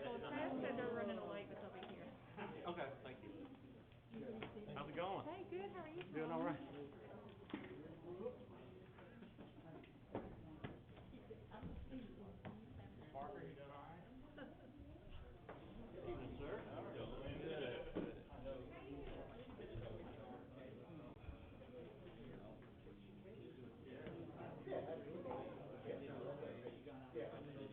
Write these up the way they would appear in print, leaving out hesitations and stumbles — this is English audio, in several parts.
Well, Chad said they're running late, but they'll be here. Okay, thank you. How's it going? Hey, good, how are you? Doing all right. Parker, you doing all right? Evening, sir. How are you? Good. Yeah, I'm getting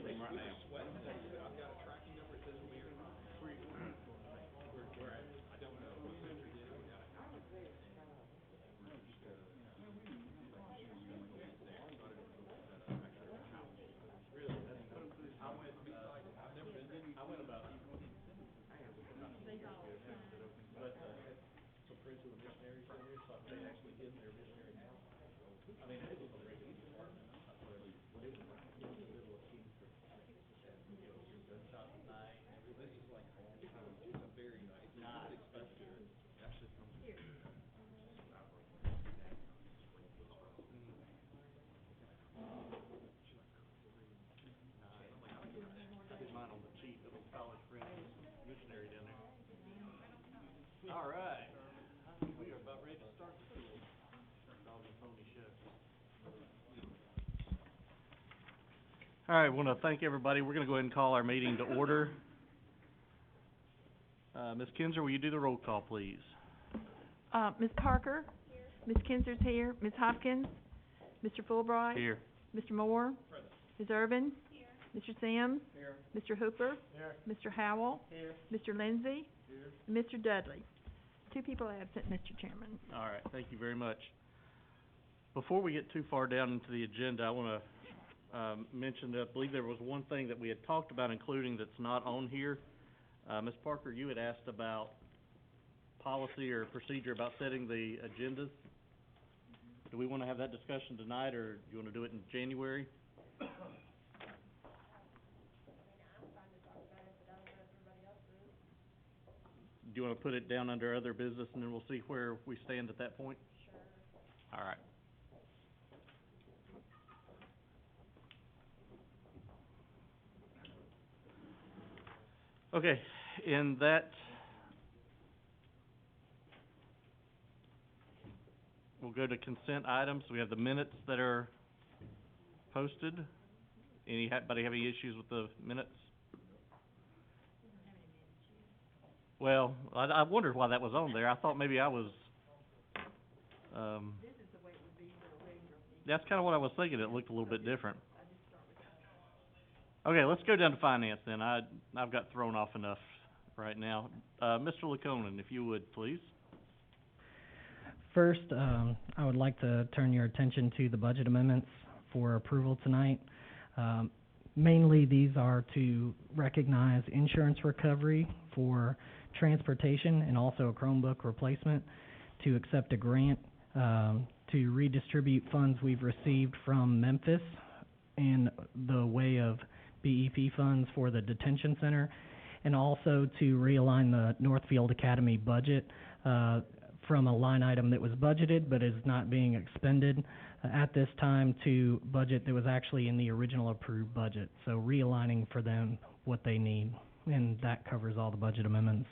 him right now. I've got a tracking number, it says we'll be here tomorrow. Where at? I don't know. What country did it? We got it. Really? I went, I've never been, I went about, but, some friends who were missionaries in here, so they actually did their missionary house. I mean, it was a regular apartment, but it was right in the middle of Kingsford. You know, your gunshot at night, and everything. This is like, it's a very nice, it's not expensive. It actually comes with. I did mine on the cheap, it was college friends, missionary down there. All right, we are about ready to start the school. Dog and pony show. All right, I want to thank everybody. We're going to go ahead and call our meeting to order. Ms. Kinzer, will you do the roll call, please? Ms. Parker? Here. Ms. Kinzer's here. Ms. Hopkins? Mr. Fulbright? Here. Mr. Moore? Present. Ms. Urban? Here. Mr. Sims? Here. Mr. Hooper? Here. Mr. Howell? Here. Mr. Lindsey? Here. And Mr. Dudley. 2 people absent, Mr. Chairman. All right, thank you very much. Before we get too far down into the agenda, I want to mention that I believe there was one thing that we had talked about including that's not on here. Ms. Parker, you had asked about policy or procedure about setting the agendas. Do we want to have that discussion tonight, or do you want to do it in January? Do you want to put it down under other business, and then we'll see where we stand at that point? Sure. All right. Okay, in that, we'll go to consent items. We have the minutes that are posted. Anybody have any issues with the minutes? Well, I wondered why that was on there. I thought maybe I was, that's kinda what I was thinking. It looked a little bit different. Okay, let's go down to finance then. I've got thrown off enough right now. Mr. Laconin, if you would, please. First, I would like to turn your attention to the budget amendments for approval tonight. Mainly, these are to recognize insurance recovery for transportation and also a Chromebook replacement, to accept a grant to redistribute funds we've received from Memphis in the way of BEP funds for the detention center, and also to realign the Northfield Academy budget from a line item that was budgeted but is not being expended at this time to budget that was actually in the original approved budget. So realigning for them what they need, and that covers all the budget amendments.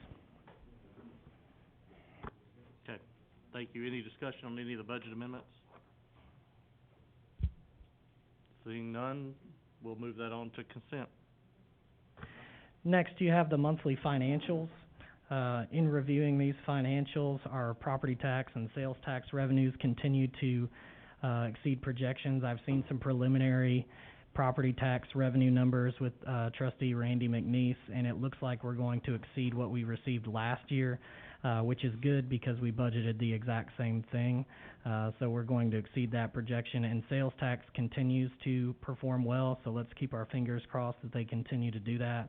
Okay, thank you. Any discussion on any of the budget amendments? Seeing none, we'll move that on to consent. Next, you have the monthly financials. In reviewing these financials, our property tax and sales tax revenues continue to exceed projections. I've seen some preliminary property tax revenue numbers with Trustee Randy McNeese, and it looks like we're going to exceed what we received last year, which is good because we budgeted the exact same thing. So we're going to exceed that projection, and sales tax continues to perform well, so let's keep our fingers crossed that they continue to do that.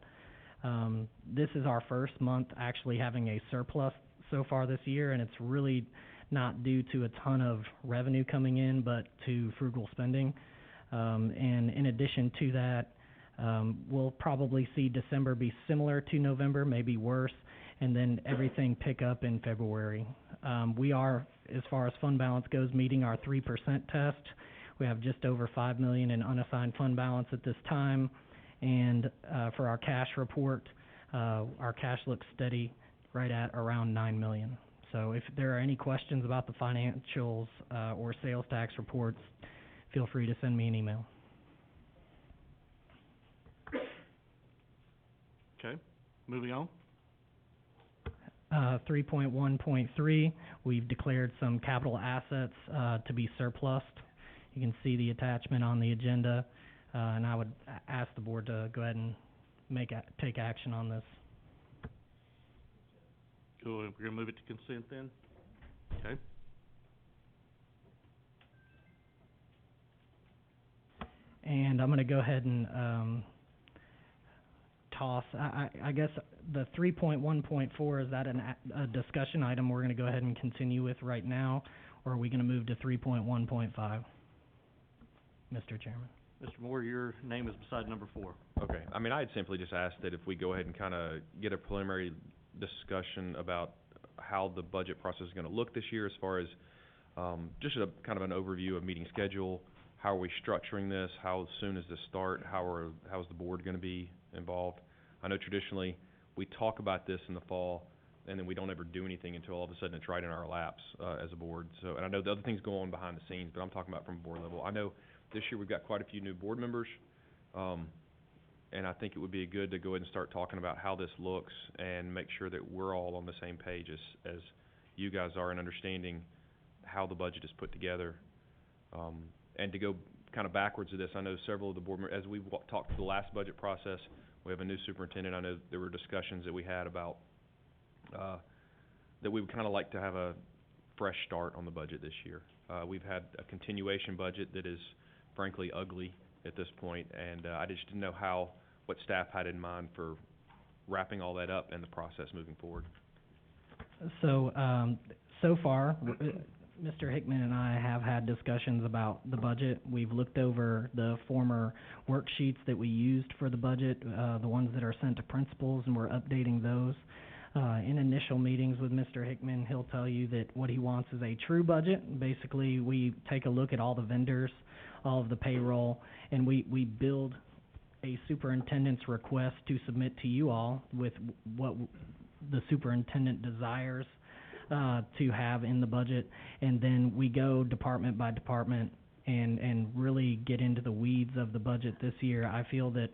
This is our first month actually having a surplus so far this year, and it's really not due to a ton of revenue coming in, but to frugal spending. And in addition to that, we'll probably see December be similar to November, maybe worse, and then everything pick up in February. We are, as far as fund balance goes, meeting our 3% test. We have just over $5 million in unassigned fund balance at this time. And for our cash report, our cash looks steady right at around $9 million. So if there are any questions about the financials or sales tax reports, feel free to send me an email. Okay, moving on. 3.1.3, we've declared some capital assets to be surplused. You can see the attachment on the agenda. And I would ask the board to go ahead and take action on this. Cool, we're gonna move it to consent then? Okay. And I'm gonna go ahead and toss, I guess the 3.1.4, is that a discussion item we're gonna go ahead and continue with right now, or are we gonna move to 3.1.5? Mr. Chairman. Mr. Moore, your name is beside number 4. Okay, I mean, I'd simply just ask that if we go ahead and kinda get a preliminary discussion about how the budget process is gonna look this year, as far as, just a kind of an overview of meeting schedule, how are we structuring this, how soon does this start, how's the board gonna be involved? I know traditionally, we talk about this in the fall, and then we don't ever do anything until all of a sudden it's right in our laps, as a board. So, and I know the other things go on behind the scenes, but I'm talking about from board level. I know this year we've got quite a few new board members, and I think it would be good to go ahead and start talking about how this looks and make sure that we're all on the same page as you guys are in understanding how the budget is put together. And to go kind of backwards of this, I know several of the board members, as we talked through the last budget process, we have a new superintendent. I know there were discussions that we had about that we would kind of like to have a fresh start on the budget this year. We've had a continuation budget that is frankly ugly at this point, and I just didn't know what staff had in mind for wrapping all that up and the process moving forward. So, so far, Mr. Hickman and I have had discussions about the budget. We've looked over the former worksheets that we used for the budget, the ones that are sent to principals, and we're updating those. In initial meetings with Mr. Hickman, he'll tell you that what he wants is a true budget. Basically, we take a look at all the vendors, all of the payroll, and we build a superintendent's request to submit to you all with what the superintendent desires to have in the budget, and then we go department by department and really get into the weeds of the budget this year. I feel that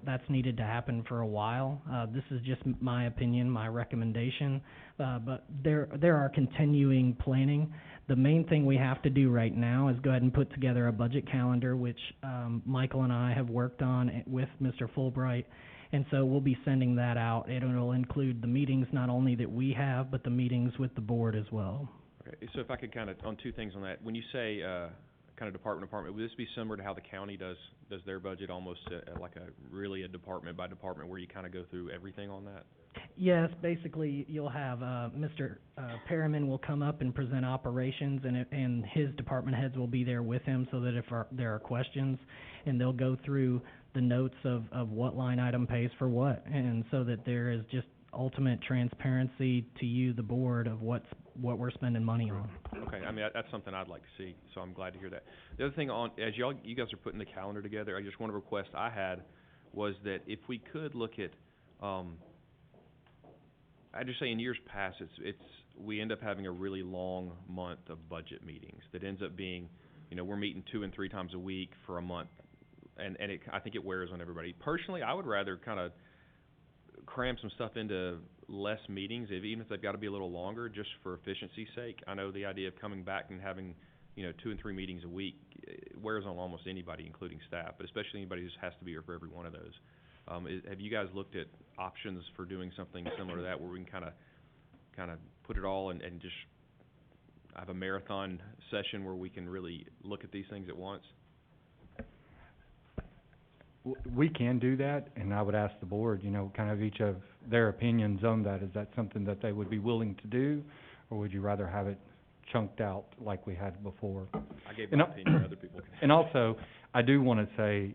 That's needed to happen for a while. This is just my opinion, my recommendation, but there are continuing planning. The main thing we have to do right now is go ahead and put together a budget calendar, which Michael and I have worked on with Mr. Fulbright, and so we'll be sending that out. It'll include the meetings not only that we have, but the meetings with the board as well. Okay, so if I could kind of, on two things on that, when you say, kind of department, would this be similar to how the county does their budget, almost like a department by department, where you kind of go through everything on that? Yes, basically, you'll have, Mr. Perriman will come up and present operations, and his department heads will be there with him, so that if there are questions, and they'll go through the notes of what line item pays for what, and so that there is just ultimate transparency to you, the board, of what we're spending money on. Okay, I mean, that's something I'd like to see, so I'm glad to hear that. The other thing, as you guys are putting the calendar together, I just one request I had was that if we could look at, I just say in years past, we end up having a really long month of budget meetings that ends up being, we're meeting 2 and 3 times a week for a month, and I think it wears on everybody. Personally, I would rather kind of cram some stuff into less meetings, even if they've got to be a little longer, just for efficiency's sake. I know the idea of coming back and having, 2 and 3 meetings a week, it wears on almost anybody, including staff, but especially anybody who has to be here for every one of those. Have you guys looked at options for doing something similar to that, where we can kind of put it all and just have a marathon session where we can really look at these things at once? We can do that, and I would ask the board, kind of each of their opinions on that. Is that something that they would be willing to do, or would you rather have it chunked out like we had before? I gave my opinion, other people can. And also, I do want to say,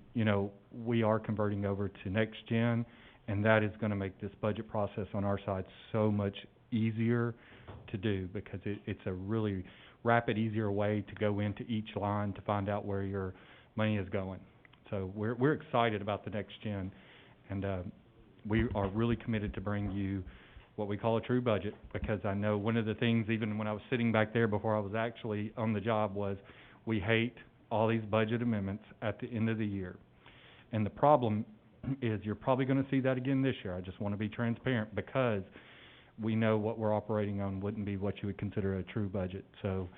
we are converting over to next gen, and that is going to make this budget process on our side so much easier to do, because it's a really rapid, easier way to go into each line to find out where your money is going. So we're excited about the next gen, and we are really committed to bring you what we call a true budget, because I know one of the things, even when I was sitting back there before I was actually on the job, was we hate all these budget amendments at the end of the year. And the problem is you're probably going to see that again this year. I just want to be transparent, because we know what we're operating on wouldn't be what you would consider a true budget. So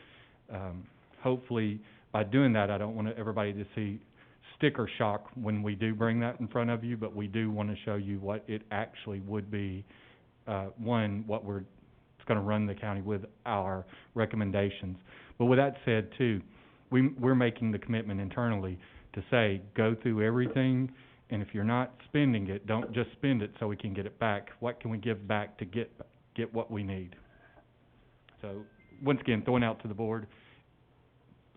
hopefully by doing that, I don't want everybody to see sticker shock when we do bring that in front of you, but we do want to show you what it actually would be, what it's going to run the county with our recommendations. But with that said, too, we're making the commitment internally to say, go through everything, and if you're not spending it, don't just spend it so we can get it back. What can we give back to get what we need? So, once again, throwing out to the board,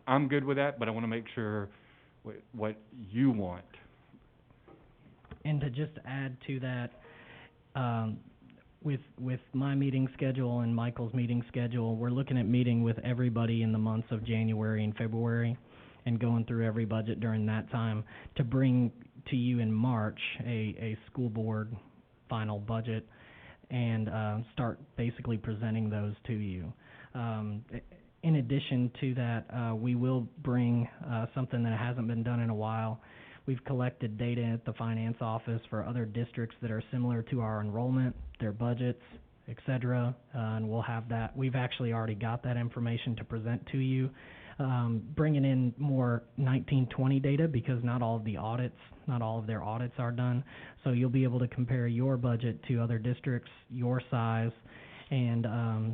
I'm good with that, but I want to make sure what you want. And to just add to that, with my meeting schedule and Michael's meeting schedule, we're looking at meeting with everybody in the months of January and February, and going through every budget during that time to bring to you in March a school board final budget, and start basically presenting those to you. In addition to that, we will bring something that hasn't been done in a while. We've collected data at the finance office for other districts that are similar to our enrollment, their budgets, et cetera, and we'll have that. We've actually already got that information to present to you, bringing in more 1920 data, because not all of their audits are done. So you'll be able to compare your budget to other districts, your size, and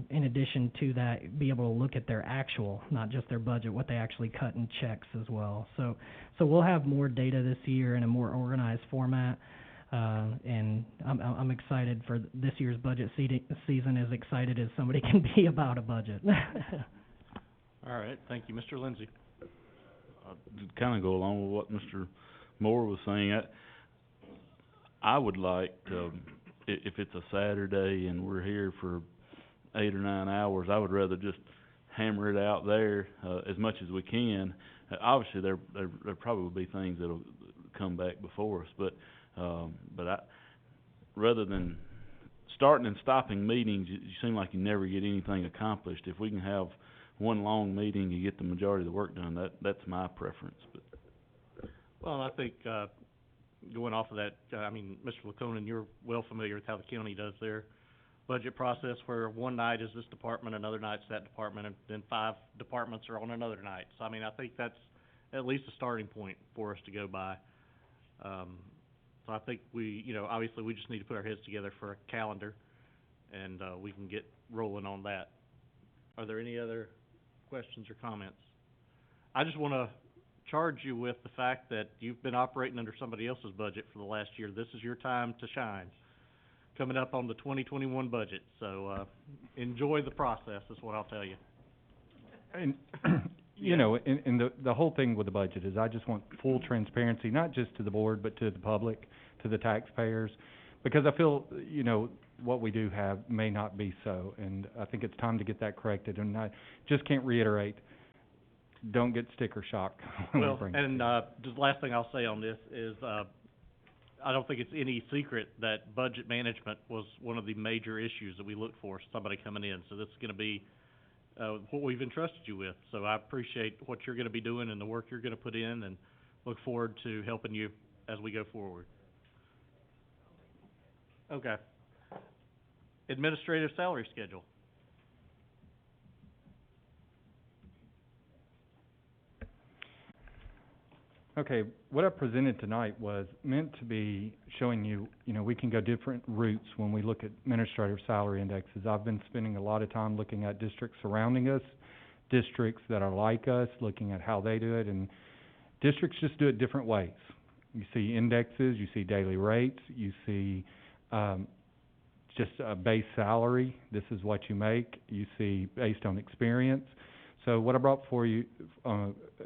in addition to that, be able to look at their actual, not just their budget, what they actually cut in checks as well. So we'll have more data this year in a more organized format, and I'm excited for this year's budget season, as excited as somebody can be about a budget. All right, thank you. Mr. Lindsay. To kind of go along with what Mr. Moore was saying, I would like to, if it's a Saturday and we're here for 8 or 9 hours, I would rather just hammer it out there as much as we can. Obviously, there probably will be things that'll come back before us, but rather than starting and stopping meetings, you seem like you never get anything accomplished. If we can have one long meeting, you get the majority of the work done. That's my preference. But Well, I think going off of that, I mean, Mr. Laconin, you're well familiar with how the county does their budget process, where one night is this department, another night's that department, and then 5 departments are on another night. So, I mean, I think that's at least a starting point for us to go by. So I think we, you know, obviously we just need to put our heads together for a calendar, and, we can get rolling on that. Are there any other questions or comments? I just wanna charge you with the fact that you've been operating under somebody else's budget for the last year. This is your time to shine, coming up on the 2021 budget. So, enjoy the process, is what I'll tell you. And, you know, and the whole thing with the budget is I just want full transparency, not just to the board, but to the public, to the taxpayers, because I feel, you know, what we do have may not be so, and I think it's time to get that corrected, and I just can't reiterate, don't get sticker shock when we Well, bring and, just last thing I'll say on this is, I don't think it's any secret that budget management was one of the major issues that we look for, somebody coming in. So this is gonna be, what we've entrusted you with. So I appreciate what you're gonna be doing and the work you're gonna put in, and look forward to helping you as we go forward. Okay. Administrative salary schedule. Okay, what I presented tonight was meant to be showing you, you know, we can go different routes when we look at administrative salary indexes. I've been spending a lot of time looking at districts surrounding us, districts that are like us, looking at how they do it, and districts just do it different ways. You see indexes, you see daily rates, you see, just a base salary, this is what you make, you see based on experience. So what I brought for you,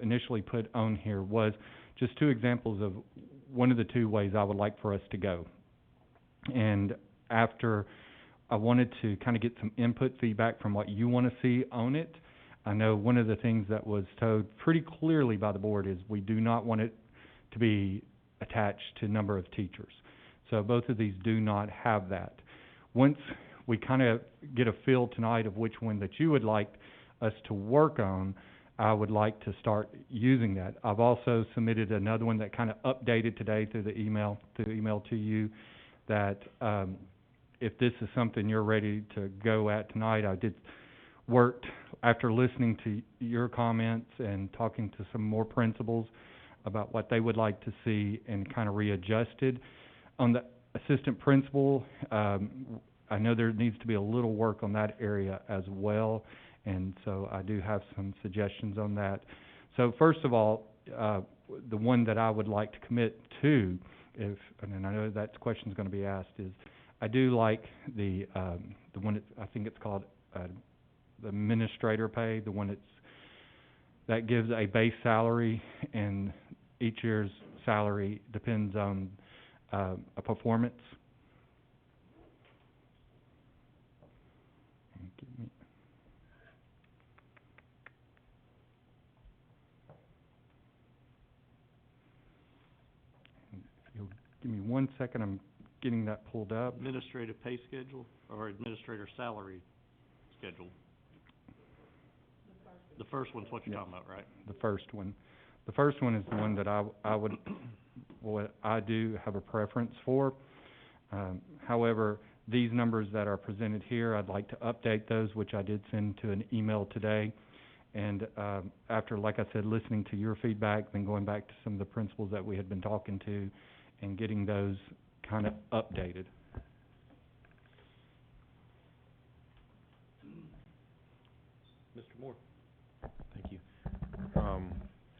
initially put on here was just 2 examples of one of the 2 ways I would like for us to go. And after I wanted to kind of get some input feedback from what you want to see on it, I know one of the things that was told pretty clearly by the board is we do not want it to be attached to number of teachers. So both of these do not have that. Once we kind of get a feel tonight of which one that you would like us to work on, I would like to start using that. I've also submitted another one that kind of updated today through the email to you, that if this is something you're ready to go at tonight, I did work after listening to your comments and talking to some more principals about what they would like to see, and kind of readjusted. On the assistant principal, I know there needs to be a little work on that area as well, and so I do have some suggestions on that. So first of all, the one that I would like to commit to, and I know that question's going to be asked, is I do like the one I think it's called the administrator pay, the one that gives a base salary, and each year's salary depends on a performance. Give me 1 second, I'm getting that pulled up. Administrative pay schedule, or administrator salary schedule? The first one's what you're talking about, right? The first one. The first one is the one that I would, what I do have a preference for. However, these numbers that are presented here, I'd like to update those, which I did send to an email today. And after, like I said, listening to your feedback, then going back to some of the principals that we had been talking to, and getting those kind of updated. Mr. Moore? Thank you.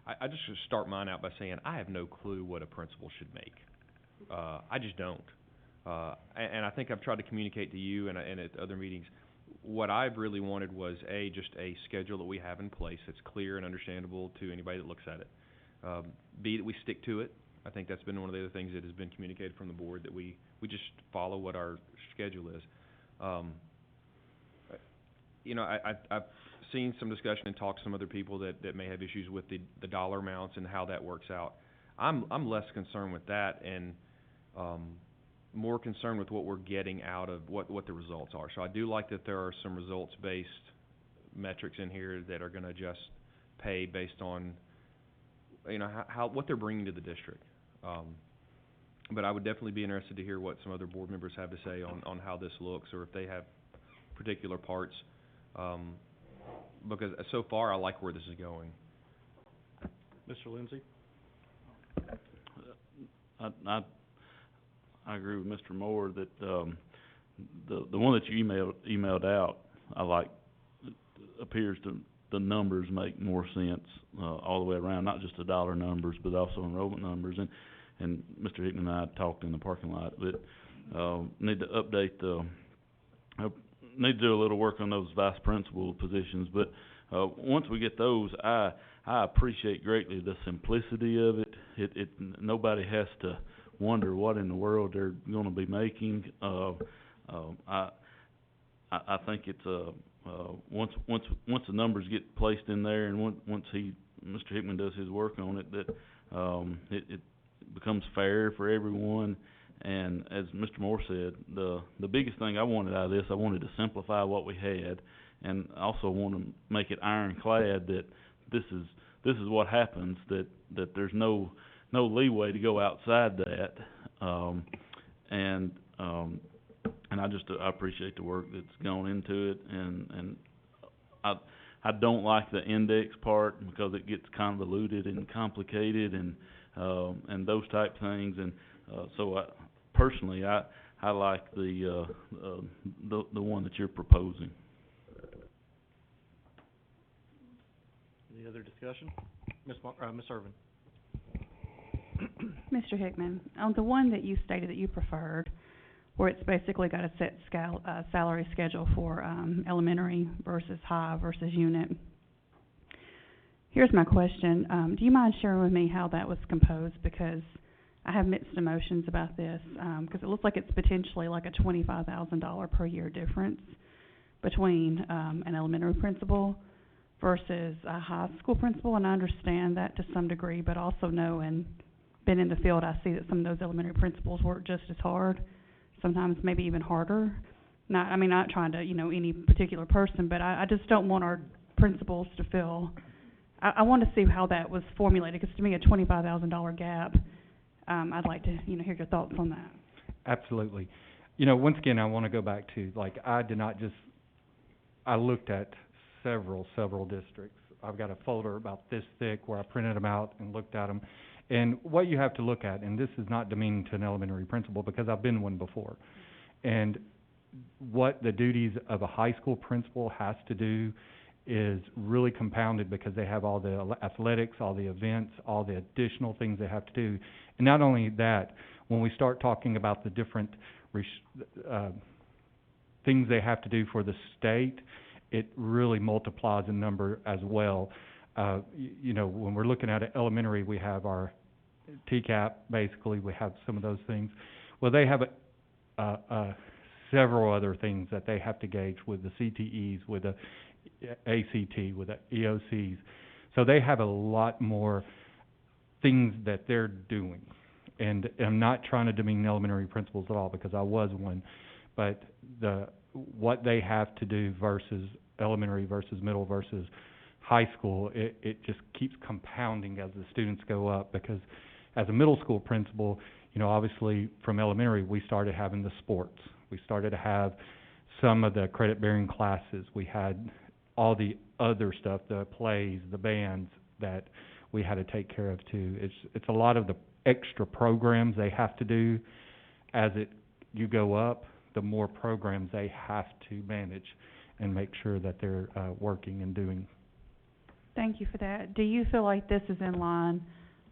I just should start mine out by saying I have no clue what a principal should make. I just don't. And I think I've tried to communicate to you and at other meetings, what I've really wanted was just a schedule that we have in place that's clear and understandable to anybody that looks at it. B, that we stick to it. I think that's been one of the other things that has been communicated from the board, that we just follow what our schedule is. You know, I've seen some discussion and talked to some other people that may have issues with the dollar amounts and how that works out. I'm less concerned with that, and more concerned with what we're getting out of what the results are. So I do like that there are some results-based metrics in here that are gonna adjust pay based on, you know, how what they're bringing to the district. but I would definitely be interested to hear what some other board members have to say on how this looks, or if they have particular parts, because so far I like where this is going. Mr. Lindsay? I agree with Mr. Moore that, the one that you emailed out, I like, appears to, the numbers make more sense, all the way around, not just the dollar numbers, but also enrollment numbers, and Mr. Hickman and I talked in the parking lot, but, need to update need to do a little work on those vice principal positions, but, once we get those, I appreciate greatly the simplicity of it. It nobody has to wonder what in the world they're gonna be making. I think it's, once the numbers get placed in there, and once Mr. Hickman does his work on it, that, it becomes fair for everyone. And as Mr. Moore said, the biggest thing I wanted out of this, I wanted to simplify what we had, and I also want to make it ironclad that this is what happens, that there's no leeway to go outside that, and I appreciate the work that's gone into it, and I don't like the index part because it gets convoluted and complicated and those type things, and so personally I like the one that you're proposing. Any other discussion? Ms. Irvin? Mr. Hickman, on the one that you stated that you preferred, where it's basically got a set salary schedule for elementary versus high versus unit, here's my question. Do you mind sharing with me how that was composed? Because I have mixed emotions about this, because it looks like it's potentially like a $25,000 per year difference between an elementary principal versus a high school principal, and I understand that to some degree, but also know and been in the field, I see that some of those elementary principals work just as hard, sometimes maybe even harder. Not trying to, any particular person, but I just don't want our principals to feel, I want to see how that was formulated, because to me a $25,000 gap, I'd like to, hear your thoughts on that. Absolutely. Once again, I want to go back to, I looked at several districts. I've got a folder about this thick where I printed them out and looked at them. And what you have to look at, and this is not demeaning to an elementary principal because I've been one before, and what the duties of a high school principal has to do is really compounded because they have all the athletics, all the events, all the additional things they have to do. And not only that, when we start talking about the different things they have to do for the state, it really multiplies in number as well. When we're looking at elementary, we have our TCAP, basically, we have some of those things. Well, they have several other things that they have to gauge with the CTEs, with the ACT, with the EOCs. So they have a lot more things that they're doing. And I'm not trying to demean elementary principals at all, because I was one, but what they have to do versus elementary versus middle versus high school, it just keeps compounding as the students go up, because as a middle school principal, obviously from elementary we started having the sports. We started to have some of the credit-bearing classes. We had all the other stuff, the plays, the bands that we had to take care of too. It's a lot of the extra programs they have to do. As you go up, the more programs they have to manage and make sure that they're working and doing. Thank you for that. Do you feel like this is in line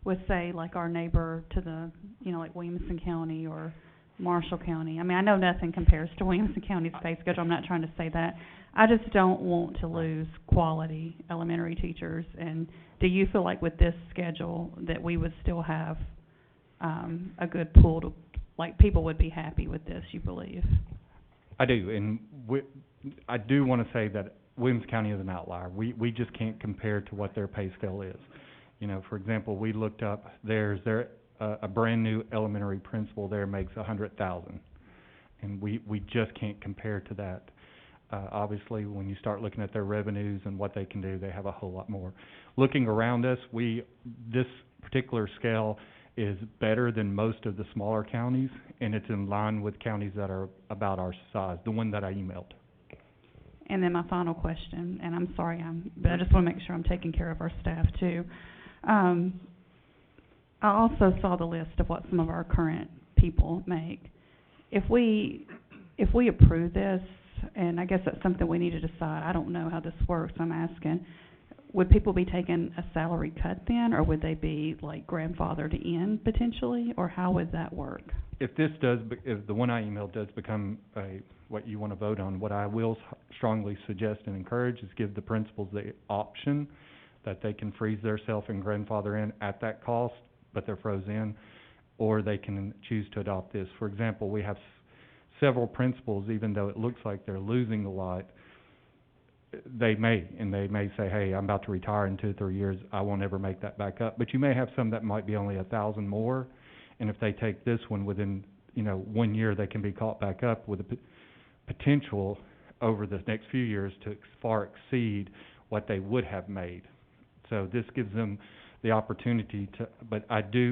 with, say, like our neighbor to the, like Williamson County or Marshall County? I know nothing compares to Williamson County's pay schedule. I'm not trying to say that. I just don't want to lose quality elementary teachers. And do you feel like with this schedule that we would still have a good pool to, like, people would be happy with this, you believe? I do, and I do want to say that Williams County is an outlier. We just can't compare to what their pay scale is. For example, we looked up a brand new elementary principal there makes $100,000, and we just can't compare to that. Obviously, when you start looking at their revenues and what they can do, they have a whole lot more. Looking around us, this particular scale is better than most of the smaller counties, and it's in line with counties that are about our size, the one that I emailed. And then my final question, and I'm sorry, but I just want to make sure I'm taking care of our staff too. I also saw the list of what some of our current people make. If we approve this, and I guess that's something we need to decide, I don't know how this works, I'm asking, would people be taking a salary cut then, or would they be like grandfathered in potentially, or how would that work? If the one I emailed does become what you want to vote on, what I will strongly suggest and encourage is give the principals the option that they can freeze theirself and grandfather in at that cost, but they're frozen in, or they can choose to adopt this. For example, we have several principals, even though it looks like they're losing a lot, they may say, hey, I'm about to retire in 2 or 3 years, I won't ever make that back up. But you may have some that might be only 1,000 more, and if they take this one within, 1 year, they can be caught back up with a potential over the next few years to far exceed what they would have made. So this gives them the opportunity to, but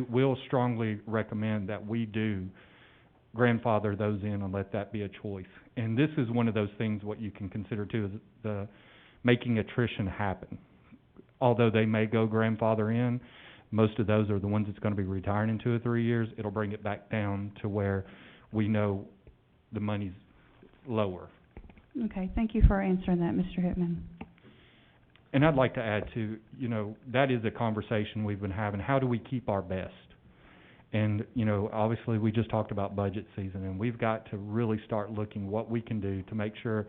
will strongly recommend that we do grandfather those in and let that be a choice. And this is one of those things, what you can consider too, is the making attrition happen. Although they may go grandfather in, most of those are the ones that's going to be retiring in 2 or 3 years. It'll bring it back down to where we know the money's lower. Okay, thank you for answering that, Mr. Hittman. And I'd like to add too, that is a conversation we've been having. How do we keep our best? And, obviously we just talked about budget season, and we've got to really start looking what we can do to make sure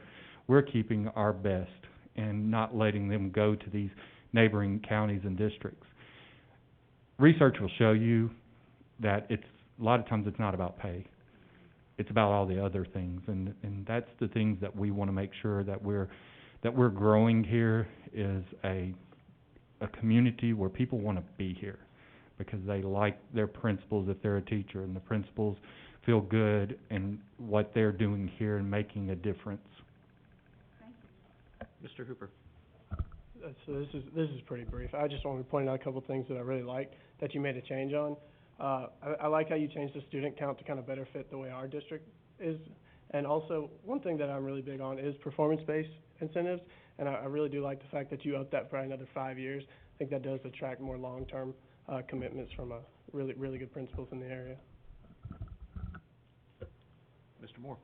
we're keeping our best and not letting them go to these neighboring counties and districts. Research will show you that a lot of times it's not about pay. It's about all the other things, and that's the things that we want to make sure that we're growing here is a community where people want to be here, because they like their principals if they're a teacher, and the principals feel good in what they're doing here and making a difference. Mr. Hooper. So this is pretty brief. I just wanted to point out a couple of things that I really liked that you made a change on. I like how you changed the student count to kind of better fit the way our district is. And also, one thing that I'm really big on is performance-based incentives, and I really do like the fact that you upped that for another 5 years. I think that does attract more long-term commitments from really, really good principals in the area. Mr. Moore.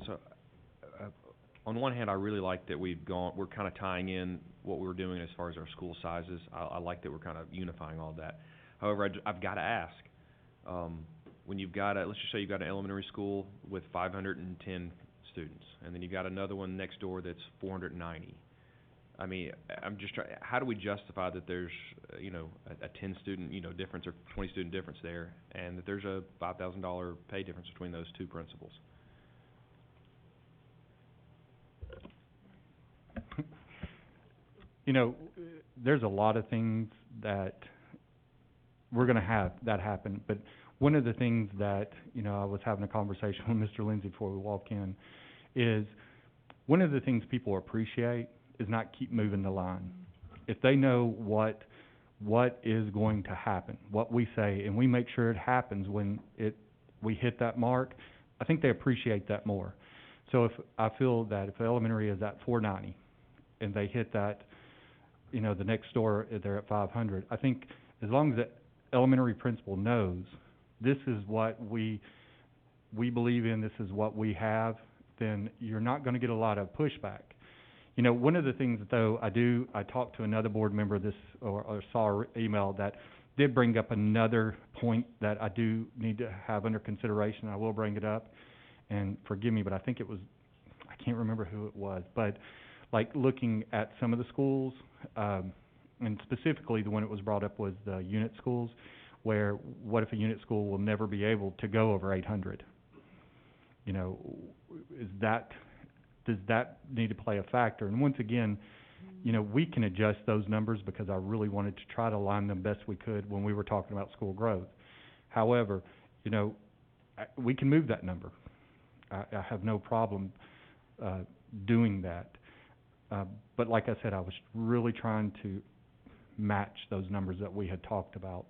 So, on one hand, I really like that we're kind of tying in what we were doing as far as our school sizes. I like that we're kind of unifying all that. However, I've got to ask, when you've got let's just say you've got an elementary school with 510 students, and then you've got another one next door that's 490. I mean, I'm just trying, how do we justify that there's, a 10 student, difference or 20 student difference there, and that there's a $5,000 pay difference between those two principals? There's a lot of things that we're going to have that happen, but one of the things that, I was having a conversation with Mr. Lindsay before we walk in, is one of the things people appreciate is not keep moving the line. If they know what is going to happen, what we say, and we make sure it happens when we hit that mark, I think they appreciate that more. So if I feel that if elementary is at 490 and they hit that, the next door they're at 500, I think as long as the elementary principal knows this is what we believe in, this is what we have, then you're not going to get a lot of pushback. One of the things though I talked to another board member or saw an email that did bring up another point that I do need to have under consideration. I will bring it up, and forgive me, but I think I can't remember who it was, but like looking at some of the schools, and specifically the one that was brought up was the unit schools, where what if a unit school will never be able to go over 800? Does that need to play a factor? And once again, we can adjust those numbers because I really wanted to try to align them best we could when we were talking about school growth. However, we can move that number. I have no problem doing that. But like I said, I was really trying to match those numbers that we had talked about.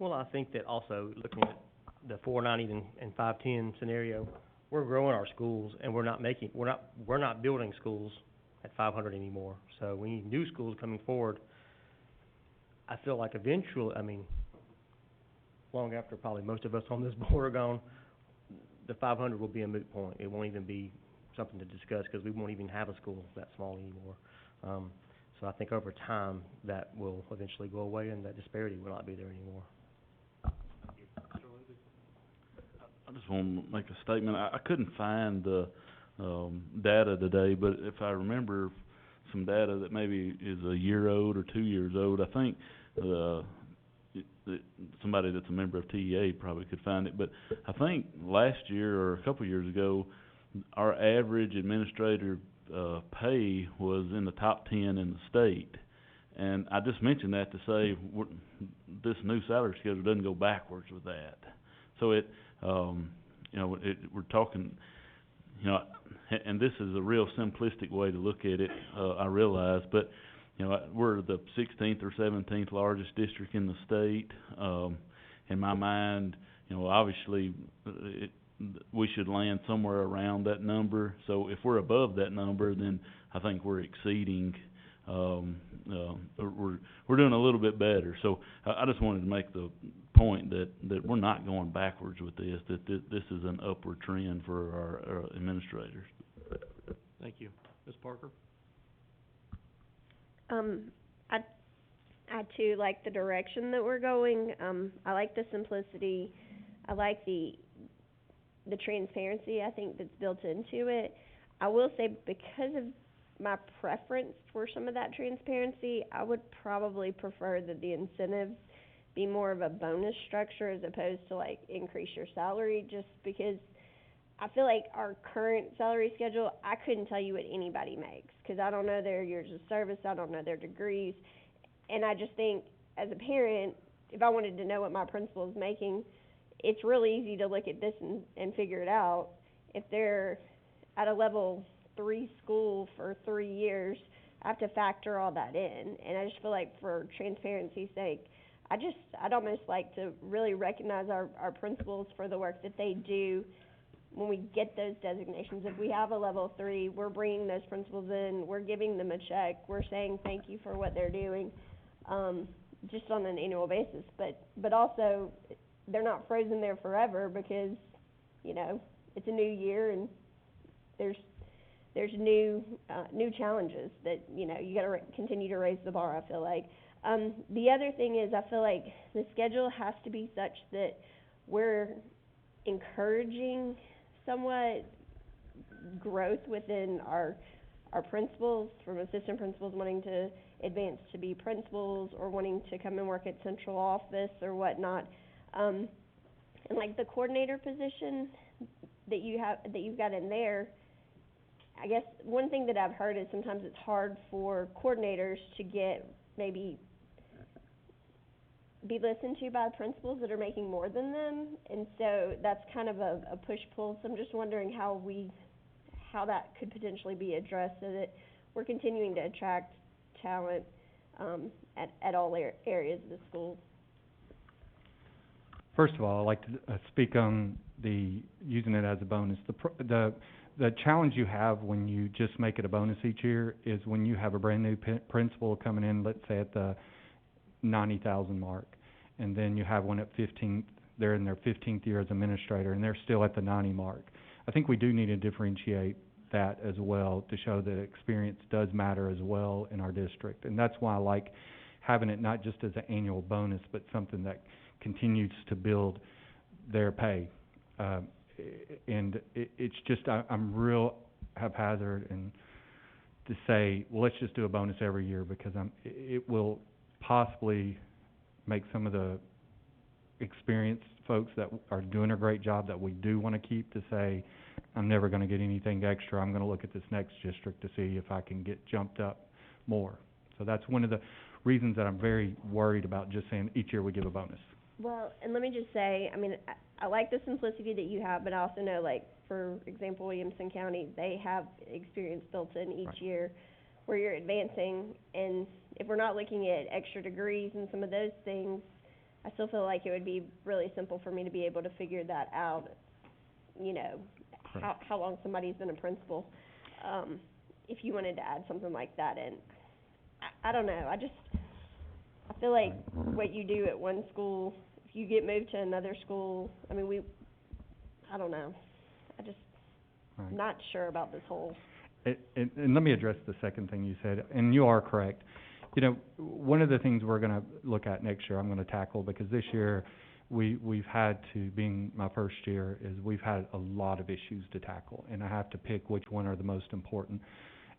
Well, I think that also, looking at the 490 and 510 scenario, we're growing our schools, and we're not building schools at 500 anymore. So we need new schools coming forward. I feel like eventually, I mean, long after probably most of us on this board are gone, the 500 will be a moot point. It won't even be something to discuss, because we won't even have a school that small anymore. So I think over time, that will eventually go away, and that disparity will not be there anymore. I just want to make a statement. I couldn't find the data today, but if I remember some data that maybe is a year old or 2 years old, I think somebody that's a member of TEA probably could find it, but I think last year or a couple years ago, our average administrator pay was in the top 10 in the state. And I just mentioned that to say this new salary schedule doesn't go backwards with that. So it, we're talking, and this is a real simplistic way to look at it, I realize, but, we're the 16th or 17th largest district in the state. In my mind, obviously, we should land somewhere around that number. So if we're above that number, then I think we're exceeding, we're doing a little bit better. So I just wanted to make the point that we're not going backwards with this, that this is an upward trend for our administrators. Thank you. Ms. Parker? I too like the direction that we're going. I like the simplicity. I like the transparency, I think, that's built into it. I will say, because of my preference for some of that transparency, I would probably prefer that the incentives be more of a bonus structure as opposed to, like, increase your salary, just because I feel like our current salary schedule, I couldn't tell you what anybody makes, because I don't know their years of service, I don't know their degrees, and I just think, as a parent, if I wanted to know what my principal is making, it's really easy to look at this and figure it out. If they're at a level 3 school for 3 years, I have to factor all that in, and I just feel like, for transparency's sake, I'd almost like to really recognize our principals for the work that they do when we get those designations. If we have a level 3, we're bringing those principals in, we're giving them a check, we're saying thank you for what they're doing, just on an annual basis. But also, they're not frozen there forever, because, it's a new year, and there's new challenges that, you gotta continue to raise the bar, I feel like. The other thing is, I feel like the schedule has to be such that we're encouraging somewhat growth within our principals, from assistant principals wanting to advance to be principals, or wanting to come and work at central office or whatnot. And like the coordinator position that you've got in there, I guess one thing that I've heard is sometimes it's hard for coordinators to maybe be listened to by principals that are making more than them, and so that's kind of a push-pull. So I'm just wondering how that could potentially be addressed, so that we're continuing to attract talent at all areas of the school. First of all, I'd like to speak on using it as a bonus. The challenge you have when you just make it a bonus each year is when you have a brand new principal coming in, let's say at the 90,000 mark, and then you have one at 15th, they're in their 15th year as administrator, and they're still at the 90 mark. I think we do need to differentiate that as well, to show that experience does matter as well in our district. And that's why I like having it not just as an annual bonus, but something that continues to build their pay. And it's just, I'm real haphazard and to say, well, let's just do a bonus every year, because it will possibly make some of the experienced folks that are doing a great job that we do want to keep to say, I'm never going to get anything extra. I'm going to look at this next district to see if I can get jumped up more. So that's one of the reasons that I'm very worried about just saying each year we give a bonus. Well, and let me just say, I mean, I like the simplicity that you have, but I also know, like, for example, Williamson County, they have experience built in each year where you're advancing, and if we're not looking at extra degrees and some of those things, I still feel like it would be really simple for me to be able to figure that out, you know, how long somebody's been a principal. If you wanted to add something like that in, I don't know, I feel like what you do at one school, if you get moved to another school, I mean, I don't know. Right. Not sure about this whole. And let me address the second thing you said, and you are correct. You know, one of the things we're gonna look at next year, I'm gonna tackle, because this year, we've had to, being my first year, is we've had a lot of issues to tackle, and I have to pick which one are the most important.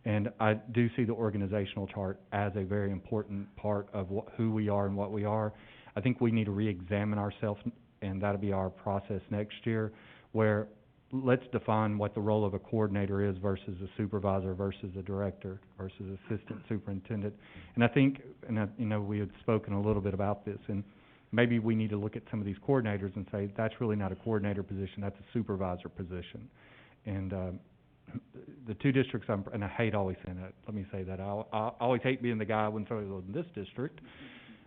And I do see the organizational chart as a very important part of who we are and what we are. I think we need to re-examine ourselves, and that'll be our process next year, where let's define what the role of a coordinator is versus a supervisor versus a director versus assistant superintendent. And I think, you know, we had spoken a little bit about this, and maybe we need to look at some of these coordinators and say, that's really not a coordinator position, that's a supervisor position. And the two districts, and I hate always saying that, let me say that, I always hate being the guy when somebody goes, in this district,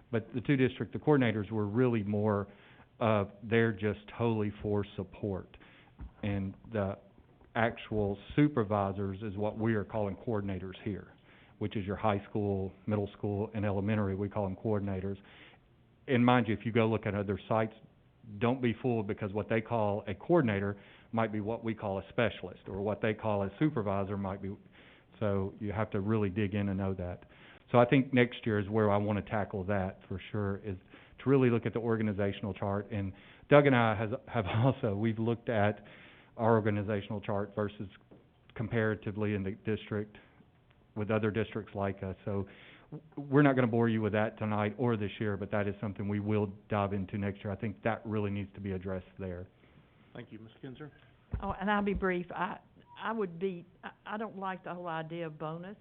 but the two district, the coordinators were really more, they're just totally for support. And the actual supervisors is what we are calling coordinators here, which is your high school, middle school, and elementary, we call them coordinators. And mind you, if you go look at other sites, don't be fooled, because what they call a coordinator might be what we call a specialist, or what they call a supervisor might be, so you have to really dig in and know that. So I think next year is where I want to tackle that for sure, is to really look at the organizational chart. And Doug and I have also, we've looked at our organizational chart versus comparatively in the district with other districts like us. So we're not going to bore you with that tonight or this year, but that is something we will dive into next year. I think that really needs to be addressed there. Thank you, Ms. Kinzer. Oh, and I'll be brief. I don't like the whole idea of bonus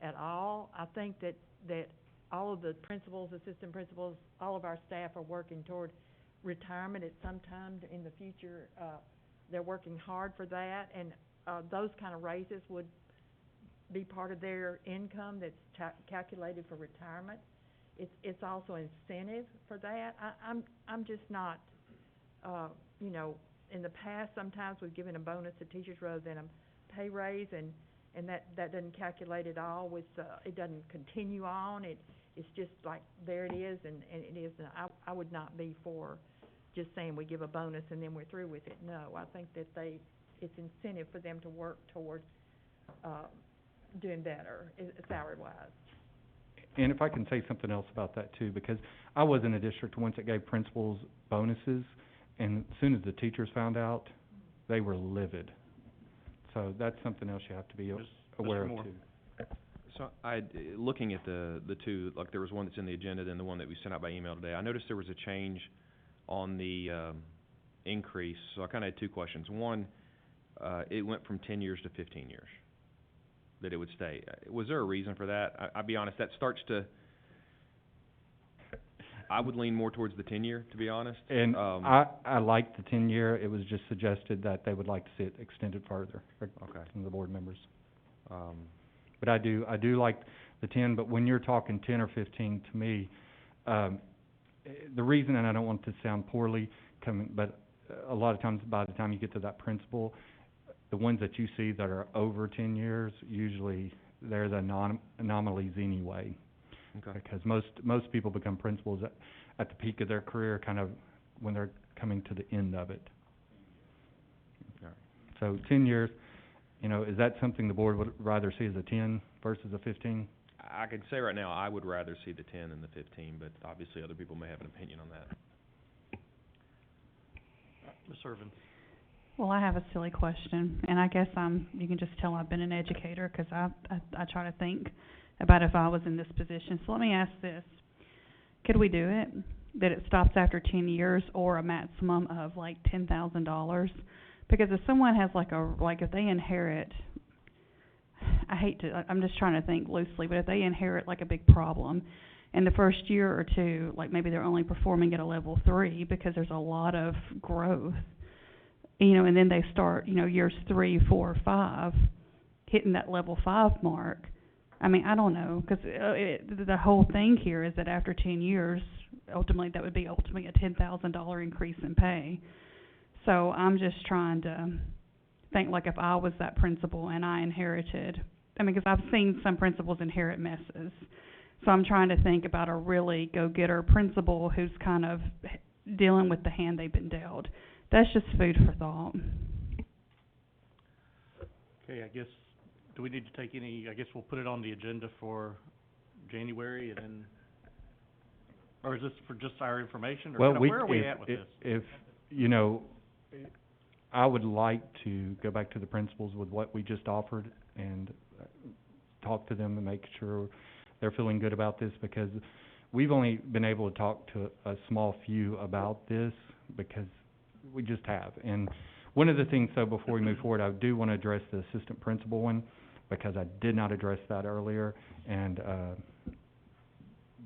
at all. I think that all of the principals, assistant principals, all of our staff are working toward retirement at some time in the future. They're working hard for that, and those kind of raises would be part of their income that's calculated for retirement. It's also incentive for that. I'm just not, you know, in the past, sometimes we've given a bonus to teachers rather than a pay raise, and that doesn't calculate at all with, it doesn't continue on. It's just like, there it is, and it is. I would not be for just saying we give a bonus and then we're through with it. No, I think that it's incentive for them to work towards, doing better, salary-wise. And if I can say something else about that too, because I was in a district once that gave principals bonuses, and as soon as the teachers found out, they were livid. So that's something else you have to be aware of too. So looking at the two, like there was one that's in the agenda, then the one that we sent out by email today, I noticed there was a change on the increase, so I kind of had two questions. One, it went from 10 years to 15 years, that it would stay. Was there a reason for that? I'll be honest, that starts to, I would lean more towards the 10-year, to be honest. And I like the 10-year. It was just suggested that they would like to see it extended further, okay, from the board members. But I do like the 10, but when you're talking 10 or 15, to me, the reason, and I don't want to sound poorly but a lot of times by the time you get to that principal, the ones that you see that are over 10 years, usually they're the anomalies anyway. Okay. Because most people become principals at the peak of their career, kind of when they're coming to the end of it. All right. So 10 years, you know, is that something the board would rather see as a 10 versus a 15? I could say right now I would rather see the 10 than the 15, but obviously other people may have an opinion on that. Ms. Irvin. Well, I have a silly question, and I guess you can just tell I've been an educator, because I try to think about if I was in this position. So let me ask this. Could we do it, that it stops after 10 years or a maximum of like $10,000? Because if someone has if they inherit, I'm just trying to think loosely, but if they inherit like a big problem in the first year or two, like maybe they're only performing at a level 3 because there's a lot of growth, you know, and then they start, you know, years 3, 4, 5, hitting that level 5 mark. I mean, I don't know, because the whole thing here is that after 10 years, ultimately, that would be ultimately a $10,000 increase in pay. So I'm just trying to think, like, if I was that principal and I inherited, I mean, 'cause I've seen some principals inherit messes. So I'm trying to think about a really go-getter principal who's kind of dealing with the hand they've been dealt. That's just food for thought. Okay, I guess, do we need to take any, I guess we'll put it on the agenda for January and then, or is this for just our information, or Well, kinda where are we at with this? If, you know, I would like to go back to the principals with what we just offered and talk to them and make sure they're feeling good about this, because we've only been able to talk to a small few about this because we just have. And one of the things, though, before we move forward, I do want to address the assistant principal one, because I did not address that earlier. And,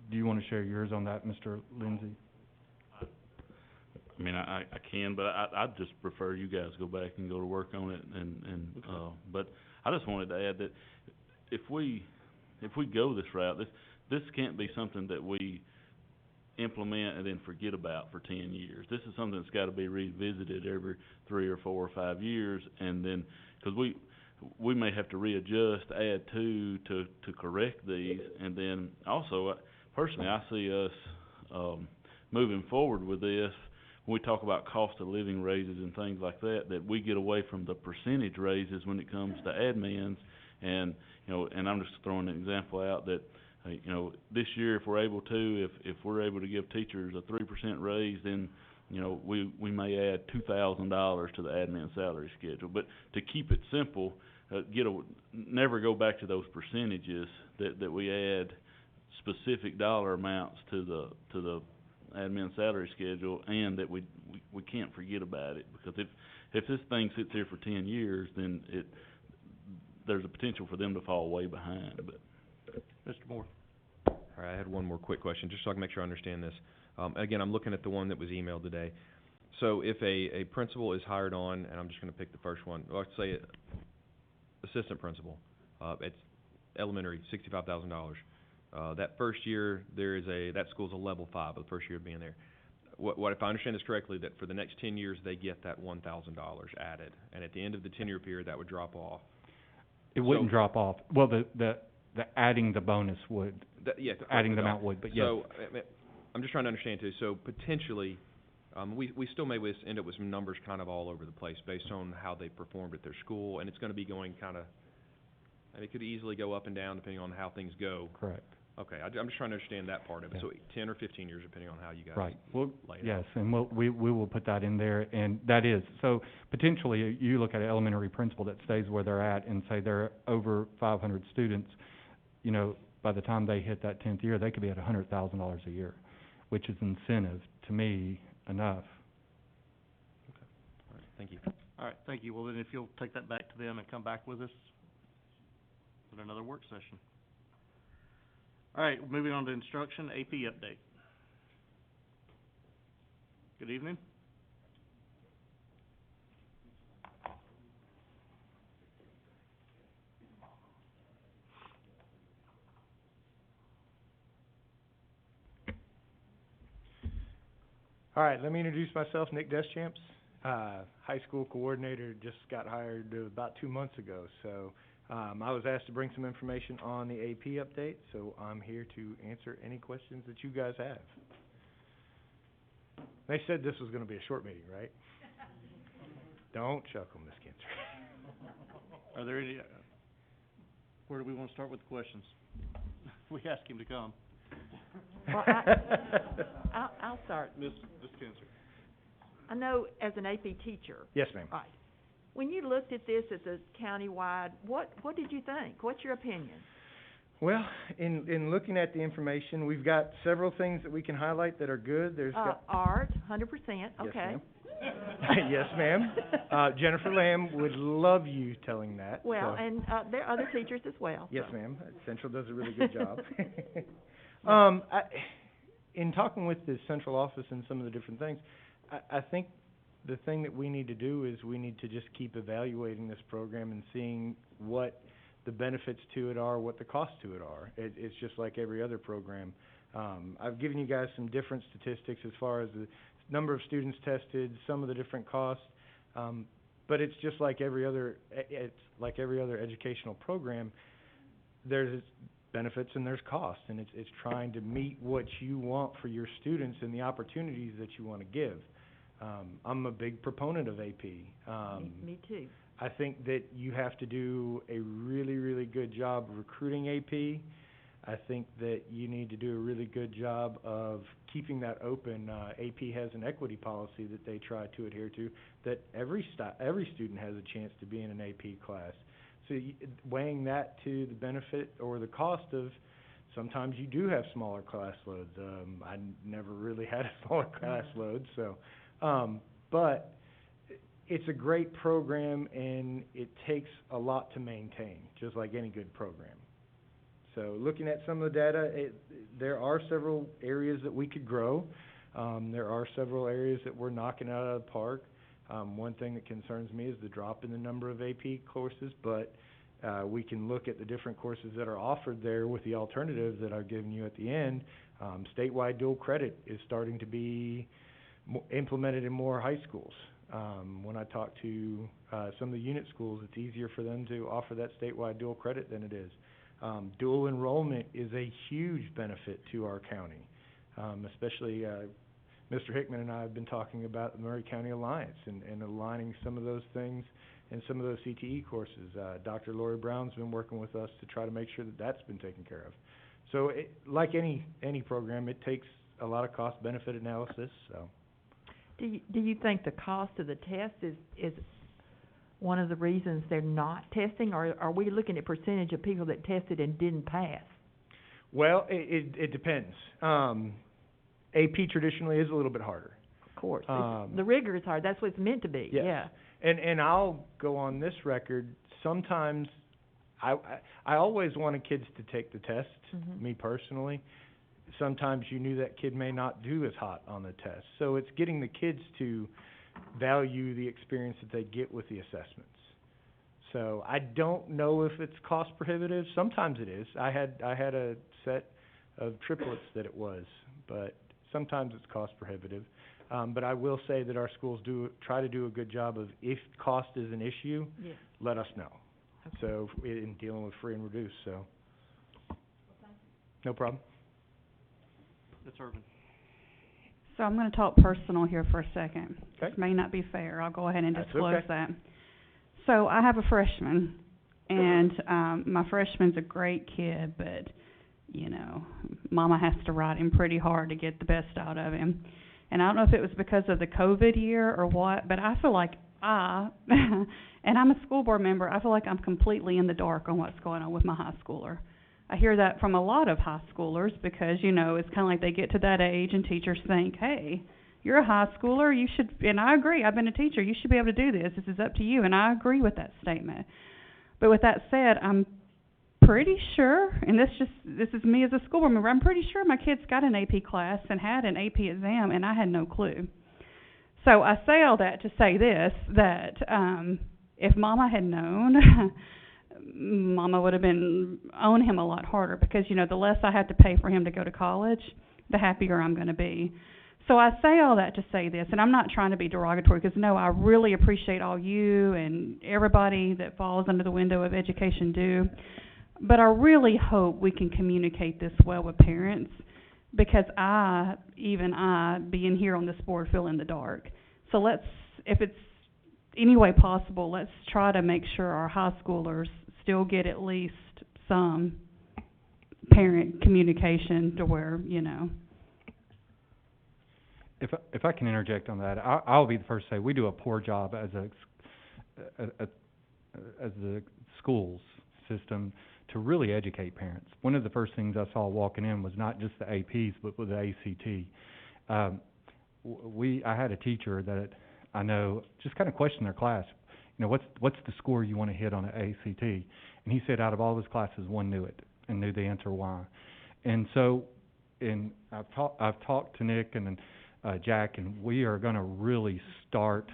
do you want to share yours on that, Mr. Lindsay? I mean, I can, but I'd just prefer you guys go back and go to work on it but I just wanted to add that if we go this route, this can't be something that we implement and then forget about for 10 years. This is something that's gotta be revisited every 3 or 4 or 5 years, and then, 'cause we may have to readjust, add to correct these, and then also, personally, I see us, moving forward with this, when we talk about cost of living raises and things like that, that we get away from the percentage raises when it comes to admins, and, you know, and I'm just throwing an example out that, you know, this year, if we're able to, if we're able to give teachers a 3% raise, then, you know, we may add $2,000 to the admin salary schedule. But to keep it simple, never go back to those percentages, that we add specific dollar amounts to the admin salary schedule, and that we can't forget about it, because if this thing sits here for 10 years, then there's a potential for them to fall way behind. But Mr. Moore? All right, I had one more quick question, just so I can make sure I understand this. Again, I'm looking at the one that was emailed today. So if a principal is hired on, and I'm just gonna pick the first one, let's say assistant principal, it's elementary, $65,000. That first year, that school's a level 5, the first year of being there. What if I understand this correctly, that for the next 10 years, they get that $1,000 added, and at the end of the 10-year period, that would drop off? It wouldn't drop off. Well, the adding the bonus would. Adding the amount would, but yes. So, I'm just trying to understand too, so potentially, we still may end up with some numbers kind of all over the place based on how they performed at their school, and it's gonna be going kinda, and it could easily go up and down depending on how things go. Correct. Okay, I'm just trying to understand that part of it, Yeah. so 10 or 15 years depending on how you guys Right. Well, lay it yes, out. and we will put that in there, and that is, so potentially, you look at an elementary principal that stays where they're at and say they're over 500 students, you know, by the time they hit that 10th year, they could be at $100,000 a year, which is incentive, to me, enough. Okay, all right, thank you. All right, thank you. Well, then if you'll take that back to them and come back with us with another work session. All right, moving on to instruction, AP update. Good evening. All right, let me introduce myself, Nick Deschamps, high school coordinator, just got hired about 2 months ago. So, I was asked to bring some information on the AP update, so I'm here to answer any questions that you guys have. They said this was gonna be a short meeting, right? Don't chuckle, Ms. Kinzer. Are there any, where do we wanna start with questions? We asked him to come. Well, I'll start. Ms. Kinzer. I know as an AP teacher. Yes, ma'am. Right. When you looked at this at the countywide, what did you think? What's your opinion? Well, in looking at the information, we've got several things that we can highlight that are good. There's Art, 100%, Yes, okay. ma'am. Yes, ma'am. Jennifer Lamb would love you telling that. Well, so. and, there are other teachers as well. Yes, so. ma'am. Central does a really good job. In talking with the central office and some of the different things, I think the thing that we need to do is we need to just keep evaluating this program and seeing what the benefits to it are, what the costs to it are. It's just like every other program. I've given you guys some different statistics as far as the number of students tested, some of the different costs, but it's just like every other, it's like every other educational program. There's benefits and there's costs, and it's trying to meet what you want for your students and the opportunities that you want to give. I'm a big proponent of AP. Me too. I think that you have to do a really, really good job recruiting AP. I think that you need to do a really good job of keeping that open. AP has an equity policy that they try to adhere to, that every student has a chance to be in an AP class. So weighing that to the benefit or the cost of, sometimes you do have smaller class loads. I never really had a smaller class load, so, but it's a great program, and it takes a lot to maintain, just like any good program. So looking at some of the data, there are several areas that we could grow. There are several areas that we're knocking out of the park. One thing that concerns me is the drop in the number of AP courses, but we can look at the different courses that are offered there with the alternatives that I've given you at the end. Statewide dual credit is starting to be implemented in more high schools. When I talk to some of the unit schools, it's easier for them to offer that statewide dual credit than it is. Dual enrollment is a huge benefit to our county, especially Mr. Hickman and I have been talking about the Murray County Alliance and aligning some of those things and some of those CTE courses. Dr. Lori Brown's been working with us to try to make sure that that's been taken care of. So like any program, it takes a lot of cost-benefit analysis, so. Do you think the cost of the test is one of the reasons they're not testing, or are we looking at percentage of people that tested and didn't pass? Well, it depends. AP traditionally is a little bit harder. Of course. The rigor is hard. That's what it's meant to be. Yes. Yeah. And I'll go on this record. Sometimes I always wanted kids to take the test, me personally. Sometimes you knew that kid may not do as hot on the test. So it's getting the kids to value the experience that they get with the assessments. So I don't know if it's cost prohibitive. Sometimes it is. I had a set of triplets that it was, but sometimes it's cost prohibitive. But I will say that our schools do try to do a good job of, if cost is an issue, let us know. Okay. So in dealing with free and reduced, so. No problem. Ms. Urban. So I'm going to talk personal here for a second. Okay. This may not be fair. I'll go ahead and That's disclose okay. that. So I have a freshman, and my freshman's a great kid, but, you know, Mama has to ride him pretty hard to get the best out of him. And I don't know if it was because of the COVID year or what, but I feel like and I'm a school board member, I feel like I'm completely in the dark on what's going on with my high schooler. I hear that from a lot of high schoolers because, you know, it's kind of like they get to that age and teachers think, hey, you're a high schooler, you should, and I agree, I've been a teacher, you should be able to do this is up to you, and I agree with that statement. But with that said, I'm pretty sure, and this is me as a school board member, I'm pretty sure my kids got an AP class and had an AP exam, and I had no clue. So I say all that to say this, that if Mama had known, Mama would have been on him a lot harder because, you know, the less I have to pay for him to go to college, the happier I'm going to be. So I say all that to say this, and I'm not trying to be derogatory because, no, I really appreciate all you and everybody that falls under the window of education do. But I really hope we can communicate this well with parents because even I, being here on this board, feel in the dark. So let's, if it's any way possible, let's try to make sure our high schoolers still get at least some parent communication to where, you know. If I can interject on that, I'll be the first to say we do a poor job as the schools system to really educate parents. One of the first things I saw walking in was not just the APs, but with the ACT. I had a teacher that I know just kind of questioned their class. You know, what's the score you want to hit on an ACT? And he said out of all his classes, one knew it and knew the answer why. And so, I've talked to Nick and Jack, and we are going to really start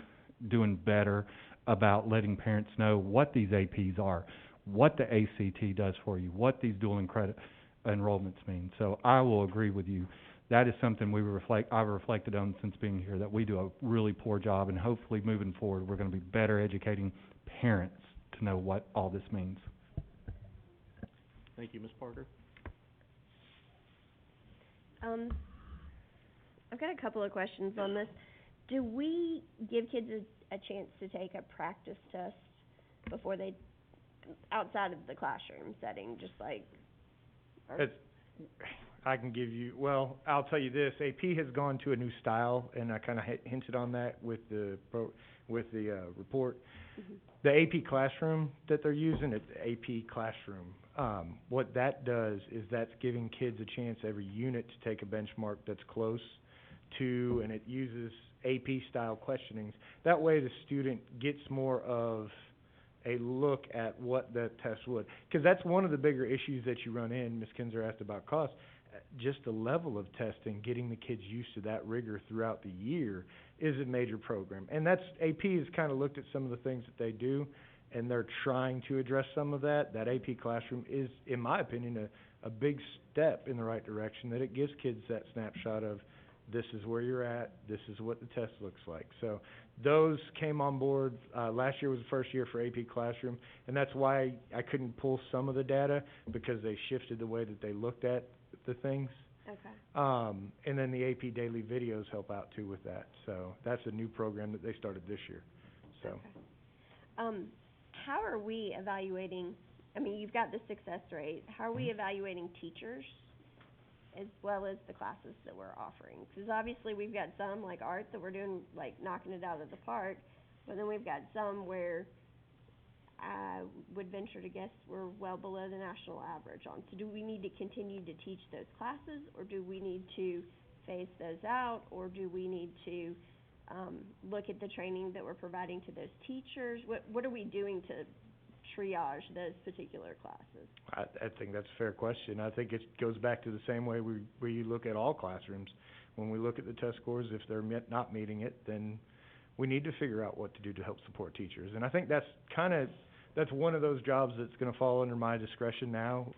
doing better about letting parents know what these APs are, what the ACT does for you, what these dual enrollments mean. So I will agree with you. That is something I've reflected on since being here, that we do a really poor job, and hopefully moving forward, we're gonna be better educating parents to know what all this means. Thank you, Ms. Parker. I've got a couple of questions on this. Do we give kids a chance to take a practice test before they, outside of the classroom setting, just like? I can give you, well, I'll tell you this, AP has gone to a new style, and I kinda hinted on that with the report. Mm-hmm. The AP classroom that they're using, it's AP classroom. What that does is that's giving kids a chance every unit to take a benchmark that's close to, and it uses AP style questionings. That way the student gets more of a look at what the test would. 'Cause that's one of the bigger issues that you run in. Ms. Kinzer asked about cost. Just the level of testing, getting the kids used to that rigor throughout the year is a major program. And that's, AP has kinda looked at some of the things that they do, and they're trying to address some of that. That AP classroom is, in my opinion, a big step in the right direction, that it gives kids that snapshot of, this is where you're at, this is what the test looks like. So those came on board, last year was the first year for AP classroom, and that's why I couldn't pull some of the data, because they shifted the way that they looked at the things. Okay. And then the AP daily videos help out too with that. So that's a new program that they started this year, so. Okay. How are we evaluating, I mean, you've got the success rate, how are we evaluating teachers as well as the classes that we're offering? 'Cause obviously we've got some, like art, that we're doing, like, knocking it out of the park, but then we've got some where I would venture to guess we're well below the national average on. So do we need to continue to teach those classes, or do we need to phase those out, or do we need to look at the training that we're providing to those teachers? What are we doing to triage those particular classes? I think that's a fair question. I think it goes back to the same way we look at all classrooms. When we look at the test scores, if they're not meeting it, then we need to figure out what to do to help support teachers. And I think that's one of those jobs that's gonna fall under my discretion now,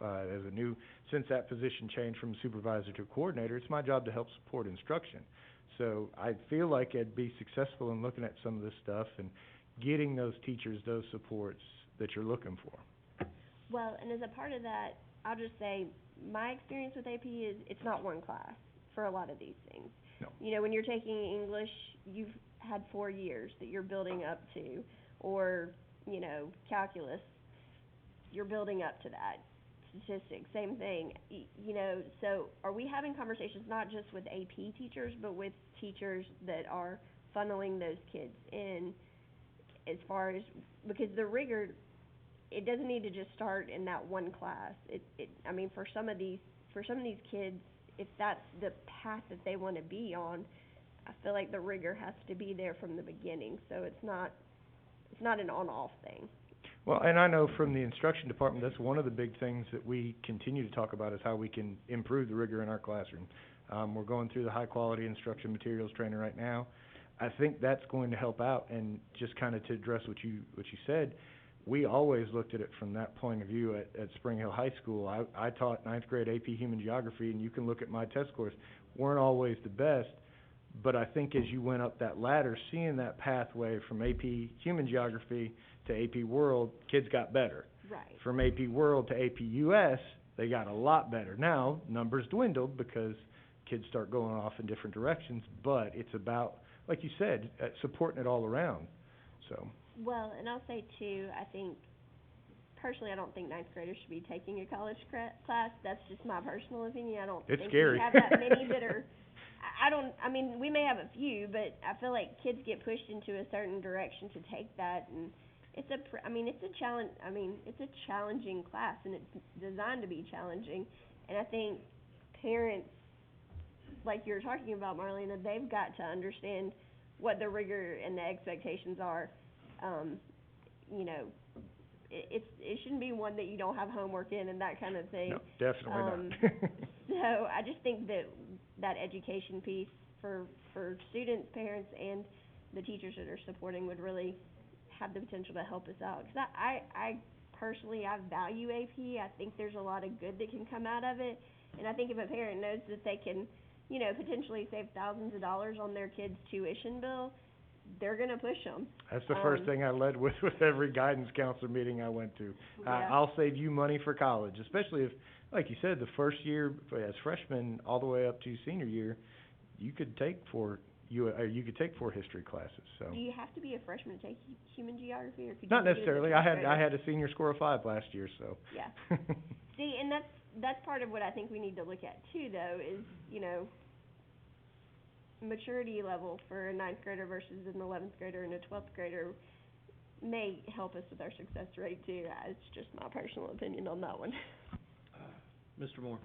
since that position changed from supervisor to coordinator, it's my job to help support instruction. So I feel like I'd be successful in looking at some of this stuff and getting those teachers those supports that you're looking for. Well, and as a part of that, I'll just say, my experience with AP is, it's not one class for a lot of these things. No. You know, when you're taking English, you've had 4 years that you're building up to, or, you know, calculus, you're building up to that. Statistics, same thing. You know, so are we having conversations not just with AP teachers, but with teachers that are funneling those kids in, as far as, because the rigor, it doesn't need to just start in that one class. I mean, for some of these kids, if that's the path that they wanna be on, I feel like the rigor has to be there from the beginning, so it's not an on-off thing. Well, and I know from the instruction department, that's one of the big things that we continue to talk about, is how we can improve the rigor in our classroom. We're going through the high-quality instruction materials training right now. I think that's going to help out, and just kinda to address what you said, we always looked at it from that point of view at Spring Hill High School. I taught 9th grade AP Human Geography, and you can look at my test scores, weren't always the best, but I think as you went up that ladder, seeing that pathway from AP Human Geography to AP World, kids got better. Right. From AP World to AP US, they got a lot better. Now, numbers dwindled because kids start going off in different directions, but it's about, like you said, supporting it all around, so. Well, and I'll say too, I think, personally, I don't think 9th graders should be taking a college class. That's just my personal opinion. I don't It's think scary. we have that many that are, I mean, we may have a few, but I feel like kids get pushed into a certain direction to take that, and it's a challenging class, and it's designed to be challenging. And I think parents, like you were talking about, Marlena, they've got to understand what the rigor and the expectations are. You know, it shouldn't be one that you don't have homework in and that kind of thing. No, definitely not. So I just think that education piece for students, parents, and the teachers that are supporting would really have the potential to help us out. 'Cause I personally, I value AP. I think there's a lot of good that can come out of it. And I think if a parent knows that they can, you know, potentially save thousands of dollars on their kid's tuition bill, they're gonna push them. That's the first thing I led with every guidance counselor meeting I went to. Yeah. I'll save you money for college, especially if, like you said, the first year as freshmen all the way up to senior year, you could take four history classes, so. Do you have to be a freshman to take human geography, or could you Not do it as a necessarily. 12th I grader? had a senior score of 5 last year, so. Yeah. See, and that's part of what I think we need to look at too, though, is, you know, maturity level for a 9th grader versus an 11th grader and a 12th grader may help us with our success rate too. It's just my personal opinion on that one. Mr. Moore?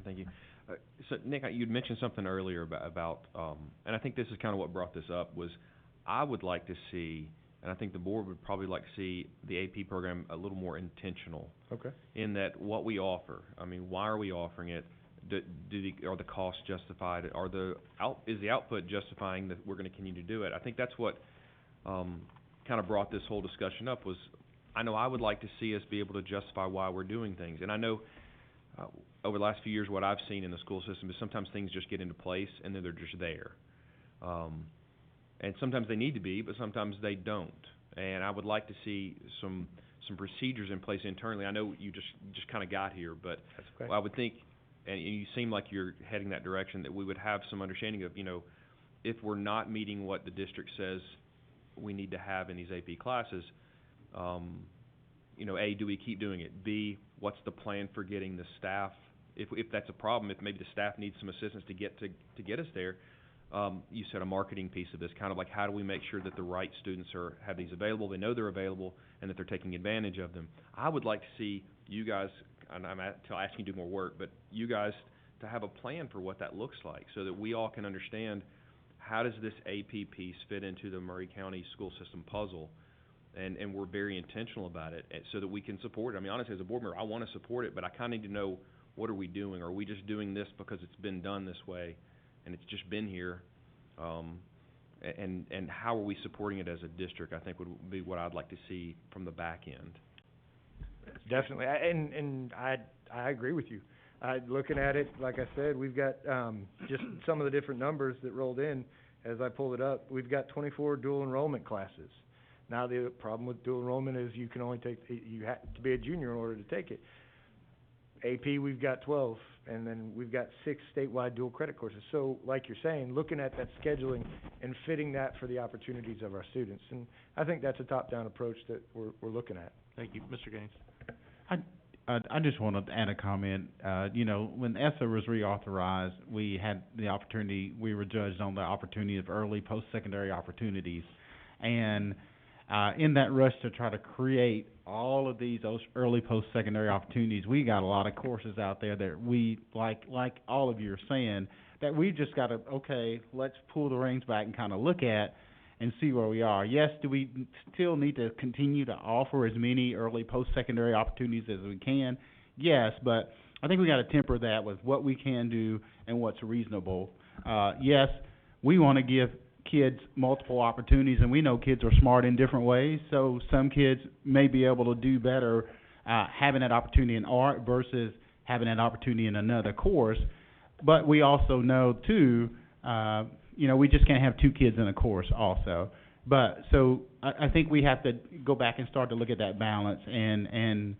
Thank you. So Nick, you'd mentioned something earlier about and I think this is kind of what brought this up, was I would like to see, and I think the board would probably like to see the AP program a little more intentional. Okay. In that what we offer, I mean, why are we offering it? Are the costs justified? Is the output justifying that we're going to continue to do it? I think that's what kind of brought this whole discussion up. Was I know I would like to see us be able to justify why we're doing things, and I know over the last few years what I've seen in the school system is sometimes things just get into place and then they're just there, and sometimes they need to be, but sometimes they don't. And I would like to see some procedures in place internally. I know you just kind of got here, but That's okay. I would think. And you seem like you're heading that direction, that we would have some understanding of, you know, if we're not meeting what the district says we need to have in these AP classes, you know, A, do we keep doing it? B, what's the plan for getting the staff, if that's a problem, if maybe the staff needs some assistance to get us there. You said a marketing piece of this, kind of like how do we make sure that the right students have these available, they know they're available, and that they're taking advantage of them. I would like to see you guys, and I'm asking you to do more work, but you guys to have a plan for what that looks like, so that we all can understand how does this AP piece fit into the Maury County school system puzzle, and we're very intentional about it, so that we can support it. I mean, honestly, as a board member, I want to support it, but I kind of need to know, what are we doing? Are we just doing this because it's been done this way, and it's just been here, and how are we supporting it as a district, I think would be what I'd like to see from the back end. Definitely, and I agree with you. Looking at it, like I said, we've got just some of the different numbers that rolled in. As I pulled it up, we've got 24 dual enrollment classes. Now the problem with dual enrollment is you have to be a junior in order to take it. AP, we've got 12, and then we've got 6 statewide dual credit courses. So, like you're saying, looking at that scheduling and fitting that for the opportunities of our students, and I think that's a top-down approach that we're looking at. Thank you. Mr. Gaines? I just wanted to add a comment. You know, when ESSA was reauthorized, we had the opportunity, we were judged on the opportunity of early post-secondary opportunities. And in that rush to try to create all of these early post-secondary opportunities, we got a lot of courses out there that we, like all of you are saying, that we just got to, okay, let's pull the reins back and kind of look at and see where we are. Yes, do we still need to continue to offer as many early post-secondary opportunities as we can? Yes, but I think we got to temper that with what we can do and what's reasonable. Yes, we want to give kids multiple opportunities, and we know kids are smart in different ways, so some kids may be able to do better having that opportunity in art versus having that opportunity in another course. But we also know, too, you know, we just can't have 2 kids in a course also. But so I think we have to go back and start to look at that balance and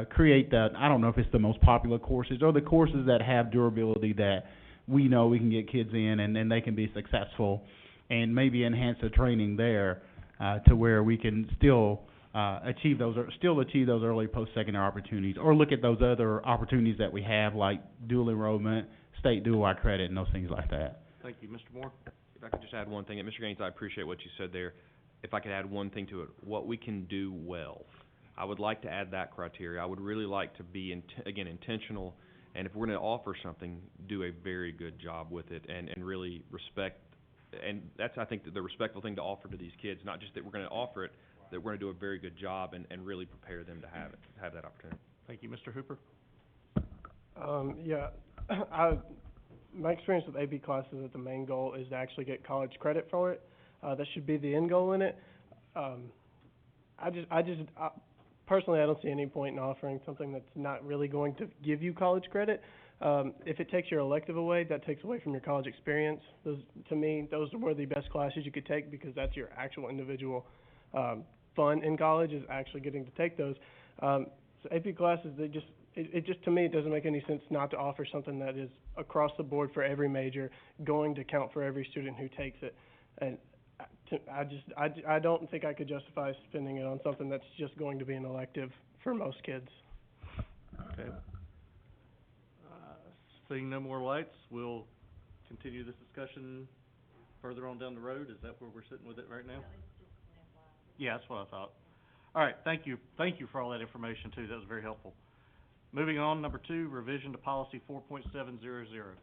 create that. I don't know if it's the most popular courses or the courses that have durability that we know we can get kids in and then they can be successful, and maybe enhance the training there to where we can still achieve those early post-secondary opportunities, or look at those other opportunities that we have, like dual enrollment, state dual-wide credit, and those things like that. Thank you. Mr. Moore? If I could just add one thing, and Mr. Gaines, I appreciate what you said there. If I could add one thing to it, what we can do well. I would like to add that criteria. I would really like to be, intentional, and if we're going to offer something, do a very good job with it, and really respect. And that's, I think, the respectful thing to offer to these kids, not just that we're going to offer it, that we're going to do a very good job and really prepare them to have that opportunity. Thank you. Mr. Hooper? Yeah, my experience with AP classes is that the main goal is to actually get college credit for it. That should be the end goal in it. personally, I don't see any point in offering something that's not really going to give you college credit. If it takes your elective away, that takes away from your college experience. To me, those were the best classes you could take because that's your actual individual fun in college is actually getting to take those. So AP classes, it just to me, it doesn't make any sense not to offer something that is across the board for every major, going to count for every student who takes it. And I don't think I could justify spending it on something that's just going to be an elective for most kids. Okay. Seeing no more lights, we'll continue this discussion further on down the road. Is that where we're sitting with it right now? Yeah, that's what I thought. All right, thank you. Thank you for all that information too. That was very helpful. Moving on, number 2, revision to policy 4.700.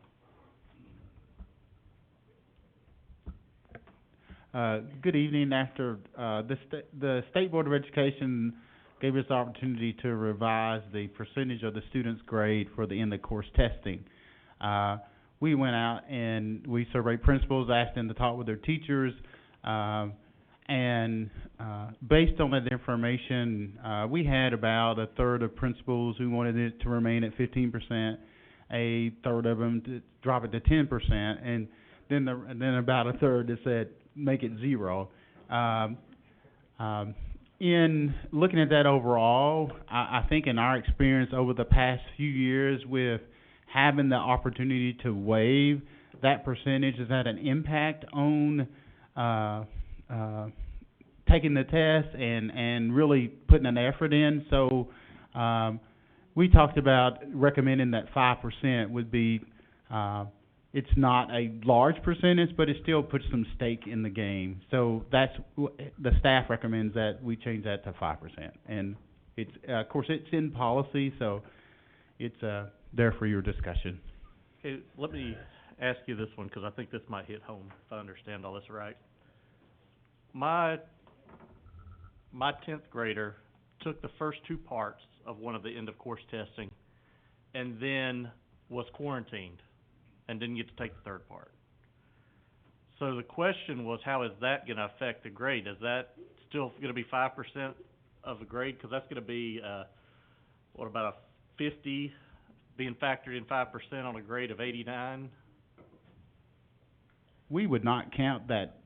Good evening. After the State Board of Education gave us the opportunity to revise the percentage of the student's grade for the end of course testing. We went out and we surveyed principals, asked them to talk with their teachers, and based on that information, we had about a third of principals who wanted it to remain at 15%, a third of them to drop it to 10%, and then about a third that said make it 0. In looking at that overall, I think in our experience over the past few years with having the opportunity to waive that percentage has had an impact on taking the test and really putting an effort in. So we talked about recommending that 5% would be, it's not a large percentage, but it still puts some stake in the game. So that's, the staff recommends that we change that to 5%. And it's, of course, it's in policy, so it's there for your discussion. Okay, let me ask you this one, because I think this might hit home, if I understand all this right. My 10th grader took the first 2 parts of one of the end of course testing and then was quarantined and didn't get to take the 3rd part. So the question was, how is that going to affect the grade? Is that still going to be 5% of the grade? Because that's going to be, what about a 50 being factored in 5% on a grade of 89? We would not count that.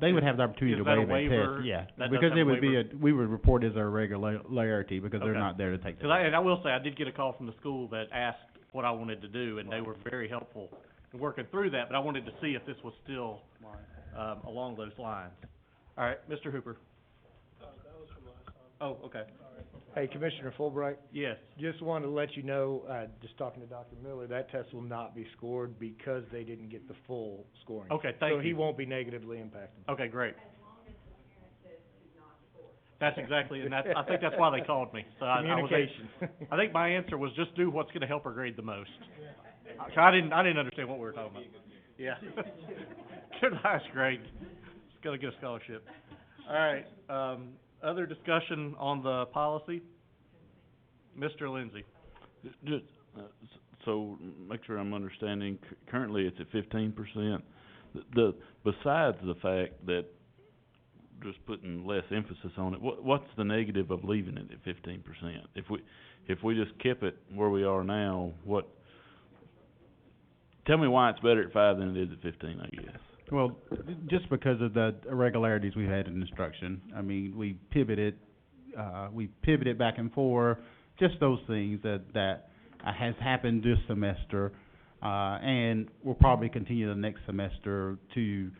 They would have the opportunity to waive that test. Yeah, because it would be we would report as a irregularity because they're not there to take the test. And I will say, I did get a call from the school that asked what I wanted to do, and they were very helpful in working through that, but I wanted to see if this was still along those lines. All right, Mr. Hooper. That was from last time. Oh, okay. Hey, Commissioner Fulbright, Yes. just wanted to let you know, just talking to Dr. Miller, that test will not be scored because they didn't get the full scoring. Okay, thank you. So he won't be negatively impacted. Okay, great. That's exactly, and I think that's why they called me. So Communication. I think my answer was just do what's going to help her grade the most. I didn't understand what we were talking about. Yeah. Good, highest grade. It's going to get a scholarship. All right. Other discussion on the policy? Mr. Lindsay. Just, so make sure I'm understanding, currently it's at 15%. Besides the fact that just putting less emphasis on it, what's the negative of leaving it at 15%? If we just keep it where we are now, tell me why it's better at 5 than it is at 15, I guess. Well, just because of the irregularities we've had in instruction. I mean, we pivoted back and forth, just those things that has happened this semester, and we'll probably continue the next semester to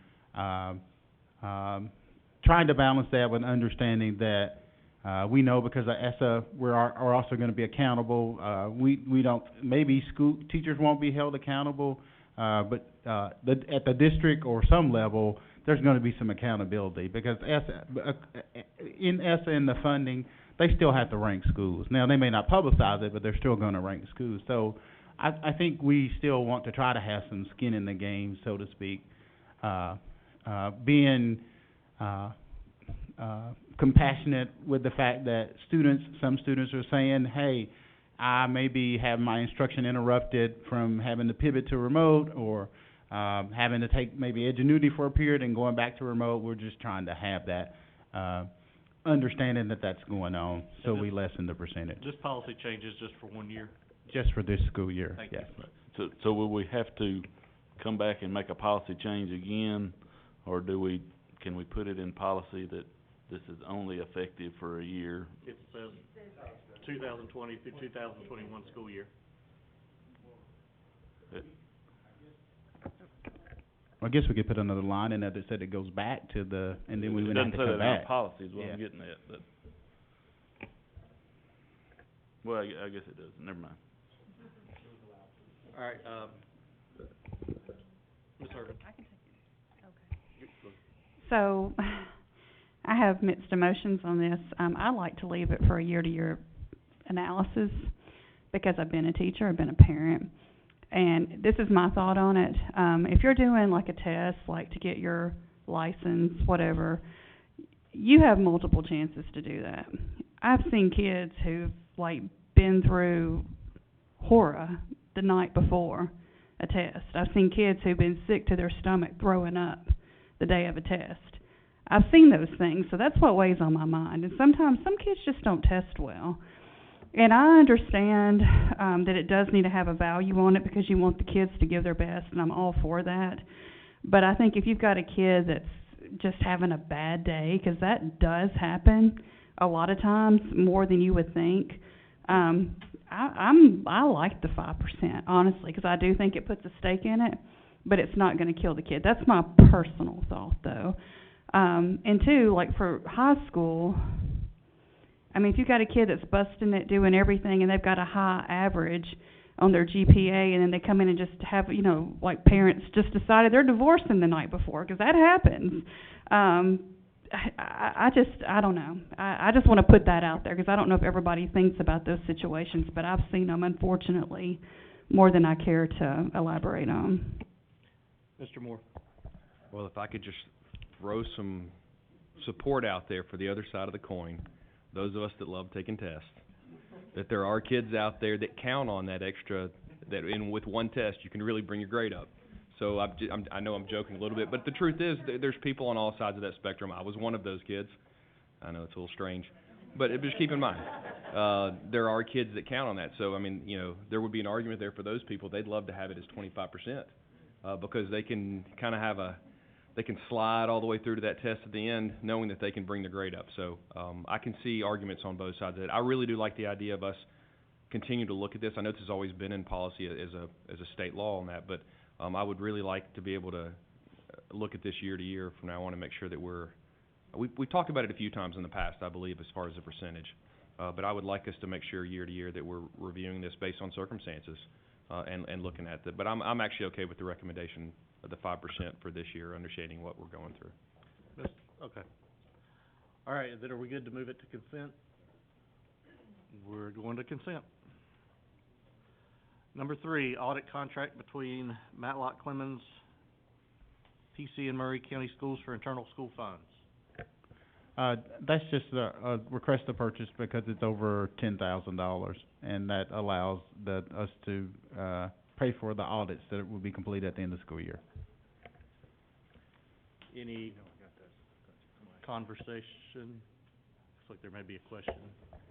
trying to balance that with understanding that we know because of ESSA are also going to be accountable. We don't, maybe school teachers won't be held accountable, but at the district or some level, there's going to be some accountability because in ESSA and the funding, they still have to rank schools. Now, they may not publicize it, but they're still going to rank schools. So I think we still want to try to have some skin in the game, so to speak, being compassionate with the fact that some students are saying, hey, I maybe have my instruction interrupted from having to pivot to remote or having to take maybe Edgenuity for a period and going back to remote. We're just trying to have that understanding that that's going on, so And we lessen the percentage, This policy changes just for 1 year? just for this school year, Thank you. yes. So will we have to come back and make a policy change again, or can we put it in policy that this is only effective for a year? It says 2020 through 2021 school year. I guess we could put another line in there that said it goes back to the, and then we would have to It come doesn't say that in back. our policy is what Yeah. I'm getting at, but, well, I guess it does, never mind. All right, Ms. Irvin. So, I have mixed emotions on this. I like to leave it for a year-to-year analysis because I've been a teacher, I've been a parent, and this is my thought on it. If you're doing like a test, like to get your license, whatever, you have multiple chances to do that. I've seen kids who've like been through horror the night before a test. I've seen kids who've been sick to their stomach throwing up the day of a test. I've seen those things, so that's what weighs on my mind. And sometimes some kids just don't test well. And I understand that it does need to have a value on it because you want the kids to give their best, and I'm all for that. But I think if you've got a kid that's just having a bad day, because that does happen a lot of times, more than you would think, I like the 5%, honestly, because I do think it puts a stake in it, but it's not going to kill the kid. That's my personal thought, though. And two, like for high school, I mean, if you've got a kid that's busting it, doing everything, and they've got a high average on their GPA, and then they come in and just have, you know, like parents just decided they're divorcing the night before, because that happens. I don't know. I just want to put that out there, because I don't know if everybody thinks about those situations, but I've seen them, unfortunately, more than I care to elaborate on. Mr. Moore. Well, if I could just throw some support out there for the other side of the coin, those of us that love taking tests, that there are kids out there that count on that extra, that with one test you can really bring your grade up. So I know I'm joking a little bit, but the truth is there's people on all sides of that spectrum. I was one of those kids. I know it's a little strange, but just keep in mind, there are kids that count on that. So, I mean, you know, there would be an argument there for those people. They'd love to have it as 25%, because they can kind of they can slide all the way through to that test at the end, knowing that they can bring the grade up. So, I can see arguments on both sides of it. I really do like the idea of us continue to look at this. I know this has always been in policy as a state law on that, but I would really like to be able to look at this year to year from now on and make sure that we've talked about it a few times in the past, I believe, as far as the percentage. But I would like us to make sure year to year that we're reviewing this based on circumstances, and looking at that. But I'm actually okay with the recommendation of the 5% for this year, understanding what we're going through. Okay. All right, then are we good to move it to consent? We're going to consent. Number 3, audit contract between Matlock Clemens, PC, and Murray County Schools for internal school funds. That's just a request to purchase because it's over $10,000, and that allows us to pay for the audits that will be completed at the end of the school year. Any conversation? Looks like there may be a question.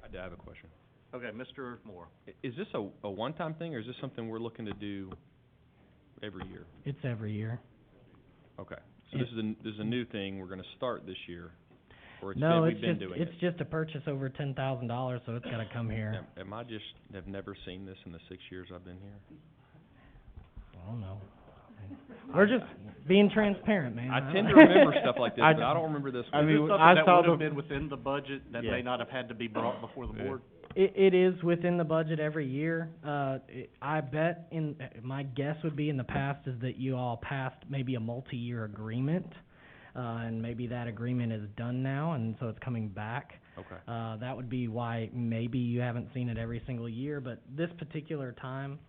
I do have a question. Okay, Mr. Moore. Is this a one-time thing, or is this something we're looking to do every year? It's every year. Okay, so this is a new thing we're going to start this year, or we've been doing it? It's just a purchase over $10,000, so it's got to come here. Am I just have never seen this in the 6 years I've been here? I don't know. We're just being transparent, man. I tend to remember stuff like this, but I don't remember this one. Is this something I that saw would have the- been within the budget that may not have had to be brought before the board? It is within the budget every year. I bet my guess would be in the past is that you all passed maybe a multi-year agreement, and maybe that agreement is done now, and so it's coming back. Okay. That would be why maybe you haven't seen it every single year, but this particular time,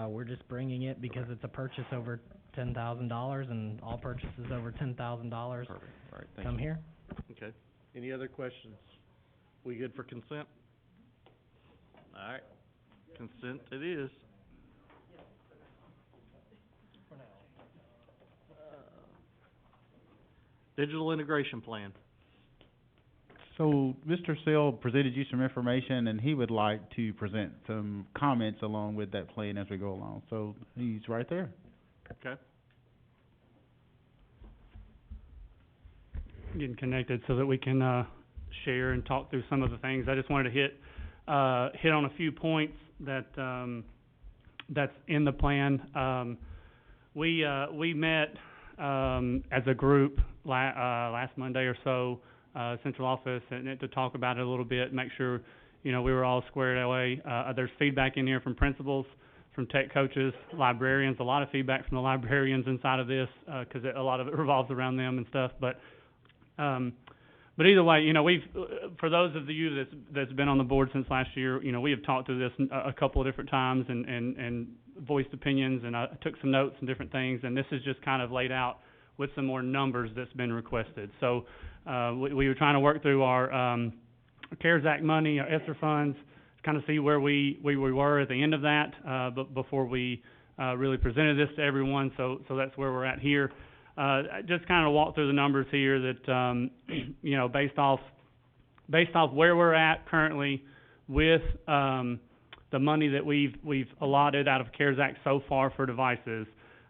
we're just bringing it because it's a purchase over $10,000, and all purchases over $10,000 Perfect. All right, thank come you. here. Okay. Any other questions? We good for consent? All right. Consent it is. Digital integration plan. So Mr. Sell presented you some information, and he would like to present some comments along with that plan as we go along. So he's right there. Okay. Getting connected so that we can share and talk through some of the things. I just wanted to hit on a few points that that's in the plan. We met as a group last Monday or so, central office, and to talk about it a little bit, make sure we were all squared away. There's feedback in here from principals, from tech coaches, librarians. A lot of feedback from the librarians inside of this because a lot of it revolves around them and stuff. But either way, we've for those of you that's been on the board since last year, we have talked through this a couple of different times and voiced opinions, and I took some notes and different things, and this is just kind of laid out with some more numbers that's been requested. So we were trying to work through our CARES Act money, our ESSER funds, kind of see where we were at the end of that, but before we really presented this to everyone. So that's where we're at here. Just kind of walk through the numbers here that based off where we're at currently with the money that we've allotted out of CARES Act so far for devices.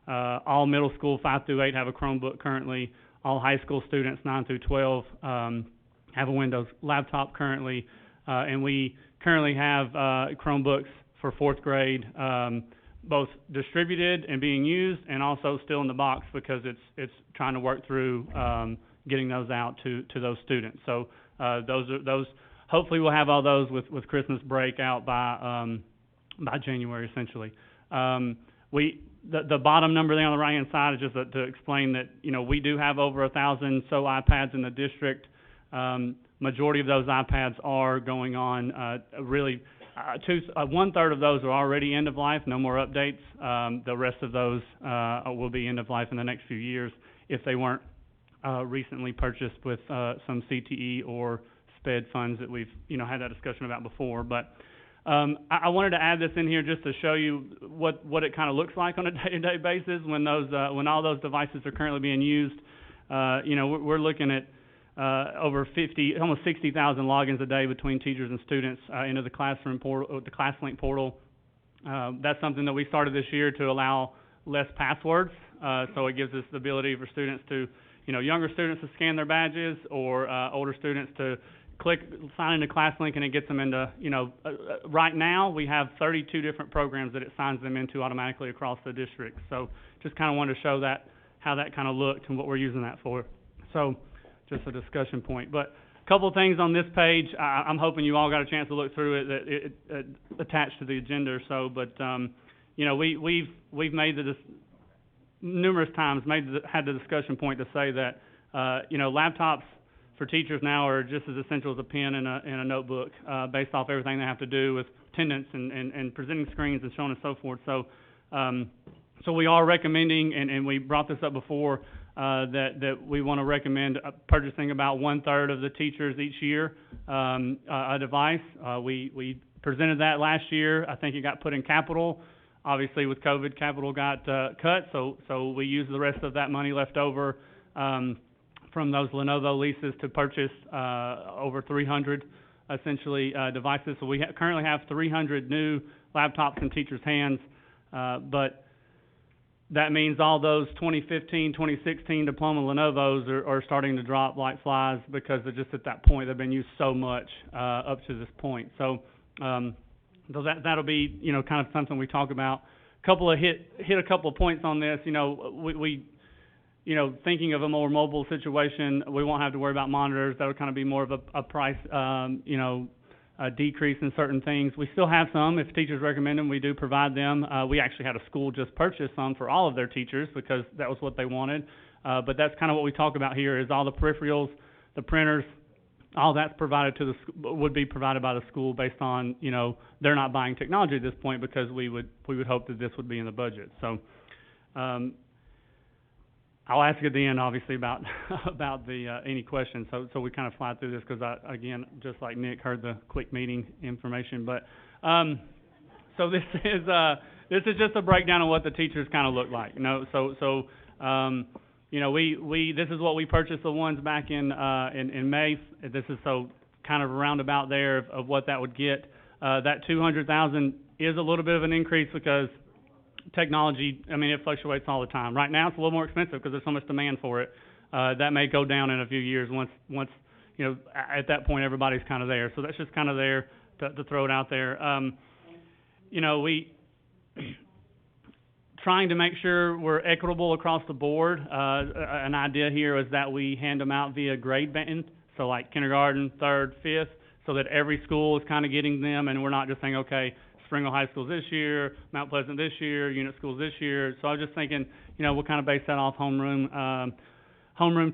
All middle school 5 through 8 have a Chromebook currently. All high school students 9 through 12 have a Windows laptop currently, and we currently have Chromebooks for 4th grade, both distributed and being used, and also still in the box because it's trying to work through getting those out to those students. So those hopefully we'll have all those with Christmas break out by January essentially. The bottom number there on the right hand side is just to explain that we do have over 1,000 so iPads in the district. Majority of those iPads are going on really. 1/3 of those are already end of life, no more updates. The rest of those will be end of life in the next few years if they weren't recently purchased with some CTE or SPED funds that we've had that discussion about before. But I wanted to add this in here just to show you what it kind of looks like on a day-to-day basis when all those devices are currently being used. We're looking at over almost 60,000 logins a day between teachers and students into the classroom portal, the ClassLink portal. That's something that we started this year to allow less passwords, so it gives us the ability for students to, younger students to scan their badges, or older students to sign into ClassLink, and it gets them into, right now we have 32 different programs that it signs them into automatically across the district. So just kind of wanted to show how that kind of looked and what we're using that for. So just a discussion point. But a couple of things on this page. I'm hoping you all got a chance to look through it, that it attached to the agenda or so. But we've made numerous times had the discussion point to say that laptops for teachers now are just as essential as a pen and a notebook, based off everything they have to do with attendance and presenting screens and so on and so forth. So we are recommending, and we brought this up before, that we want to recommend purchasing about 1/3 of the teachers each year a device. We presented that last year. I think it got put in capital. Obviously, with COVID, capital got cut, so we used the rest of that money left over from those Lenovo leases to purchase over 300 essentially devices. So we currently have 300 new laptops in teachers' hands, but that means all those 2015, 2016 diploma Lenovos are starting to drop like flies because they're just at that point. They've been used so much up to this point. So that'll be kind of something we talk about. Hit a couple of points on this. We thinking of a more mobile situation, we won't have to worry about monitors. That'll kind of be more of a price a decrease in certain things. We still have some. If teachers recommend them, we do provide them. We actually had a school just purchase some for all of their teachers because that was what they wanted. But that's kind of what we talk about here is all the peripherals, the printers, all that's provided would be provided by the school based on, they're not buying technology at this point because we would hope that this would be in the budget. So I'll ask at the end, obviously, about the any questions. So we kind of fly through this because I, again, just like Nick, heard the quick meeting information. But so this is just a breakdown of what the teachers kind of look like. you know, this is what we purchased the ones back in May. This is so kind of roundabout there of what that would get. That 200,000 is a little bit of an increase because technology, I mean, it fluctuates all the time. Right now, it's a little more expensive because there's so much demand for it. That may go down in a few years once, you know, at that point, everybody's kind of there. So that's just kind of there to throw it out there. You know, trying to make sure we're equitable across the board. An idea here is that we hand them out via grade band, so like kindergarten, 3rd, 5th, so that every school is kind of getting them, and we're not just saying, okay, Springville High School's this year, Mount Pleasant this year, Unit Schools this year. So I was just thinking, you know, we'll kind of base that off homeroom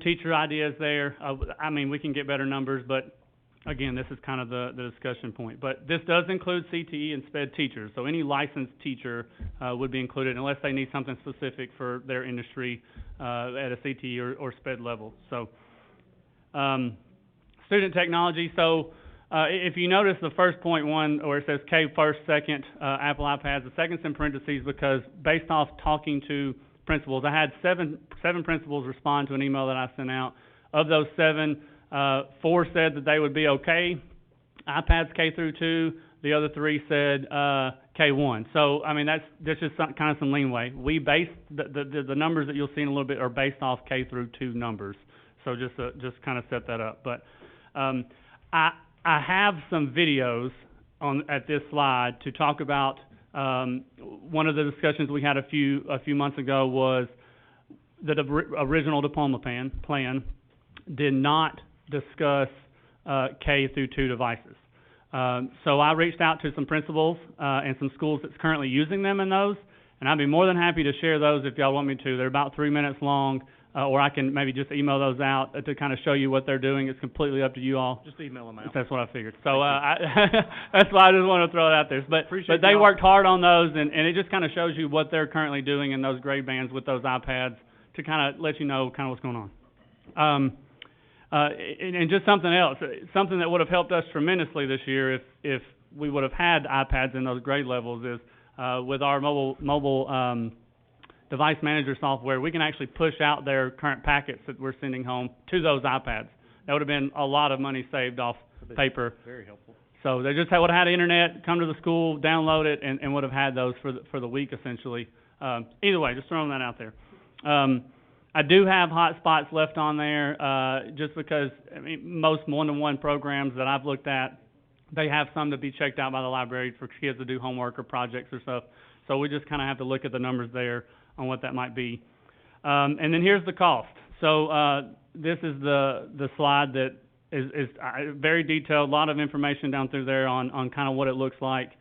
teacher ideas there. I mean, we can get better numbers, but again, this is kind of the discussion point. But this does include CTE and SPED teachers, so any licensed teacher would be included unless they need something specific for their industry at a CTE or SPED level. So, student technology. So, if you notice the first point one where it says K first, second, Apple iPads, the second's in parentheses because based off talking to principals, I had seven principals respond to an email that I sent out. Of those 7, 4 said that they would be okay. iPads K through 2. The other 3 said K1. So I mean that's just kind of some leeway. We base the numbers that you'll see in a little bit are based off K through 2 numbers. So just kind of set that up. But I have some videos at this slide to talk about. One of the discussions we had a few months ago was the original diploma plan did not discuss K through 2 devices. So I reached out to some principals and some schools that's currently using them in those, and I'd be more than happy to share those if y'all want me to. They're about 3 minutes long. Or I can maybe just email those out to kind of show you what they're doing. It's completely up to you all. Just email them out. That's what I figured. So that's why I just want to throw it out there. But they y'all. worked hard on those, and it just kind of shows you what they're currently doing in those grade bands with those iPads to kind of let you know kind of what's going on. And just something else, something that would have helped us tremendously this year if we would have had iPads in those grade levels is with our mobile device manager software, we can actually push out their current packets that we're sending home to those iPads. That would have been a lot of money saved off paper. Very helpful. So they just would have had internet, come to the school, download it, and would have had those for the week essentially. Either way, just throwing that out there. I do have hotspots left on there just because I mean, most one-to-one programs that I've looked at, they have some to be checked out by the library for kids to do homework or projects or stuff. So we just kind of have to look at the numbers there on what that might be. And then here's the cost. So this is the slide that is very detailed, a lot of information down through there on kind of what it looks like,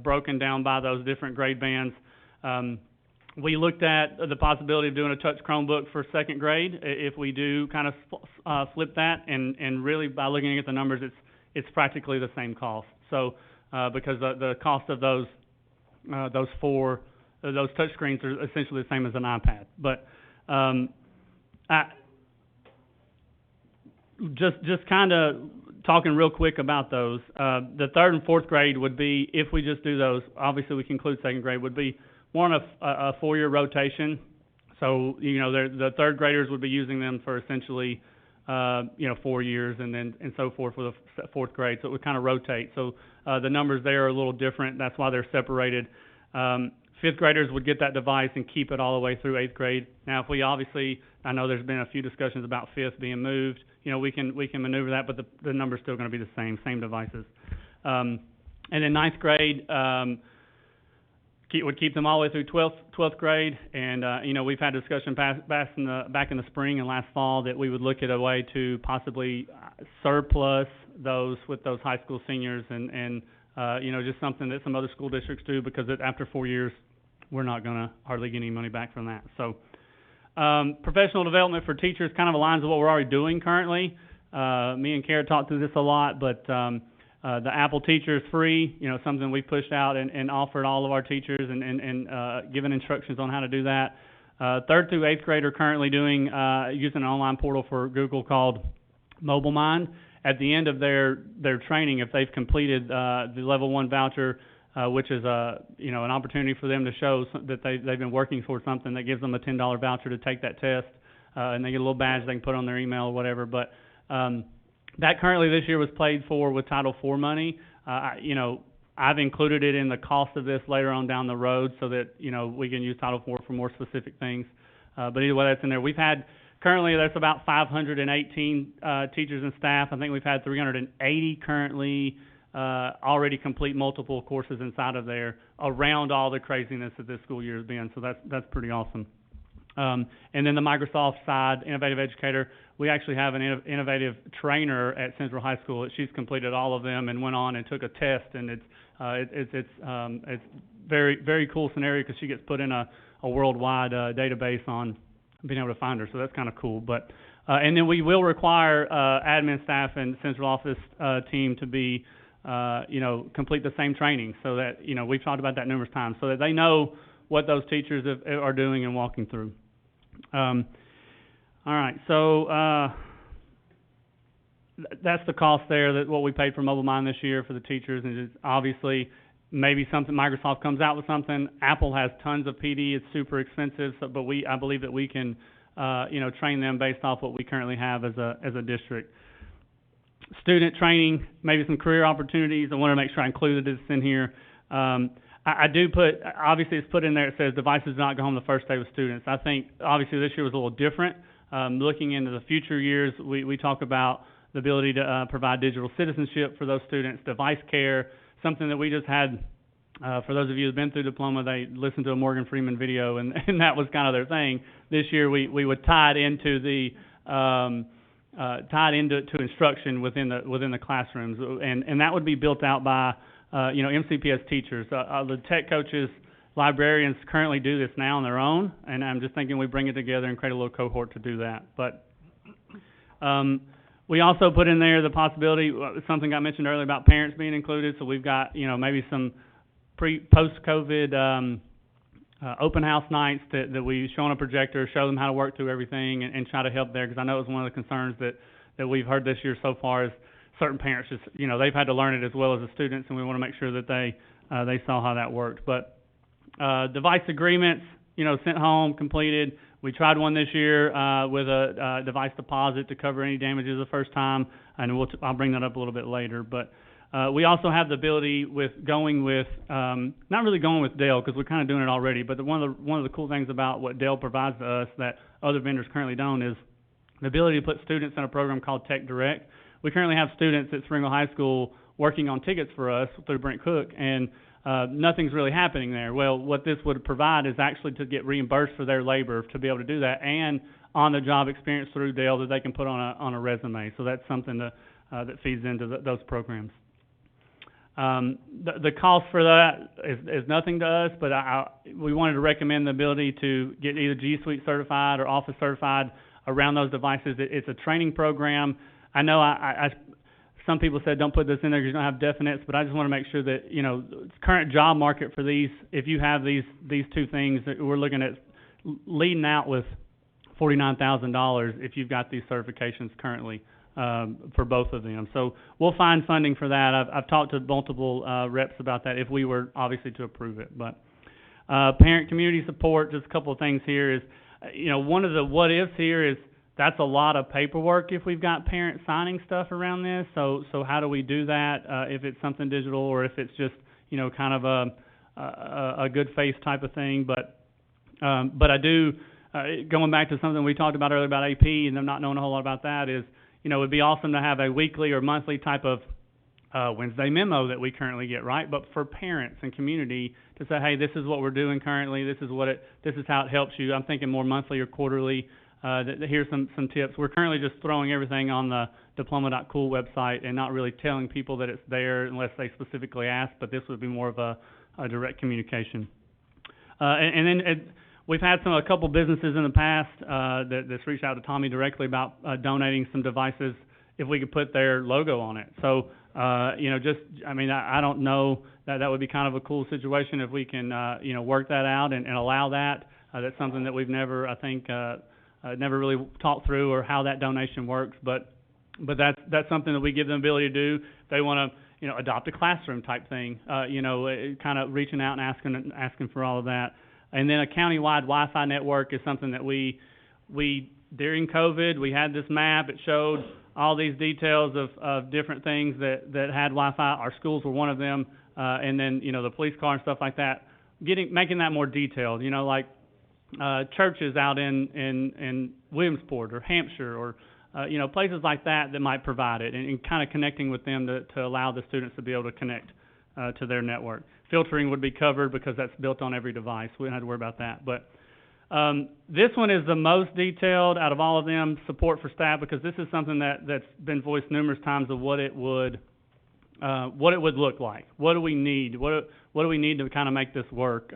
broken down by those different grade bands. We looked at the possibility of doing a touch Chromebook for 2nd grade if we do kind of flip that, and really by looking at the numbers, it's practically the same cost. So because the cost of those touch screens are essentially the same as an iPad. But just kind of talking real quick about those. The 3rd and 4th grade would be, if we just do those, obviously we can include 2nd grade, would be more on a 4-year rotation. So, you know, the 3rd graders would be using them for essentially, 4 years and so forth for the 4th grade. So it would kind of rotate. So the numbers there are a little different. That's why they're separated. 5th graders would get that device and keep it all the way through 8th grade. Now, if we obviously, I know there's been a few discussions about 5th being moved. You know, we can maneuver that, but the number's still going to be the same devices. And then 9th grade would keep them all the way through 12th grade. And you know, we've had discussion back in the spring and last fall that we would look at a way to possibly surplus those with those high school seniors and you know, just something that some other school districts do because after 4 years, we're not going to hardly get any money back from that. So professional development for teachers kind of aligns with what we're already doing currently. Me and Kara talked through this a lot, but the Apple Teacher is free, you know, something we pushed out and offered all of our teachers and given instructions on how to do that. 3rd through 8th grade are currently using an online portal for Google called Mobile Mind. At the end of their training, if they've completed the level 1 voucher, which is an opportunity for them to show that they've been working towards something that gives them a $10 voucher to take that test. and they get a little badge they can put on their email or whatever, but, that currently this year was paid for with Title IV money. I've included it in the cost of this later on down the road so that, we can use Title IV for more specific things. But either way, that's in there. We've had, currently there's about 518, teachers and staff. I think we've had 380 currently, already complete multiple courses inside of there around all the craziness that this school year has been. So that's pretty awesome. And then the Microsoft side, Innovative Educator, we actually have an innovative trainer at Central High School. She's completed all of them and went on and took a test, and it's very, very cool scenario because she gets put in a worldwide database on being able to find her. So that's kind of cool. But and then we will require admin staff and central office team to be complete the same training so that we've talked about that numerous times so that they know what those teachers are doing and walking through. All right, so that's the cost there, that what we paid for Mobile Mind this year for the teachers, and just obviously maybe something, Microsoft comes out with something. Apple has tons of PD, it's super expensive, so, but I believe that we can, train them based off what we currently have as a district. Student training, maybe some career opportunities. I want to make sure I included this in here. I do put, obviously it's put in there, it says devices do not go home the first day with students. I think obviously this year was a little different. Looking into the future years, we talk about the ability to provide digital citizenship for those students, device care, something that we just had, for those of you who've been through diploma, they listened to a Morgan Freeman video and that was kind of their thing. This year we would tie it into the, to instruction within the classrooms, and that would be built out by MCPS teachers. The tech coaches, librarians currently do this now on their own, and I'm just thinking we bring it together and create a little cohort to do that. But we also put in there the possibility, something I mentioned earlier about parents being included, so we've got, maybe some post-COVID open house nights that we show on a projector, show them how to work through everything and try to help there, because I know it was one of the concerns that we've heard this year so far is certain parents just, they've had to learn it as well as the students, and we want to make sure that they saw how that worked. But device agreements, sent home, completed. We tried one this year with a device deposit to cover any damages the first time, and I'll bring that up a little bit later. But we also have the ability not really going with Dell because we're kind of doing it already, but one of the cool things about what Dell provides to us that other vendors currently don't is the ability to put students in a program called Tech Direct. We currently have students at Springville High School working on tickets for us through Brent Cook, and nothing's really happening there. Well, what this would provide is actually to get reimbursed for their labor to be able to do that, and on-the-job experience through Dell that they can put on a resume. So that's something that feeds into those programs. The cost for that is nothing to us, but we wanted to recommend the ability to get either G Suite certified or Office certified around those devices. It's a training program. I know some people said don't put this in there because you don't have definites, but I just want to make sure that, current job market for these, if you have these two things, we're looking at leading out with $49,000 if you've got these certifications currently for both of them. So we'll find funding for that. I've talked to multiple reps about that if we were obviously to approve it. But parent community support, just a couple of things here is, one of the what ifs here is that's a lot of paperwork if we've got parents signing stuff around this. So how do we do that if it's something digital or if it's just, kind of a good faith type of thing. But I do, going back to something we talked about earlier about AP and them not knowing a whole lot about that is, it would be awesome to have a weekly or monthly type of Wednesday memo that we currently get, right? But for parents and community to say, hey, this is what we're doing currently. This is how it helps you. I'm thinking more monthly or quarterly. Here's some tips. We're currently just throwing everything on the diploma.cool website and not really telling people that it's there unless they specifically ask, but this would be more of a direct communication. And then we've had a couple businesses in the past that's reached out to Tommy directly about donating some devices if we could put their logo on it. So, I don't know, that would be kind of a cool situation if we can, work that out and allow that. That's something that we've never, I think, never really talked through or how that donation works, but that's something that we give them the ability to do. If they want to, adopt a classroom type thing, kind of reaching out and asking for all of that. And then a countywide Wi-Fi network is something that we during COVID, we had this map. It showed all these details of different things that had Wi-Fi. Our schools were one of them, and then, you know, the police car and stuff like that. Making that more detailed, you know, like churches out in Williamsport or Hampshire or you know, places like that might provide it, and kind of connecting with them to allow the students to be able to connect to their network. Filtering would be covered because that's built on every device. We don't have to worry about that. But this one is the most detailed out of all of them, support for staff, because this is something that's been voiced numerous times of what it would look like. What do we need? What do we need to kind of make this work?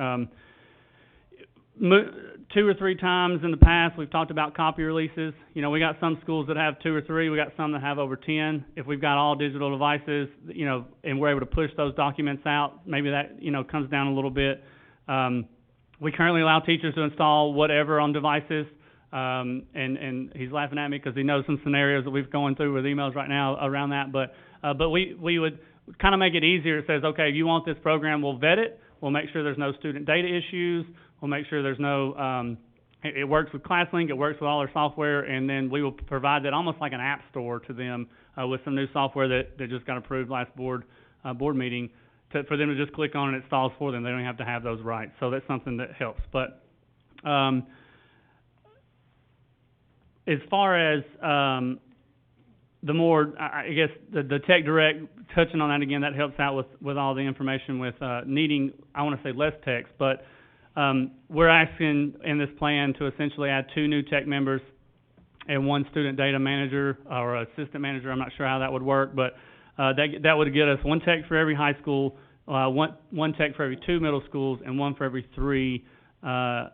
2 or 3 times in the past, we've talked about copy releases. You know, we got some schools that have 2 or 3. We got some that have over 10. If we've got all digital devices, you know, and we're able to push those documents out, maybe that, you know, comes down a little bit. We currently allow teachers to install whatever on devices. And he's laughing at me because he knows some scenarios that we've gone through with emails right now around that. But we would kind of make it easier. It says, okay, if you want this program, we'll vet it. We'll make sure there's no student data issues. We'll make sure there's no, it works with ClassLink, it works with all our software, and then we will provide that almost like an app store to them with some new software that just got approved last board meeting for them to just click on and it installs for them. They don't have to have those rights. So that's something that helps. But as far as the more, I guess, the Tech Direct, touching on that again, that helps out with all the information with needing, I want to say less text, but we're asking in this plan to essentially add 2 new tech members and 1 student data manager or assistant manager. I'm not sure how that would work, but that would get us 1 tech for every high school, one tech for every 2 middle schools, and 1 for every 3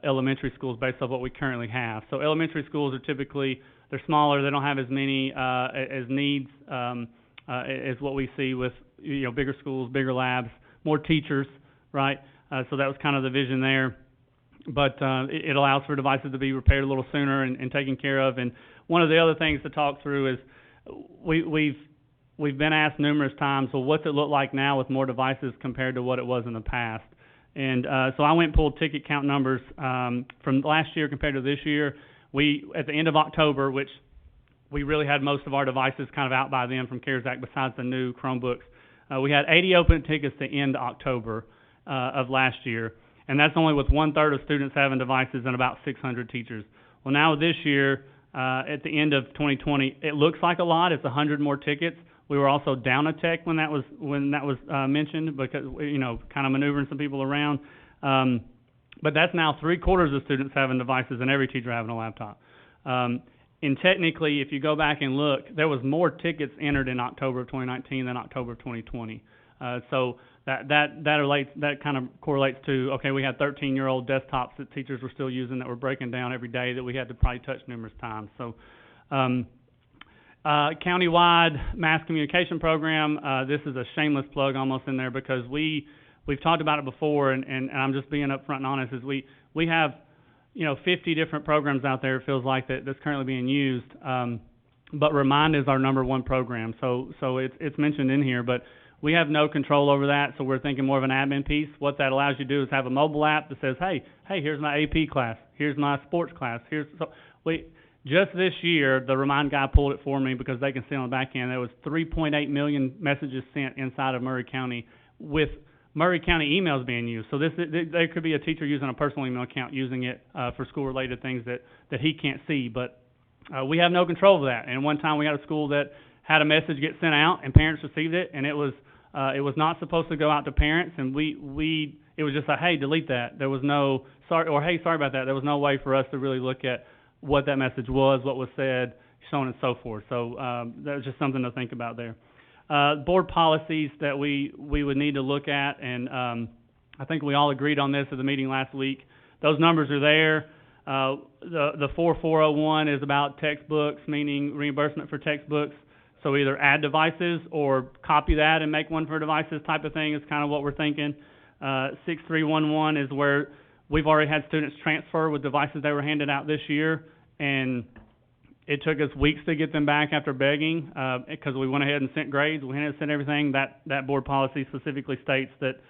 elementary schools based on what we currently have. So elementary schools are typically, they're smaller, they don't have as many as needs as what we see with, you know, bigger schools, bigger labs, more teachers, right? So that was kind of the vision there. But it allows for devices to be repaired a little sooner and taken care of. And one of the other things to talk through is we've been asked numerous times, well, what's it look like now with more devices compared to what it was in the past? And so I went and pulled ticket count numbers from last year compared to this year. We, at the end of October, which we really had most of our devices kind of out by then from CARES Act besides the new Chromebooks, we had 80 open tickets to end October of last year, and that's only with 1/3 of students having devices and about 600 teachers. Well, now this year, at the end of 2020, it looks like a lot. It's 100 more tickets. We were also down a tech when that was mentioned because, you know, kind of maneuvering some people around. But that's now 3/4 of students having devices and every teacher having a laptop. And technically, if you go back and look, there was more tickets entered in October of 2019 than October of 2020. So that kind of correlates to, okay, we had 13-year-old desktops that teachers were still using that were breaking down every day that we had to probably touch numerous times. So Countywide Mass Communication Program, this is a shameless plug almost in there because we've talked about it before, and I'm just being upfront and honest, is we have, you know, 50 different programs out there, it feels like, that's currently being used. But Remind is our #1 program, so it's mentioned in here, but we have no control over that, so we're thinking more of an admin piece. What that allows you to do is have a mobile app that says, hey, here's my AP class, here's my sports class, just this year, the Remind guy pulled it for me because they can see on the back end, there was 3.8 million messages sent inside of Maury County with Maury County emails being used. So there could be a teacher using a personal email account using it for school-related things that he can't see, but we have no control of that. And one time we had a school that had a message get sent out and parents received it, and it was not supposed to go out to parents, and it was just like, hey, delete that. There was no sorry about that. There was no way for us to really look at what that message was, what was said, so on and so forth. So that was just something to think about there. Board policies that we would need to look at, and I think we all agreed on this at the meeting last week. Those numbers are there. The 4401 is about textbooks, meaning reimbursement for textbooks. So either add devices or copy that and make one for devices type of thing is kind of what we're thinking. 6311 is where we've already had students transfer with devices they were handed out this year, and it took us weeks to get them back after begging because we went ahead and sent grades. We went ahead and sent everything. That board policy specifically states that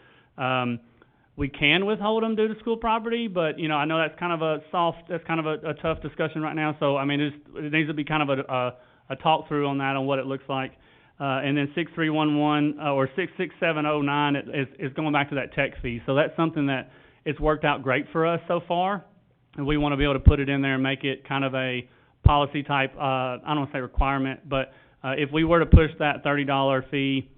we can withhold them due to school property, but, you know, I know that's kind of a tough discussion right now, so, I mean, it needs to be kind of a talk through on that, on what it looks like. And then 6311, or 66709 is going back to that tech fee, so that's something that it's worked out great for us so far, and we want to be able to put it in there and make it kind of a policy type, I don't want to say requirement, but, if we were to push that $30 fee,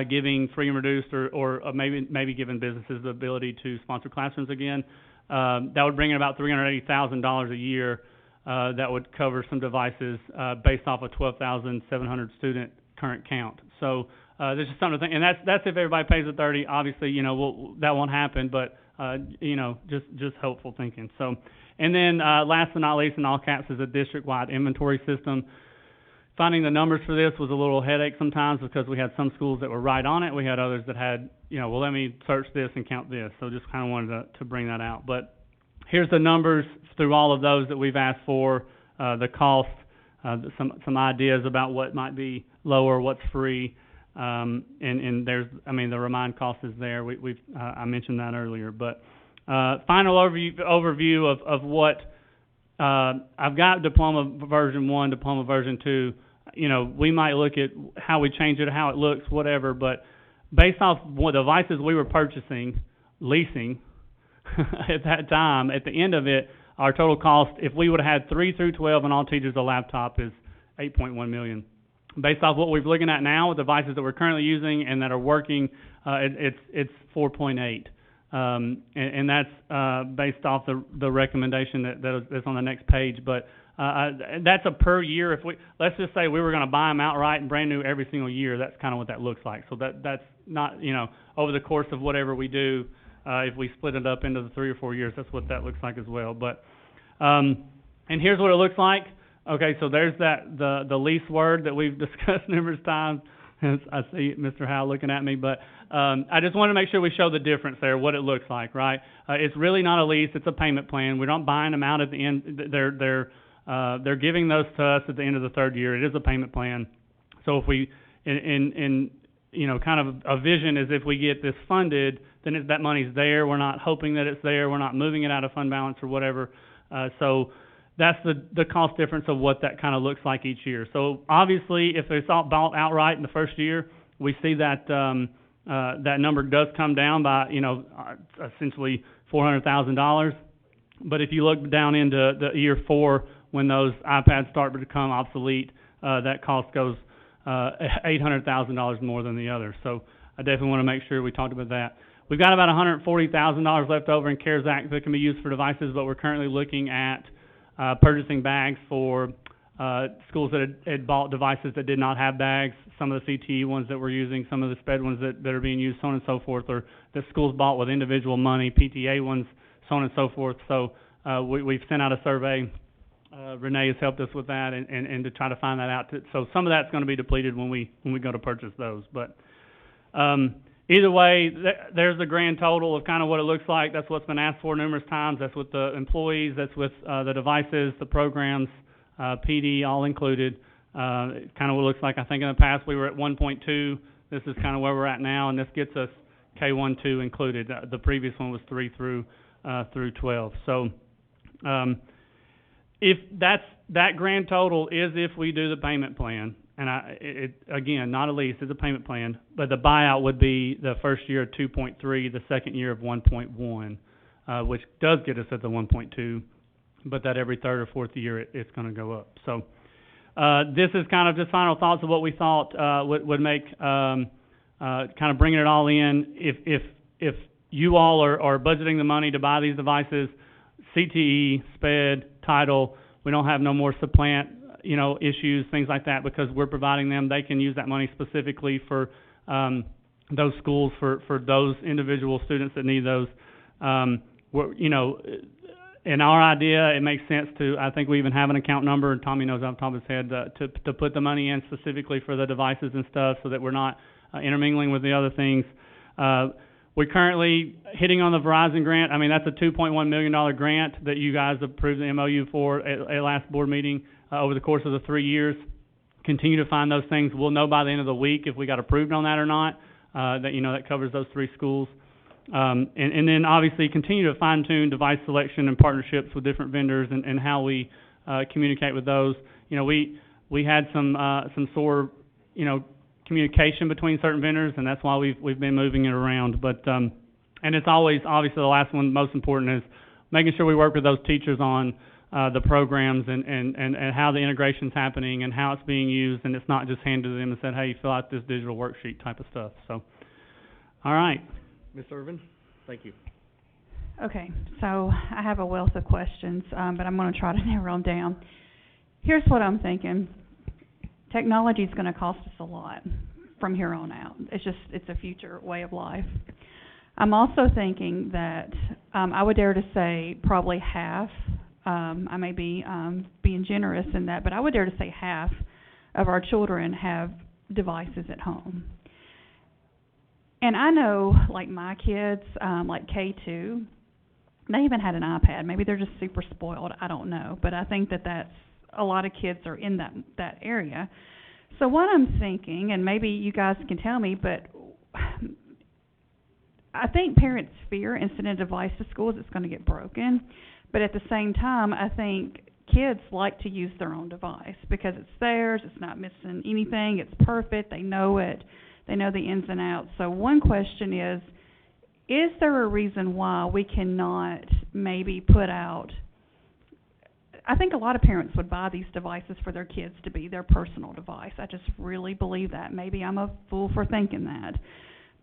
giving free and reduced, or maybe giving businesses the ability to sponsor classrooms again, that would bring in about $380,000 a year. That would cover some devices based off a 12,700 student current count. So this is something to think, and that's if everybody pays the 30. Obviously, you know, that won't happen, but you know, just hopeful thinking. So, and then last but not least, in all caps, is a district-wide inventory system. Finding the numbers for this was a little headache sometimes, because we had some schools that were right on it. We had others that had, you know, well, let me search this and count this. So just kind of wanted to bring that out. But here's the numbers through all of those that we've asked for, the cost, some ideas about what might be lower, what's free, and there's, I mean, the remind cost is there. I mentioned that earlier. But final overview of what I've got: diploma version 1, diploma version 2. You know, we might look at how we change it, how it looks, whatever, but based off what devices we were purchasing, leasing, at that time, at the end of it, our total cost, if we would have had 3 through 12 and all teachers a laptop, is $8.1 million. Based off what we're looking at now, with devices that we're currently using and that are working, it's 4.8. And that's based off the recommendation that's on the next page. But that's a per year. If let's just say we were going to buy them outright and brand new every single year, that's kind of what that looks like. So that's not, you know, over the course of whatever we do, if we split it up into the 3 or 4 years, that's what that looks like as well. But and here's what it looks like. Okay, so there's the lease word that we've discussed numerous times. I see Mr. Howe looking at me, but I just want to make sure we show the difference there, what it looks like, right? It's really not a lease; it's a payment plan. We're not buying them out at the end. They're giving those to us at the end of the 3rd year. It is a payment plan. So if we, in you know, kind of a vision is if we get this funded, then that money's there. We're not hoping that it's there. We're not moving it out of fund balance or whatever. So that's the cost difference of what that kind of looks like each year. So obviously, if it's all bought outright in the first year, we see that that number does come down by, you know, essentially $400,000. But if you look down into the year 4, when those iPads start to become obsolete, that cost goes $800,000 more than the other. So I definitely want to make sure we talked about that. We've got about $140,000 left over in CARES Act that can be used for devices, but we're currently looking at purchasing bags for schools that had bought devices that did not have bags, some of the CTE ones that we're using, some of the SPED ones that are being used, so on and so forth, or the schools bought with individual money, PTA ones, so on and so forth. So we've sent out a survey. Renee has helped us with that, and to try to find that out. So some of that's going to be depleted when we go to purchase those. But either way, there's the grand total of kind of what it looks like. That's what's been asked for numerous times. That's with the employees. That's with the devices, the programs, PD, all included. Kind of what it looks like. I think in the past we were at 1.2. This is kind of where we're at now, and this gets us K1, 2 included. The previous one was 3 through 12. So if that grand total is if we do the payment plan, and again, not a lease, it's a payment plan, but the buyout would be the first year of 2.3, the second year of 1.1, which does get us at the 1.2, but that every 3rd or 4th year it's going to go up. So this is kind of just final thoughts of what we thought would make kind of bringing it all in. If you all are budgeting the money to buy these devices, CTE, SPED, Title, we don't have no more supplant, you know, issues, things like that, because we're providing them. They can use that money specifically for those schools, for those individual students that need those. You know, in our idea, it makes sense to, I think we even have an account number, and Tommy knows off the top of his head, to put the money in specifically for the devices and stuff, so that we're not intermingling with the other things. We're currently hitting on the Verizon grant. I mean, that's a $2.1 million grant that you guys approved the MOU for at last board meeting over the course of the 3 years. Continue to find those things. We'll know by the end of the week if we got approved on that or not. That, you know, that covers those 3 schools. And then obviously continue to fine tune device selection and partnerships with different vendors and how we, communicate with those. You know, we had some sore, communication between certain vendors, and that's why we've been moving it around. But, and it's always, obviously the last one, most important, is making sure we work with those teachers on the programs and how the integration's happening and how it's being used, and it's not just handed to them and said, hey, fill out this digital worksheet type of stuff. So, all right. Ms. Irvin, thank you. Okay, so I have a wealth of questions, but I'm going to try to narrow them down. Here's what I'm thinking. Technology is going to cost us a lot from here on out. It's a future way of life. I'm also thinking that I would dare to say probably half, I may be being generous in that, but I would dare to say half of our children have devices at home. And I know, like my kids, like K2, they even had an iPad. Maybe they're just super spoiled, I don't know. But I think that that's, a lot of kids are in that area. So what I'm thinking, and maybe you guys can tell me, but I think parents fear sending a device to schools, it's going to get broken. But at the same time, I think kids like to use their own device because it's theirs, it's not missing anything, it's perfect, they know it, they know the ins and outs. So one question is there a reason why we cannot maybe put out, I think a lot of parents would buy these devices for their kids to be their personal device. I just really believe that. Maybe I'm a fool for thinking that.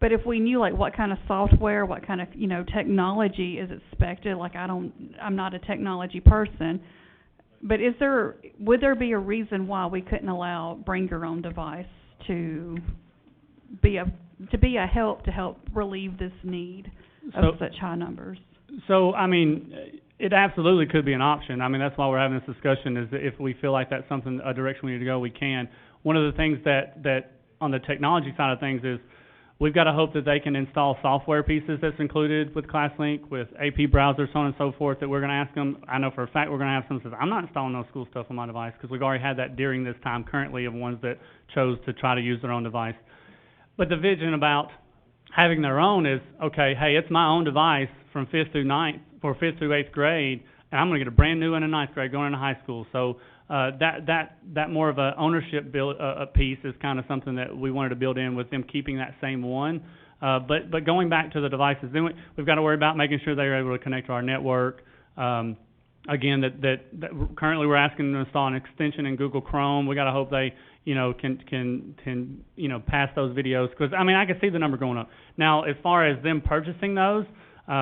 But if we knew, like, what kind of software, what kind of, technology is expected, like, I'm not a technology person, but would there be a reason why we couldn't allow bring your own device to be a help to help relieve this need of such high numbers? So, I mean, it absolutely could be an option. I mean, that's why we're having this discussion, is that if we feel like that's a direction we need to go, we can. One of the things that on the technology side of things is we've got to hope that they can install software pieces that's included with ClassLink, with AP browsers, so on and so forth, that we're going to ask them. I know for a fact we're going to have some that says, I'm not installing no school stuff on my device, because we've already had that during this time currently of ones that chose to try to use their own device. But the vision about having their own is, okay, hey, it's my own device from 5th through 8th grade, and I'm going to get a brand new one in 9th grade going into high school. So that more of a ownership piece is kind of something that we wanted to build in with them keeping that same one. But going back to the devices, then we've got to worry about making sure they're able to connect to our network. Again, that currently we're asking them to install an extension in Google Chrome. We got to hope they can pass those videos, because I mean I can see the number going up. Now, as far as them purchasing those,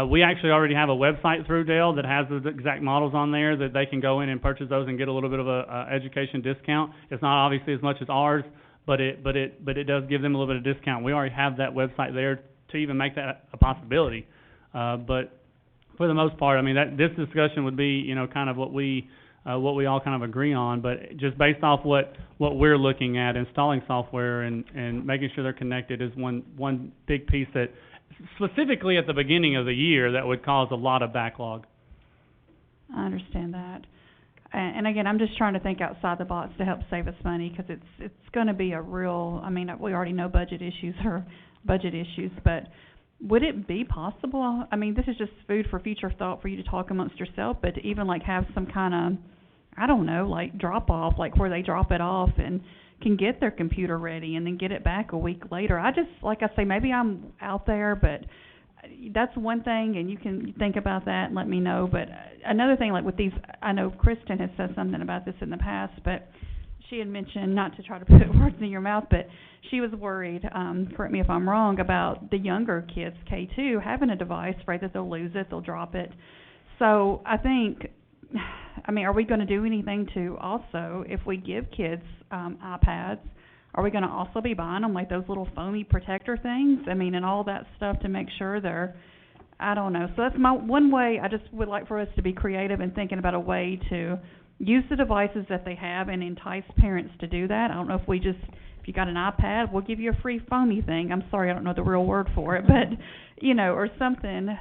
we actually already have a website through Dell that has the exact models on there that they can go in and purchase those and get a little bit of a education discount. It's not obviously as much as ours, but it does give them a little bit of discount. We already have that website there to even make that a possibility. But for the most part, I mean this discussion would be kind of what we all kind of agree on. But just based off what we're looking at, installing software and making sure they're connected is one big piece that, specifically at the beginning of the year, that would cause a lot of backlog. I understand that. And again, I'm just trying to think outside the box to help save us money, because it's going to be a real, I mean, we already know budget issues, but would it be possible, I mean, this is just food for future thought for you to talk amongst yourself, but to even like have some kind of, I don't know, like drop off, like where they drop it off and can get their computer ready and then get it back a week later. I just, like I say, maybe I'm out there, but that's one thing, and you can think about that and let me know. But another thing, like with these, I know Kristen has said something about this in the past, but she had mentioned, not to try to put words in your mouth, but she was worried, correct me if I'm wrong, about the younger kids, K2, having a device, afraid that they'll lose it, they'll drop it. So I think, I mean, are we going to do anything to also, if we give kids iPads, are we going to also be buying them like those little foamy protector things? I mean, and all that stuff to make sure they're, I don't know. So that's my one way. I just would like for us to be creative in thinking about a way to use the devices that they have and entice parents to do that. I don't know if if you got an iPad, we'll give you a free foamy thing. I'm sorry, I don't know the real word for it, but, or something.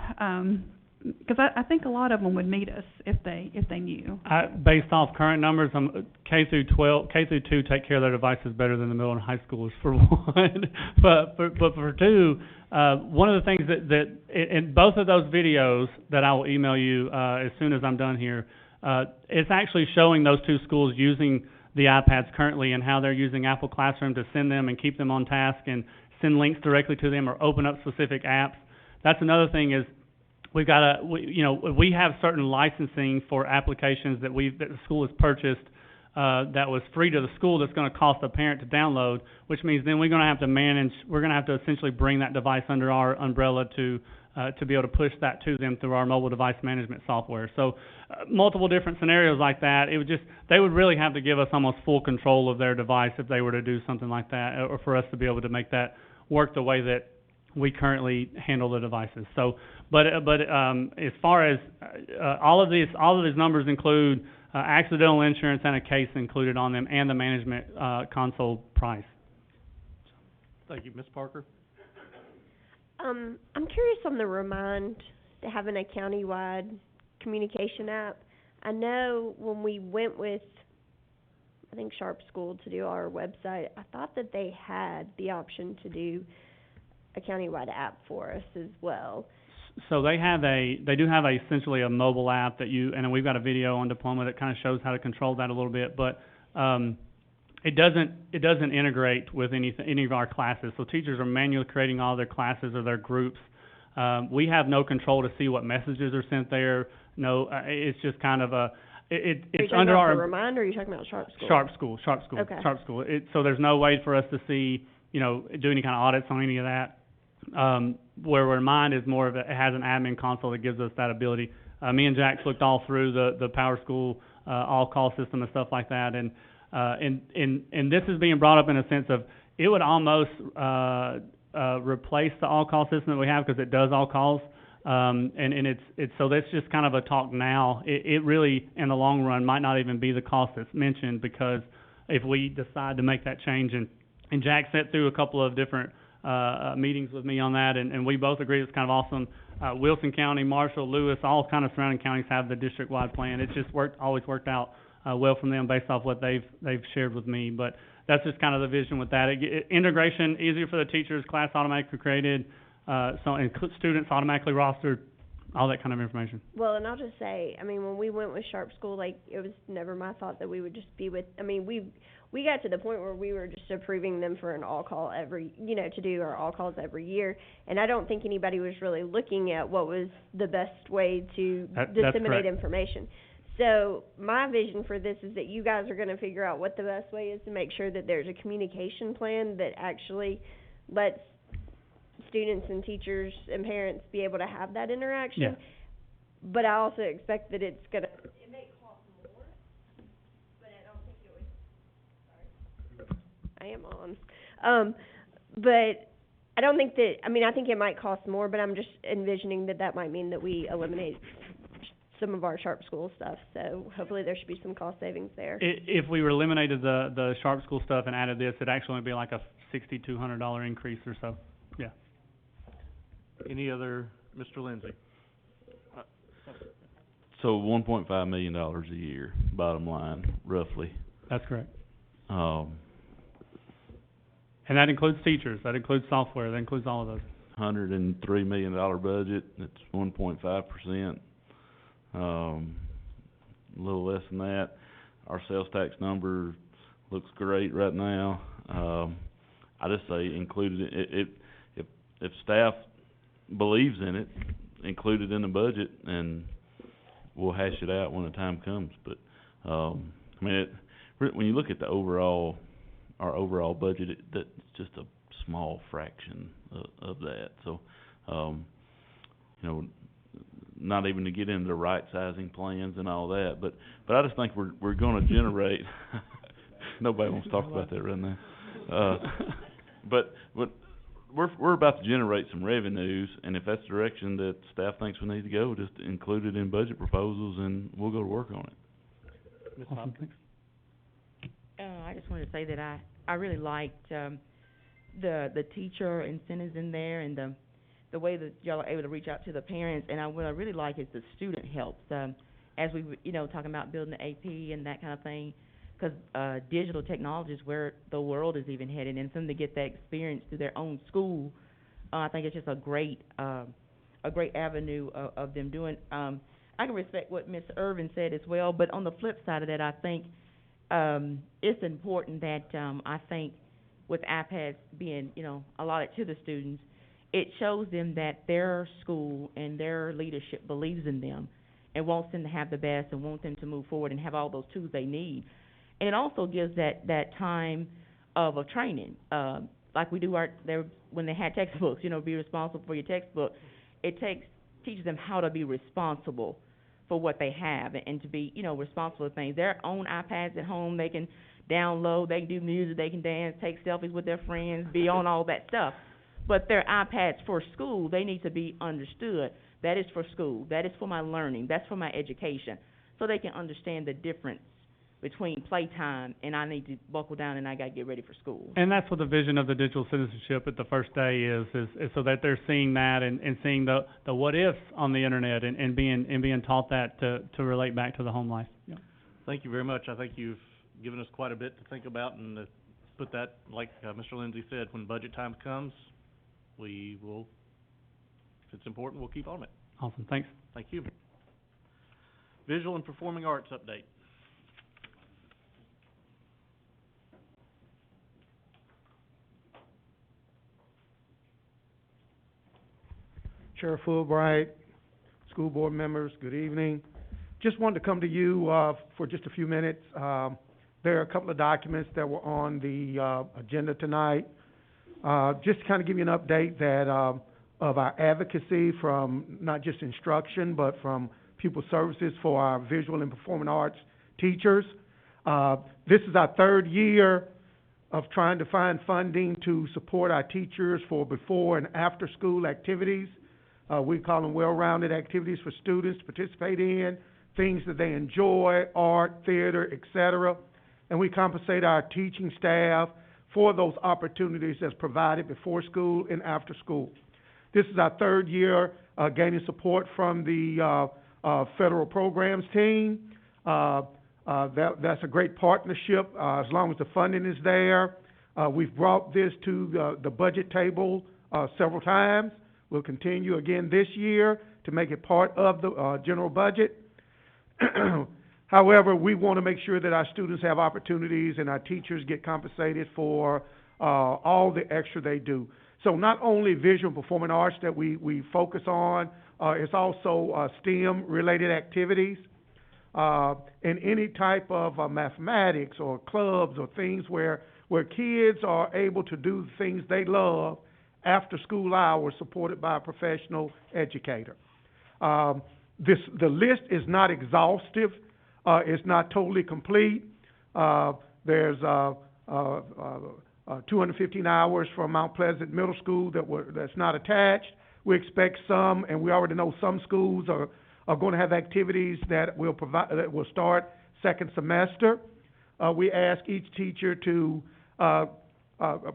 'cause I think a lot of them would meet us if they knew. Based off current numbers, K through 2 take care of their devices better than the middle and high schoolers for one. But for two, one of the things that in both of those videos that I will email you, as soon as I'm done here, it's actually showing those two schools using the iPads currently and how they're using Apple Classroom to send them and keep them on task and send links directly to them or open up specific apps. That's another thing is we have certain licensing for applications that the school has purchased that was free to the school that's going to cost the parent to download, which means then we're going to have to essentially bring that device under our umbrella to be able to push that to them through our mobile device management software. So multiple different scenarios like that. They would really have to give us almost full control of their device if they were to do something like that, or for us to be able to make that work the way that we currently handle the devices. So, but as far as all of these numbers include accidental insurance and a case included on them, and the management console price. Thank you, Ms. Parker. I'm curious on the Remind, to having a Countywide Communication App. I know when we went with, I think, Sharp School to do our website, I thought that they had the option to do a Countywide app for us as well. So they do have essentially a mobile app and we've got a video on Diploma that kind of shows how to control that a little bit, but it doesn't integrate with any of our classes. So teachers are manually creating all their classes or their groups. We have no control to see what messages are sent there. No, it's just kind of it's under our Remind, or are you talking about Sharp School? Sharp School. Okay. Sharp School. So there's no way for us to see, do any kind of audits on any of that. Where Remind is more of it has an admin console that gives us that ability. Me and Jax looked all through the Power School all call system and stuff like that, and this is being brought up in a sense of it would almost replace the all call system that we have, because it does all calls. And it's so that's just kind of a talk now. It really, in the long run, might not even be the cost that's mentioned, because if we decide to make that change, and Jack sat through a couple of different meetings with me on that, and we both agreed it's kind of awesome. Wilson County, Marshall, Lewis, all kind of surrounding counties have the district-wide plan. It's just always worked out well from them based off what they've shared with me. But that's just kind of the vision with that. Integration, easier for the teachers, class automatically created, and students automatically rostered, all that kind of information. Well, and I'll just say, when we went with Sharp School, it was never my thought that we would just be with, we got to the point where we were just approving them for an all-call to do our all-calls every year, and I don't think anybody was really looking at what was the best way to disseminate information. So my vision for this is that you guys are going to figure out what the best way is to make sure that there's a communication plan that actually lets students and teachers and parents be able to have that interaction. Yeah. But I also expect that it may cost more, but I don't think it would, I am on. But I don't think that, I think it might cost more, but I'm just envisioning that might mean that we eliminate some of our Sharp School stuff, so hopefully there should be some cost savings there. If we eliminated the Sharp School stuff and added this, it'd actually be like a $6,200 increase or so. Yeah. Any other, Mr. Lindsay? So $1.5 million a year, bottom line, roughly. That's correct. And that includes teachers, that includes software, that includes all of those. $103 million budget, that's 1.5%. A little less than that. Our sales tax number looks great right now. I just say include it, if staff believes in it, include it in the budget, and we'll hash it out when the time comes. But when you look at our overall budget, that's just a small fraction of that. So, not even to get into the right sizing plans and all that. But I just think we're going to generate. Nobody wants to talk about that right now. But we're about to generate some revenues, and if that's the direction that staff thinks we need to go, just include it in budget proposals, and we'll go to work on it. Ms. Hopkins? I just wanted to say that I really liked the teacher incentives in there, and the way that y'all are able to reach out to the parents, and what I really like is the student helps. As we, talking about building the AP and that kind of thing, because digital technology is where the world is even headed, and for them to get that experience through their own school, I think it's just a great avenue of them doing. I can respect what Ms. Irvin said as well, but on the flip side of that, I think it's important that I think with iPads being, allotted to the students, it shows them that their school and their leadership believes in them and wants them to have the best and wants them to move forward and have all those tools they need. And it also gives that time of training, like we do when they had textbooks, be responsible for your textbook. It teaches them how to be responsible for what they have and to be, responsible for things. Their own iPads at home, they can download, they can do music, they can dance, take selfies with their friends, be on all that stuff. But their iPads for school, they need to be understood. That is for school. That is for my learning. That's for my education. So they can understand the difference between playtime and I need to buckle down and I got to get ready for school. And that's what the vision of the digital citizenship at the first day is so that they're seeing that and seeing the what ifs on the internet and being taught that to relate back to the home life. Yeah. Thank you very much. I think you've given us quite a bit to think about and to put that, like Mr. Lindsay said, when budget time comes, we will, if it's important, we'll keep on it. Awesome. Thanks. Thank you. Visual and Performing Arts update. Chair Fulbright, school board members, good evening. Just wanted to come to you for just a few minutes. There are a couple of documents that were on the agenda tonight. Just to kind of give you an update that of our advocacy from not just instruction, but from pupil services for our visual and performing arts teachers. This is our third year of trying to find funding to support our teachers for before and after school activities. We call them well-rounded activities for students to participate in, things that they enjoy, art, theater, etc. And we compensate our teaching staff for those opportunities that's provided before school and after school. This is our third year gaining support from the federal programs team. That's a great partnership as long as the funding is there. We've brought this to the budget table several times. We'll continue again this year to make it part of the general budget. However, we want to make sure that our students have opportunities and our teachers get compensated for all the extra they do. So not only visual and performing arts that we focus on, it's also STEM-related activities and any type of mathematics or clubs or things where kids are able to do the things they love after school hours supported by a professional educator. The list is not exhaustive. It's not totally complete. There's 215 hours from Mount Pleasant Middle School that's not attached. We expect some, and we already know some schools are going to have activities that will start second semester. We ask each teacher to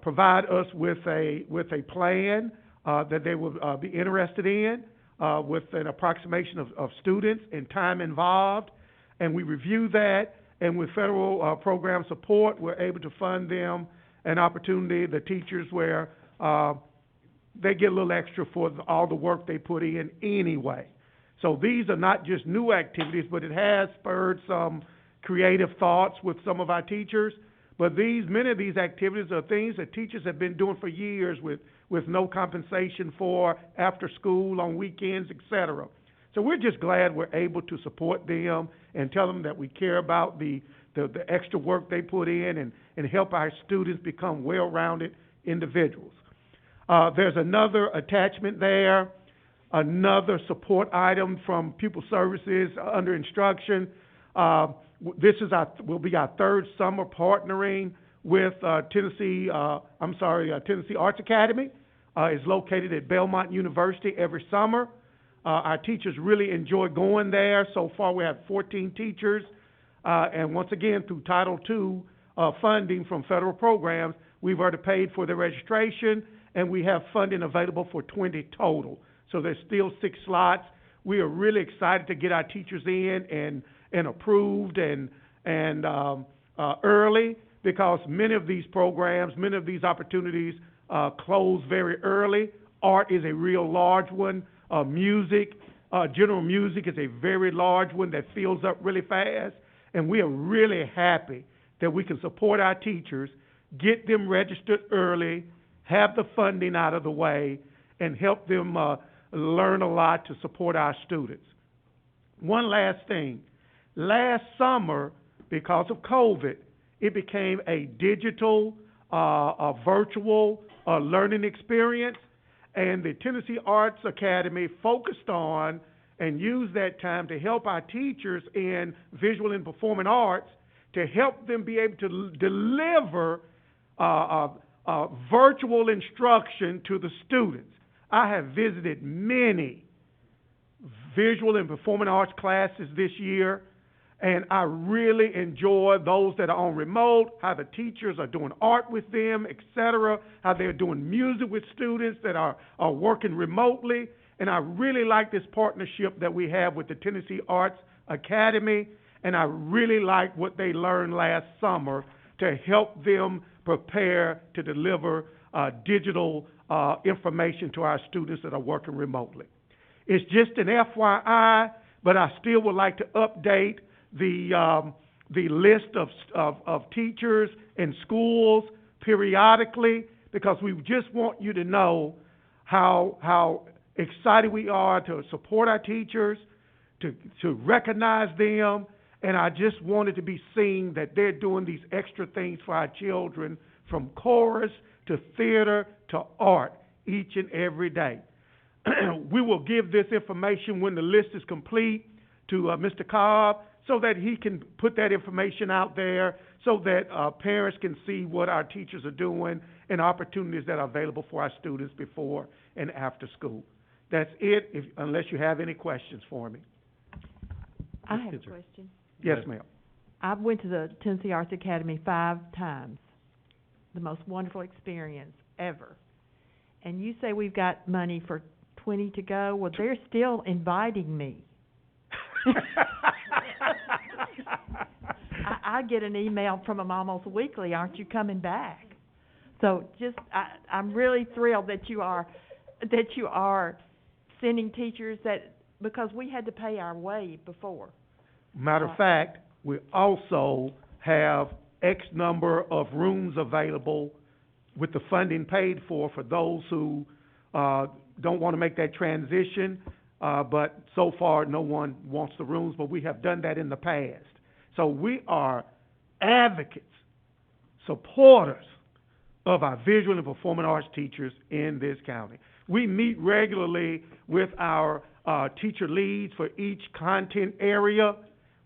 provide us with a plan that they will be interested in, with an approximation of students and time involved, and we review that. And with federal program support, we're able to fund them an opportunity, the teachers, where they get a little extra for all the work they put in anyway. So these are not just new activities, but it has spurred some creative thoughts with some of our teachers. But many of these activities are things that teachers have been doing for years with no compensation for after school, on weekends, etc. So we're just glad we're able to support them and tell them that we care about the extra work they put in and help our students become well-rounded individuals. There's another attachment there, another support item from pupil services under instruction. This will be our third summer partnering with Tennessee Arts Academy. It's located at Belmont University every summer. Our teachers really enjoy going there. So far we have 14 teachers. And once again, through Title II funding from federal programs, we've already paid for the registration, and we have funding available for 20 total. So there's still 6 slots. We are really excited to get our teachers in and approved and early, because many of these programs, many of these opportunities close very early. Art is a real large one. Music, general music is a very large one that fills up really fast. And we are really happy that we can support our teachers, get them registered early, have the funding out of the way, and help them learn a lot to support our students. One last thing. Last summer, because of COVID, it became a digital, a virtual learning experience, and the Tennessee Arts Academy focused on and used that time to help our teachers in visual and performing arts to help them be able to deliver virtual instruction to the students. I have visited many visual and performing arts classes this year, and I really enjoy those that are on remote, how the teachers are doing art with them, etc., how they're doing music with students that are working remotely. And I really like this partnership that we have with the Tennessee Arts Academy, and I really like what they learned last summer to help them prepare to deliver digital information to our students that are working remotely. It's just an FYI, but I still would like to update the list of teachers in schools periodically, because we just want you to know how excited we are to support our teachers, to recognize them, and I just wanted to be seen that they're doing these extra things for our children, from chorus to theater to art, each and every day. We will give this information when the list is complete to Mr. Cobb, so that he can put that information out there, so that parents can see what our teachers are doing and opportunities that are available for our students before and after school. That's it, unless you have any questions for me. I have a question. Yes, ma'am. I went to the Tennessee Arts Academy 5 times. The most wonderful experience ever. And you say we've got money for 20 to go? Well, they're still inviting me. I get an email from them almost weekly, aren't you coming back? So I'm really thrilled that you are sending teachers, because we had to pay our way before. Matter of fact, we also have X number of rooms available with the funding paid for those who don't want to make that transition, but so far no one wants the rooms, but we have done that in the past. So we are advocates, supporters of our visual and performing arts teachers in this county. We meet regularly with our teacher leads for each content area.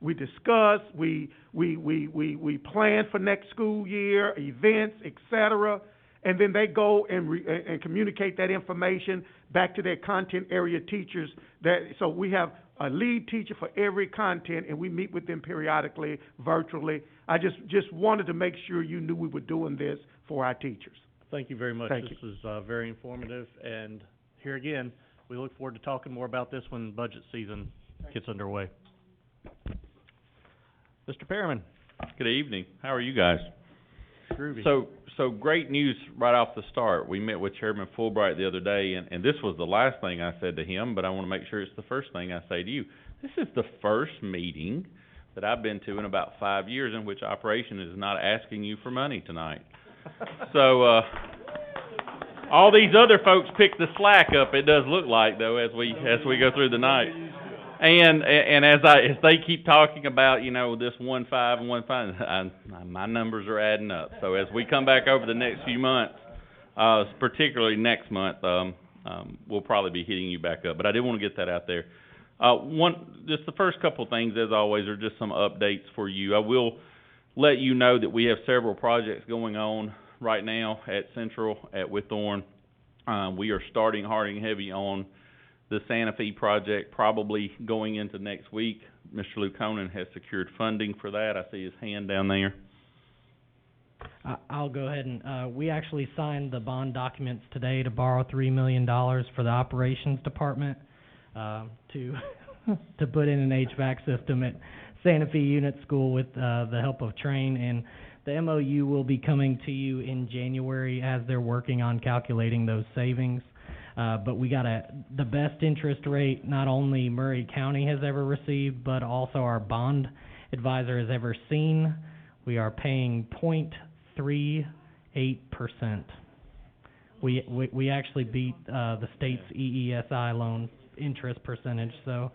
We discuss, we plan for next school year, events, etc., and then they go and communicate that information back to their content area teachers. So we have a lead teacher for every content, and we meet with them periodically, virtually. I just wanted to make sure you knew we were doing this for our teachers. Thank you very much. Thank This was very informative, and here again, we look forward to talking more about this when budget season gets underway. Mr. Perriman. Good evening. How are you guys? Groovy. So great news right off the start. We met with Chairman Fulbright the other day, and this was the last thing I said to him, but I want to make sure it's the first thing I say to you. This is the first meeting that I've been to in about 5 years in which operation is not asking you for money tonight. So, all these other folks pick the slack up, it does look like, though, as we go through the night. And as they keep talking about, this 1.5 and 1.5, my numbers are adding up. So as we come back over the next few months, particularly next month, we'll probably be hitting you back up. But I did want to get that out there. Just the first couple things, as always, are just some updates for you. I will let you know that we have several projects going on right now at Central, at Whitthorne. We are starting hard and heavy on the Santa Fe project, probably going into next week. Mr. Luke Conan has secured funding for that. I see his hand down there. I'll go ahead and, we actually signed the bond documents today to borrow $3 million for the operations department, to, to put in an HVAC system at Santa Fe Unit School with, the help of Train, and the MOU will be coming to you in January as they're working on calculating those savings. But we got the best interest rate not only Murray County has ever received, but also our bond advisor has ever seen. We are paying 0.38%. We actually beat the state's EESI loan interest percentage. So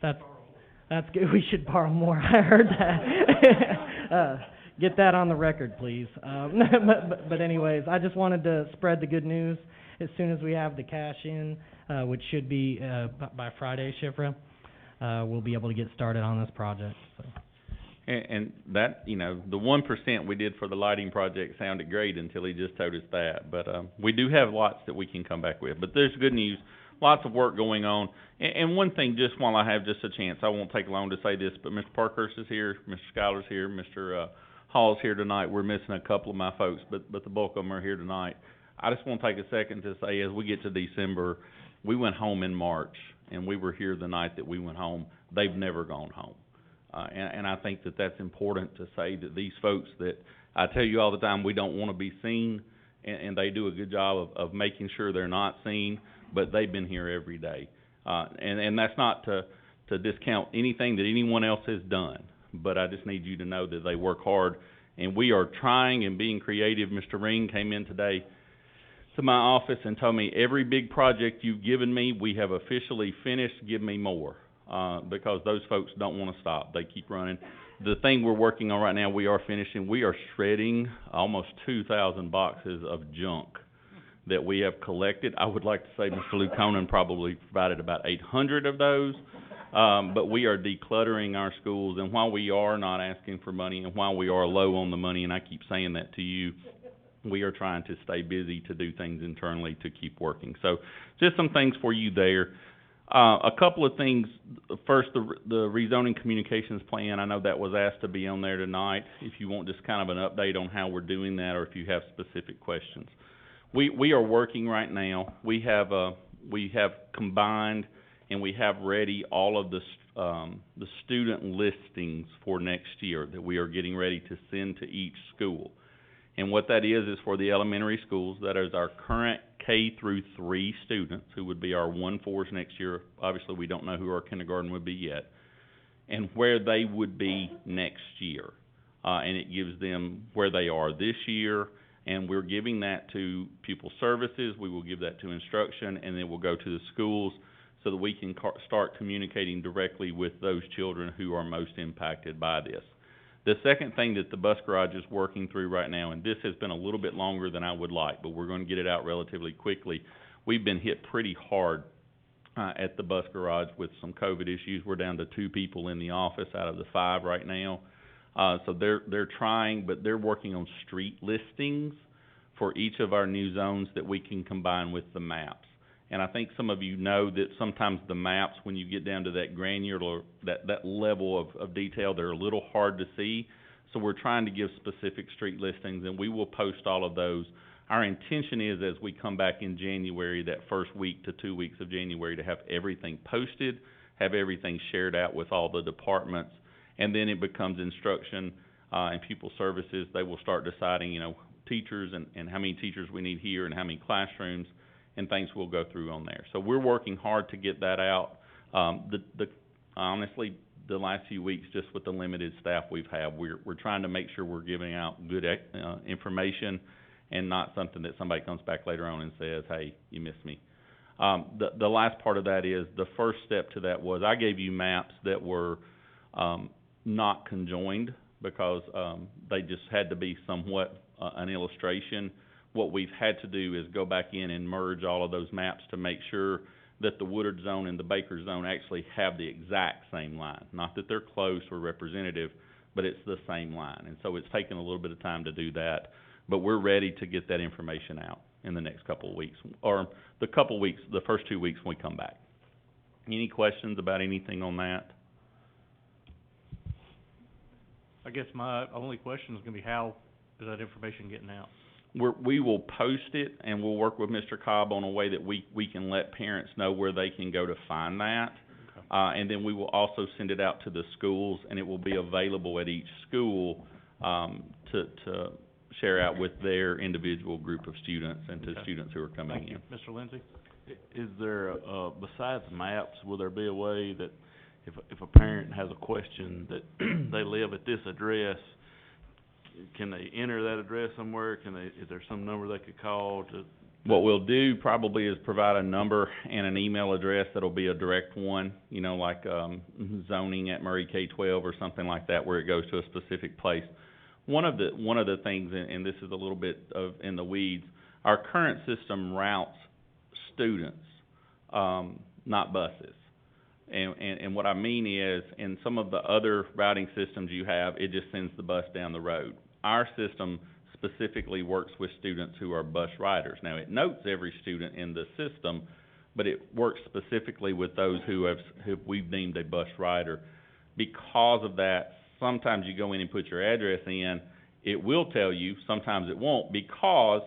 that's good. We should borrow more. I heard that. Get that on the record, please. But anyways, I just wanted to spread the good news. As soon as we have the cash in, which should be by Friday, Shifra, we'll be able to get started on this project. So. And that, you know, the 1% we did for the lighting project sounded great until he just told us that. But we do have lots that we can come back with. But there's good news, lots of work going on. And one thing, just while I have just a chance, I won't take long to say this, but Mr. Parkhurst is here, Mr. Schuyler's here, Mr. Hall's here tonight. We're missing a couple of my folks, but the bulk of them are here tonight. I just want to take a second to say, as we get to December, we went home in March, and we were here the night that we went home. They've never gone home. And I think that that's important to say that these folks that I tell you all the time we don't want to be seen, and they do a good job of making sure they're not seen, but they've been here every day. And that's not to discount anything that anyone else has done, but I just need you to know that they work hard, and we are trying and being creative. Mr. Ring came in today to my office and told me, every big project you've given me, we have officially finished, give me more. Because those folks don't want to stop. They keep running. The thing we're working on right now, we are finishing. We are shredding almost 2,000 boxes of junk that we have collected. I would like to say Mr. Luke Conan probably provided about 800 of those. But we are decluttering our schools, and while we are not asking for money, and while we are low on the money, and I keep saying that to you, we are trying to stay busy to do things internally to keep working. So just some things for you there. A couple of things. First, the rezoning communications plan. I know that was asked to be on there tonight. If you want just kind of an update on how we're doing that, or if you have specific questions. We are working right now. We have combined and we have ready all of the student listings for next year that we are getting ready to send to each school. And what that is for the elementary schools. That is our current K through 3 students, who would be our 1-4s next year. Obviously, we don't know who our kindergarten would be yet, and where they would be next year. And it gives them where they are this year, and we're giving that to pupil services. We will give that to instruction, and then we'll go to the schools so that we can start communicating directly with those children who are most impacted by this. The second thing that the bus garage is working through right now, and this has been a little bit longer than I would like, but we're going to get it out relatively quickly. We've been hit pretty hard at the bus garage with some COVID issues. We're down to 2 people in the office out of the 5 right now. So they're trying, but they're working on street listings for each of our new zones that we can combine with the maps. And I think some of you know that sometimes the maps, when you get down to that granular, that level of detail, they're a little hard to see. So we're trying to give specific street listings, and we will post all of those. Our intention is, as we come back in January, that first week to 2 weeks of January, to have everything posted, have everything shared out with all the departments, and then it becomes instruction and pupil services. They will start deciding, you know, teachers and how many teachers we need here and how many classrooms, and things we'll go through on there. So we're working hard to get that out. Honestly, the last few weeks, just with the limited staff we've had, we're trying to make sure we're giving out good information, and not something that somebody comes back later on and says, hey, you missed me. The last part of that is, the first step to that was, I gave you maps that were not conjoined, because they just had to be somewhat an illustration. What we've had to do is go back in and merge all of those maps to make sure that the Woodard zone and the Baker zone actually have the exact same line. Not that they're close or representative, but it's the same line. And so it's taken a little bit of time to do that, but we're ready to get that information out in the next couple of weeks, or the first 2 weeks when we come back. Any questions about anything on that? I guess my only question is gonna be how is that information getting out? We will post it, and we'll work with Mr. Cobb on a way that we can let parents know where they can go to find that. Okay. And then we will also send it out to the schools, and it will be available at each school, to share out with their individual group of students and to Okay. students who are coming Thank you. in. Mr. Lindsey? Is there, besides maps, will there be a way that if a parent has a question that they live at this address, can they enter that address somewhere? Is there some number they could call to? What we'll do probably is provide a number and an email address that'll be a direct one, you know, like, zoning at Murray K-12 or something like that, where it goes to a specific place. One of the things, and this is a little bit in the weeds, our current system routes students, not buses. And what I mean is, in some of the other routing systems you have, it just sends the bus down the road. Our system specifically works with students who are bus riders. Now, it notes every student in the system, but it works specifically with those who we've deemed a bus rider. Because of that, sometimes you go in and put your address in, it will tell you, sometimes it won't, because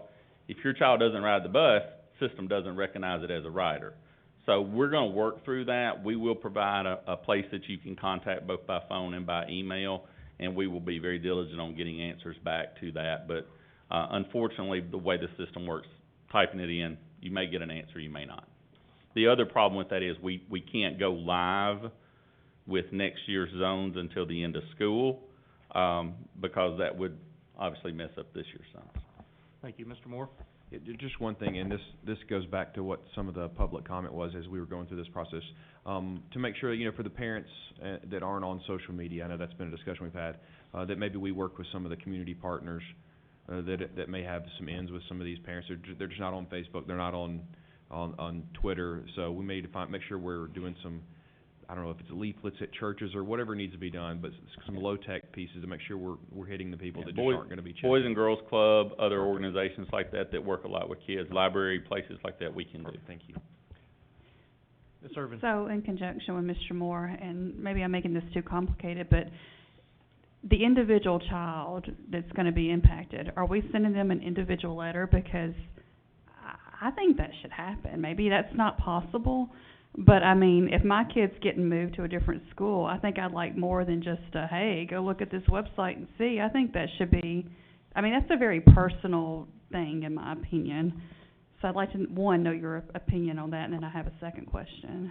if your child doesn't ride the bus, system doesn't recognize it as a rider. So we're gonna work through that. We will provide a place that you can contact both by phone and by email, and we will be very diligent on getting answers back to that. But, unfortunately, the way the system works, typing it in, you may get an answer, you may not. The other problem with that is we can't go live with next year's zones until the end of school, because that would obviously mess up this year's zones. Thank you. Mr. Moore? Just one thing, and this goes back to what some of the public comment was as we were going through this process. To make sure, you know, for the parents that aren't on social media, I know that's been a discussion we've had, that maybe we work with some of the community partners that may have some ends with some of these parents. They're just not on Facebook, they're not on Twitter, so we may make sure we're doing some, I don't know if it's leaflets at churches or whatever needs to be done, but some low-tech pieces to make sure we're hitting the people that just aren't gonna be checking. Boys and Girls Club, other organizations like that work a lot with kids, library, places like that we can do. Thank you. Ms. Irvin? So, in conjunction with Mr. Moore, and maybe I'm making this too complicated, but the individual child that's gonna be impacted, are we sending them an individual letter? Because I think that should happen. Maybe that's not possible, but I mean, if my kid's getting moved to a different school, I think I'd like more than just hey, go look at this website and see. I think that should be, I mean, that's a very personal thing in my opinion. So I'd like to, one, know your opinion on that, and then I have a second question.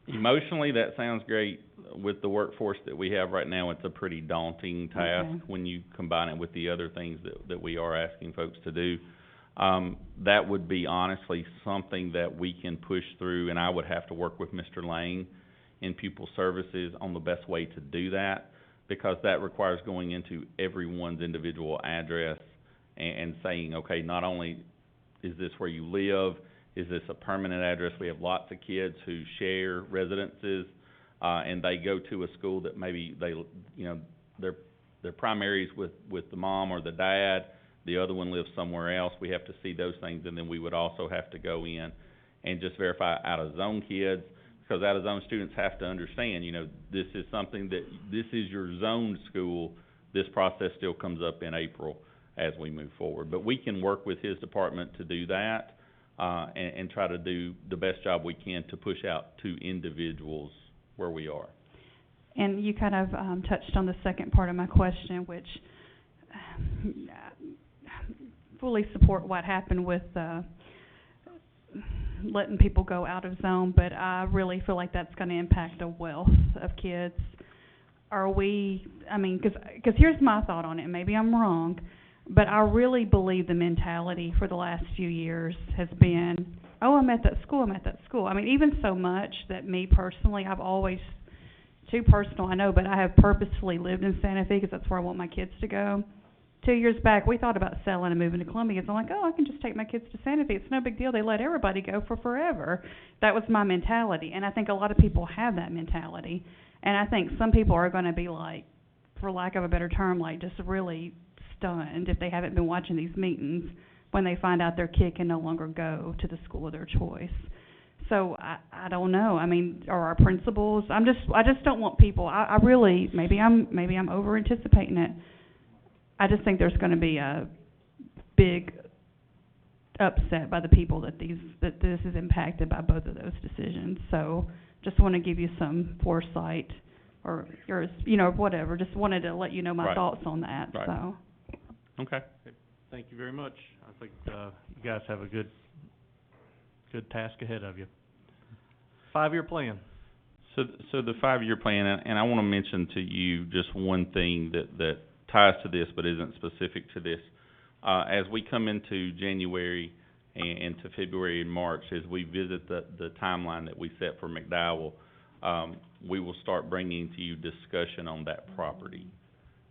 Emotionally, that sounds great. With the workforce that we have right now, it's a pretty daunting task when you combine it with the other things that we are asking folks to do. That would be honestly something that we can push through, and I would have to work with Mr. Lang in Pupil Services on the best way to do that, because that requires going into everyone's individual address and saying, okay, not only is this where you live, is this a permanent address? We have lots of kids who share residences, and they go to a school that maybe they, you know, their primary's with the mom or the dad, the other one lives somewhere else. We have to see those things, and then we would also have to go in and just verify out-of-zone kids, because out-of-zone students have to understand, you know, this is something that, this is your zoned school. This process still comes up in April as we move forward. But we can work with his department to do that, and try to do the best job we can to push out to individuals where we are. And you kind of touched on the second part of my question, which fully support what happened with letting people go out of zone, but I really feel like that's going to impact a wealth of kids. Are we, I mean, because here's my thought on it, and maybe I'm wrong, but I really believe the mentality for the last few years has been, oh, I'm at that school, I'm at that school. I mean, even so much that me personally, I've always, too personal, I know, but I have purposefully lived in Santa Fe because that's where I want my kids to go. 2 years back, we thought about selling and moving to Columbia. So I'm like, oh, I can just take my kids to Santa Fe. It's no big deal. They let everybody go for forever. That was my mentality, and I think a lot of people have that mentality. And I think some people are going to be like, for lack of a better term, like just really stunned if they haven't been watching these meetings when they find out their kid can no longer go to the school of their choice. So I don't know, I mean, or our principals, I just don't want people, I really, maybe I'm over anticipating it. I just think there's gonna be a big upset by the people that this is impacted by both of those decisions. So just wanna give you some foresight, or you know, whatever, just wanted to let you know my Right. thoughts on that, Right. so. Okay. Thank you very much. I think, you guys have a good task ahead of you. 5-year plan. So the 5-year plan, and I wanna mention to you just one thing that ties to this but isn't specific to this. As we come into January and to February and March, as we visit the timeline that we set for McDowell, we will start bringing to you discussion on that property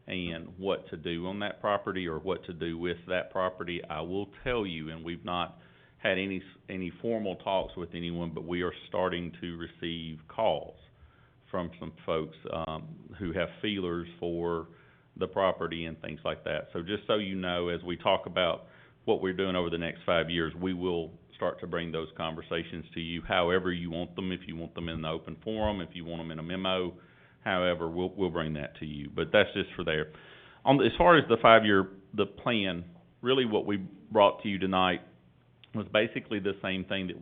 and what to do on that property or what to do with that property. I will tell you, and we've not had any formal talks with anyone, but we are starting to receive calls from some folks who have feelers for the property and things like that. So just so you know, as we talk about what we're doing over the next 5 years, we will start to bring those conversations to you however you want them. If you want them in the open forum, if you want them in a memo, however, we'll bring that to you. But that's just for there. As far as the 5-year plan, really what we brought to you tonight was basically the same thing that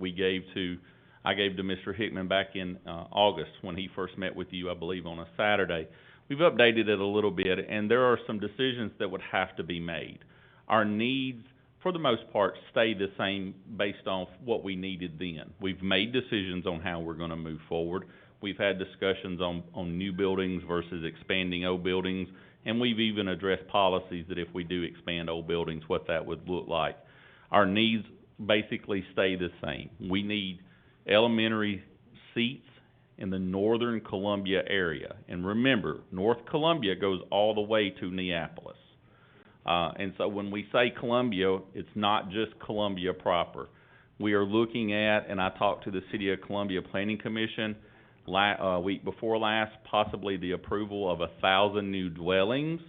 I gave to Mr. Hickman back in August when he first met with you, I believe, on a Saturday. We've updated it a little bit, and there are some decisions that would have to be made. Our needs, for the most part, stay the same based on what we needed then. We've made decisions on how we're going to move forward. We've had discussions on new buildings versus expanding old buildings, and we've even addressed policies that if we do expand old buildings, what that would look like. Our needs basically stay the same. We need elementary seats in the northern Columbia area. And remember, North Columbia goes all the way to Neapolis. And so when we say Columbia, it's not just Columbia proper. We are looking at, and I talked to the City of Columbia Planning Commission week before last, possibly the approval of 1,000 new dwellings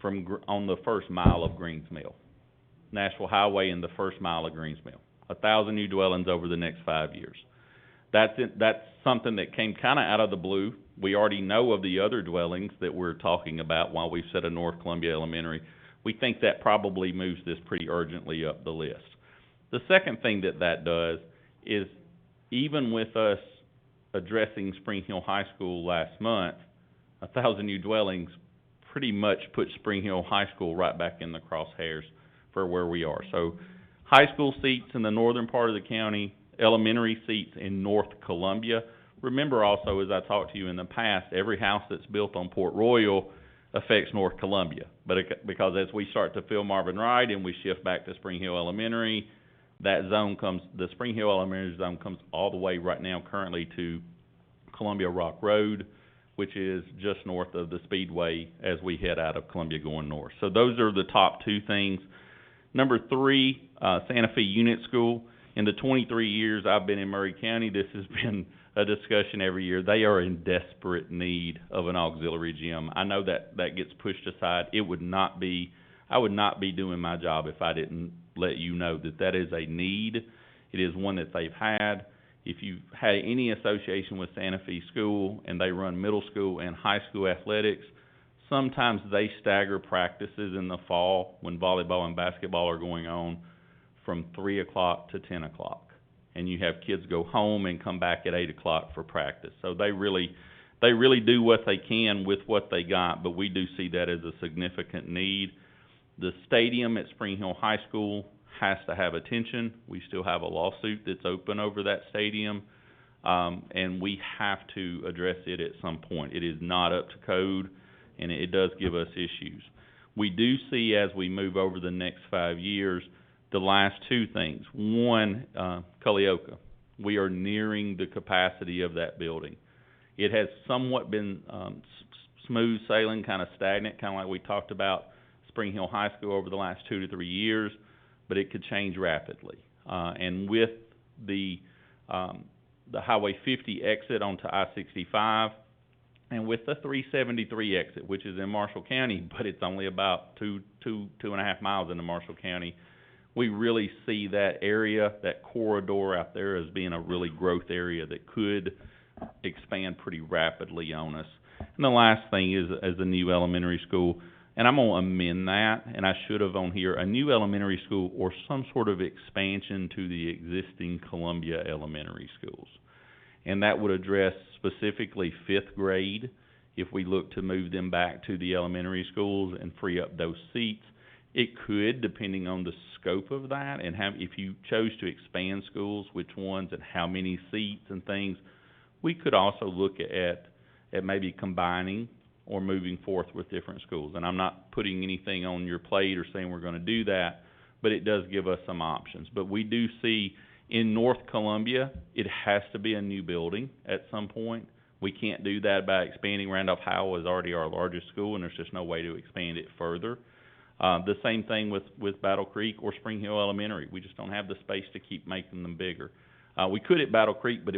on the first mile of Greens Mill. Nashville Highway in the first mile of Greens Mill. 1,000 new dwellings over the next 5 years. That's something that came kind of out of the blue. We already know of the other dwellings that we're talking about while we've set a North Columbia Elementary. We think that probably moves this pretty urgently up the list. The second thing that does is, even with us addressing Spring Hill High School last month, 1,000 new dwellings pretty much puts Spring Hill High School right back in the crosshairs for where we are. So high school seats in the northern part of the county, elementary seats in North Columbia. Remember also, as I talked to you in the past, every house that's built on Port Royal affects North Columbia. But because as we start to fill Marvin Wright and we shift back to Spring Hill Elementary, the Spring Hill Elementary zone comes all the way right now currently to Columbia Rock Road, which is just north of the Speedway as we head out of Columbia going north. So those are the top two things. Number 3, Santa Fe Unit School. In the 23 years I've been in Maury County, this has been a discussion every year. They are in desperate need of an auxiliary gym. I know that gets pushed aside. I would not be doing my job if I didn't let you know that is a need. It is one that they've had. If you've had any association with Santa Fe School and they run middle school and high school athletics, sometimes they stagger practices in the fall when volleyball and basketball are going on from 3 o'clock to 10 o'clock. And you have kids go home and come back at 8 o'clock for practice. So they really do what they can with what they got, but we do see that as a significant need. The stadium at Spring Hill High School has to have attention. We still have a lawsuit that's open over that stadium, and we have to address it at some point. It is not up to code, and it does give us issues. We do see, as we move over the next 5 years, the last two things. One, Culleoka. We are nearing the capacity of that building. It has somewhat been smooth sailing, kind of stagnant, kind of like we talked about Spring Hill High School over the last 2 to 3 years, but it could change rapidly. And with the Highway 50 exit onto I-65, and with the 373 exit, which is in Marshall County, but it's only about two and a half miles into Marshall County, We really see that area, that corridor out there as being a really growth area that could expand pretty rapidly on us. And the last thing is, as a new elementary school, and I'm gonna amend that, and I should have on here, a new elementary school or some sort of expansion to the existing Columbia elementary schools. And that would address specifically 5th grade, if we look to move them back to the elementary schools and free up those seats. It could, depending on the scope of that, and how, if you chose to expand schools, which ones and how many seats and things, we could also look at maybe combining or moving forth with different schools. And I'm not putting anything on your plate or saying we're gonna do that, but it does give us some options. But we do see in North Columbia, it has to be a new building at some point. We can't do that by expanding. Randolph Howell is already our largest school, and there's just no way to expand it further. The same thing with Battle Creek or Spring Hill Elementary. We just don't have the space to keep making them bigger. We could at Battle Creek, but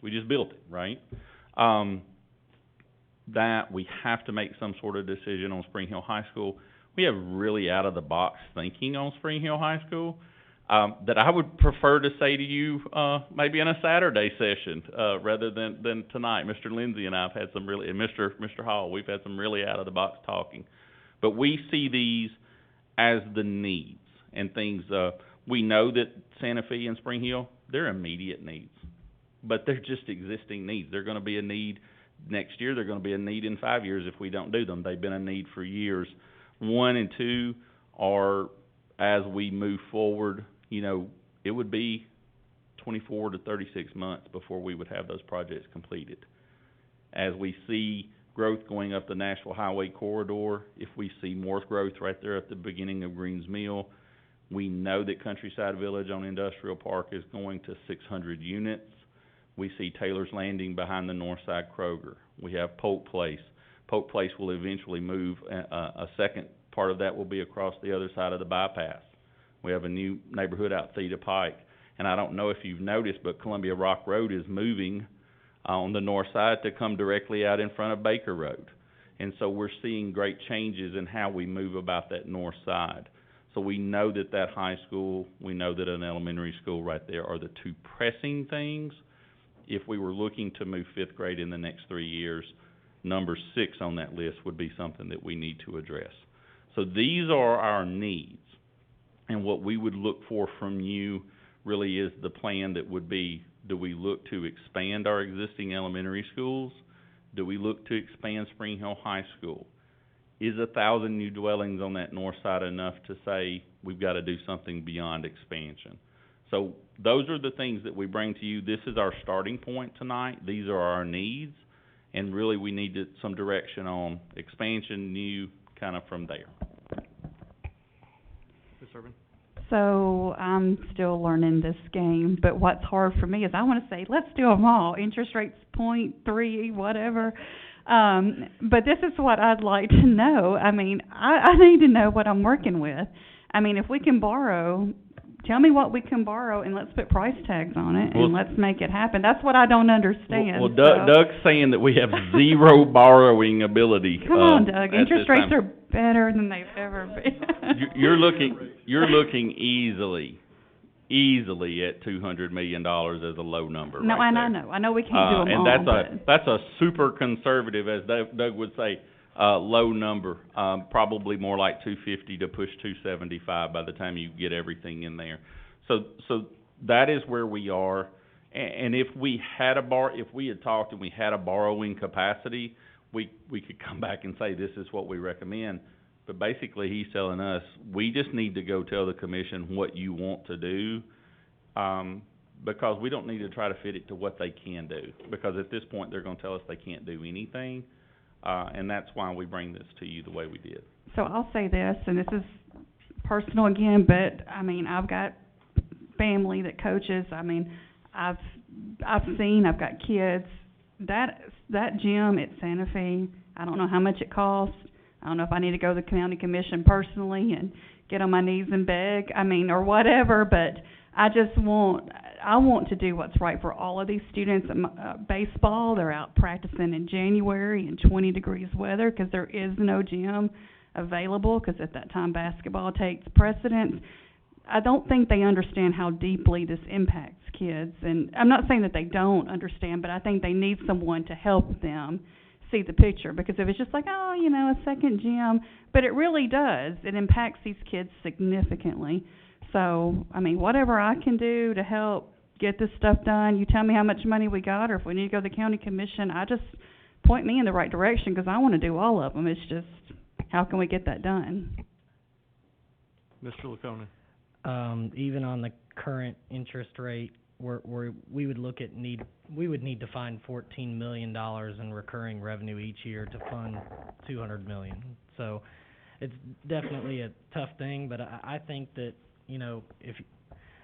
we just built it, right? That we have to make some sort of decision on Spring Hill High School. We have really out-of-the-box thinking on Spring Hill High School that I would prefer to say to you maybe in a Saturday session rather than tonight. Mr. Lindsay and I have had some really, and Mr. Hall, we've had some really out-of-the-box talking. But we see these as the needs and things. We know that Santa Fe and Spring Hill, they're immediate needs, but they're just existing needs. They're going to be a need next year. They're going to be a need in 5 years if we don't do them. They've been a need for years. 1 and 2 are, as we move forward, you know, it would be 24 to 36 months before we would have those projects completed. As we see growth going up the Nashville Highway corridor, if we see more growth right there at the beginning of Greens Mill, we know that Countryside Village on Industrial Park is going to 600 units. We see Taylor's Landing behind the Northside Kroger. We have Polk Place. Polk Place will eventually move. A second part of that will be across the other side of the bypass. We have a new neighborhood out Theta Pike. And I don't know if you've noticed, but Columbia Rock Road is moving on the north side to come directly out in front of Baker Road. And so we're seeing great changes in how we move about that north side. So we know that that high school, we know that an elementary school right there are the two pressing things. If we were looking to move 5th grade in the next 3 years, number 6 on that list would be something that we need to address. So these are our needs. And what we would look for from you really is the plan that would be, do we look to expand our existing elementary schools? Do we look to expand Spring Hill High School? Is 1,000 new dwellings on that north side enough to say we've got to do something beyond expansion? So those are the things that we bring to you. This is our starting point tonight. These are our needs, and really we need some direction on expansion, new, kind of from there. Ms. Irvin? So I'm still learning this game, but what's hard for me is I want to say, let's do them all. Interest rates 0.3, whatever. But this is what I'd like to know. I mean, I need to know what I'm working with. I mean, if we can borrow, tell me what we can borrow, and let's put price tags on it, and let's make it happen. That's what I don't understand. Well, Doug's saying that we have zero borrowing ability. Come on, Doug. Interest rates are better than they've ever been. You're looking easily at $200 million as a low number. No, right and there. I know we can't do them all. And that's a super conservative, as Doug would say, low number. Probably more like 250 to push 275 by the time you get everything in there. So that is where we are. And if we had if we had talked and we had a borrowing capacity, we could come back and say this is what we recommend. But basically he's telling us we just need to go tell the commission what you want to do, because we don't need to try to fit it to what they can do, because at this point they're going to tell us they can't do anything, and that's why we bring this to you the way we did. So I'll say this, and this is personal again, but I mean, I've got family that coaches. I mean, I've got kids. That gym at Santa Fe, I don't know how much it costs. I don't know if I need to go to the county commission personally and get on my knees and beg, I mean, or whatever, but I want to do what's right for all of these students. Baseball, they're out practicing in January in 20 degrees weather because there is no gym available, because at that time basketball takes precedence. I don't think they understand how deeply this impacts kids. And I'm not saying that they don't understand, but I think they need someone to help them see the picture. Because if it's just like, oh, you know, a second gym, but it really does. It impacts these kids significantly. So, I mean, whatever I can do to help get this stuff done, you tell me how much money we got, or if we need to go to the county commission, I just point me in the right direction, because I want to do all of them. It's just, how can we get that done? Mr. Laconi? Even on the current interest rate, we would need to find $14 million in recurring revenue each year to fund $200 million. So it's definitely a tough thing, but I think that, you know,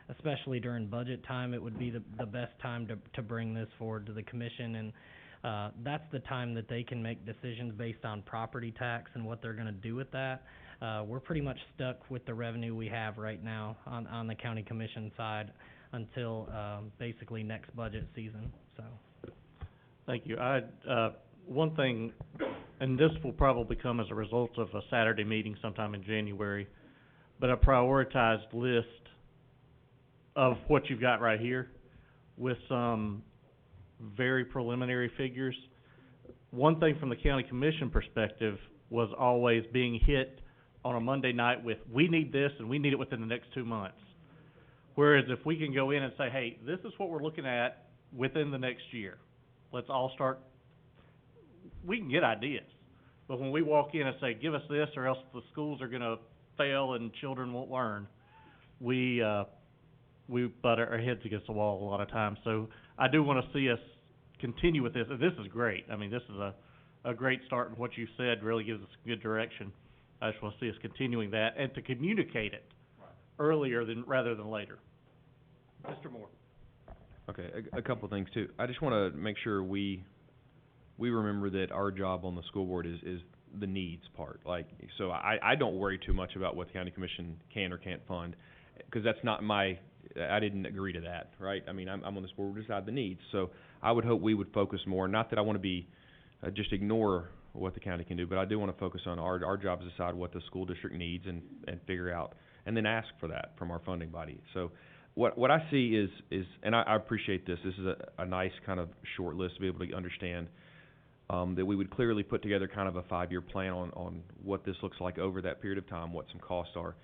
especially during budget time, it would be the best time to bring this forward to the commission, and that's the time that they can make decisions based on property tax and what they're gonna do with that. We're pretty much stuck with the revenue we have right now on the county commission side until basically next budget season, so. Thank you. One thing, and this will probably come as a result of a Saturday meeting sometime in January, but a prioritized list of what you've got right here with some very preliminary figures. One thing from the county commission perspective was always being hit on a Monday night with, we need this and we need it within the next 2 months. Whereas if we can go in and say, hey, this is what we're looking at within the next year, let's all start, we can get ideas. But when we walk in and say, give us this or else the schools are gonna fail and children won't learn, we butt our heads against the wall a lot of times. So I do wanna see us continue with this. This is great. I mean, this is a great start, and what you said really gives us good direction. I just wanna see us continuing that and to communicate it earlier rather than later. Mr. Moore. Okay, a couple things too. I just wanna make sure we remember that our job on the school board is the needs part. Like, so I don't worry too much about what the county commission can or can't fund, because that's not I didn't agree to that, right? I mean, I'm on this board, we decide the needs. So I would hope we would focus more, not that I wanna be, just ignore what the county can do, but I do wanna focus on our job is decide what the school district needs and figure out, and then ask for that from our funding body. So what I see is, and I appreciate this is a nice kind of short list to be able to understand, that we would clearly put together kind of a 5-year plan on what this looks like over that period of time, what some costs are.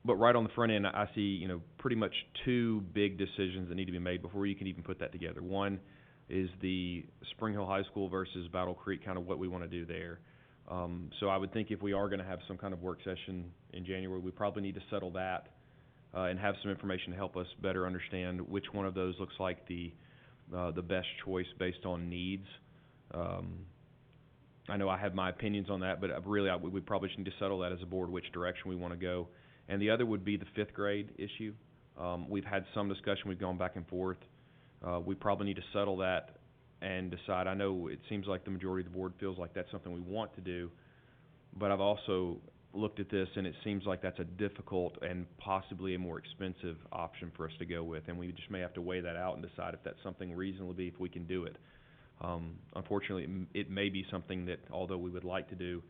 But right on the front end, I see, you know, pretty much 2 big decisions that need to be made before you can even put that together. One is the Spring Hill High School versus Battle Creek, kind of what we want to do there. So I would think if we are going to have some kind of work session in January, we probably need to settle that and have some information to help us better understand which one of those looks like the best choice based on needs. I know I have my opinions on that, but really we probably should need to settle that as a board, which direction we want to go. And the other would be the 5th grade issue. We've had some discussion, we've gone back and forth. We probably need to settle that and decide. I know it seems like the majority of the board feels like that's something we want to do, but I've also looked at this and it seems like that's a difficult and possibly a more expensive option for us to go with, and we just may have to weigh that out and decide if that's something reasonably, if we can do it. Unfortunately, it may be something that, although we would like to do,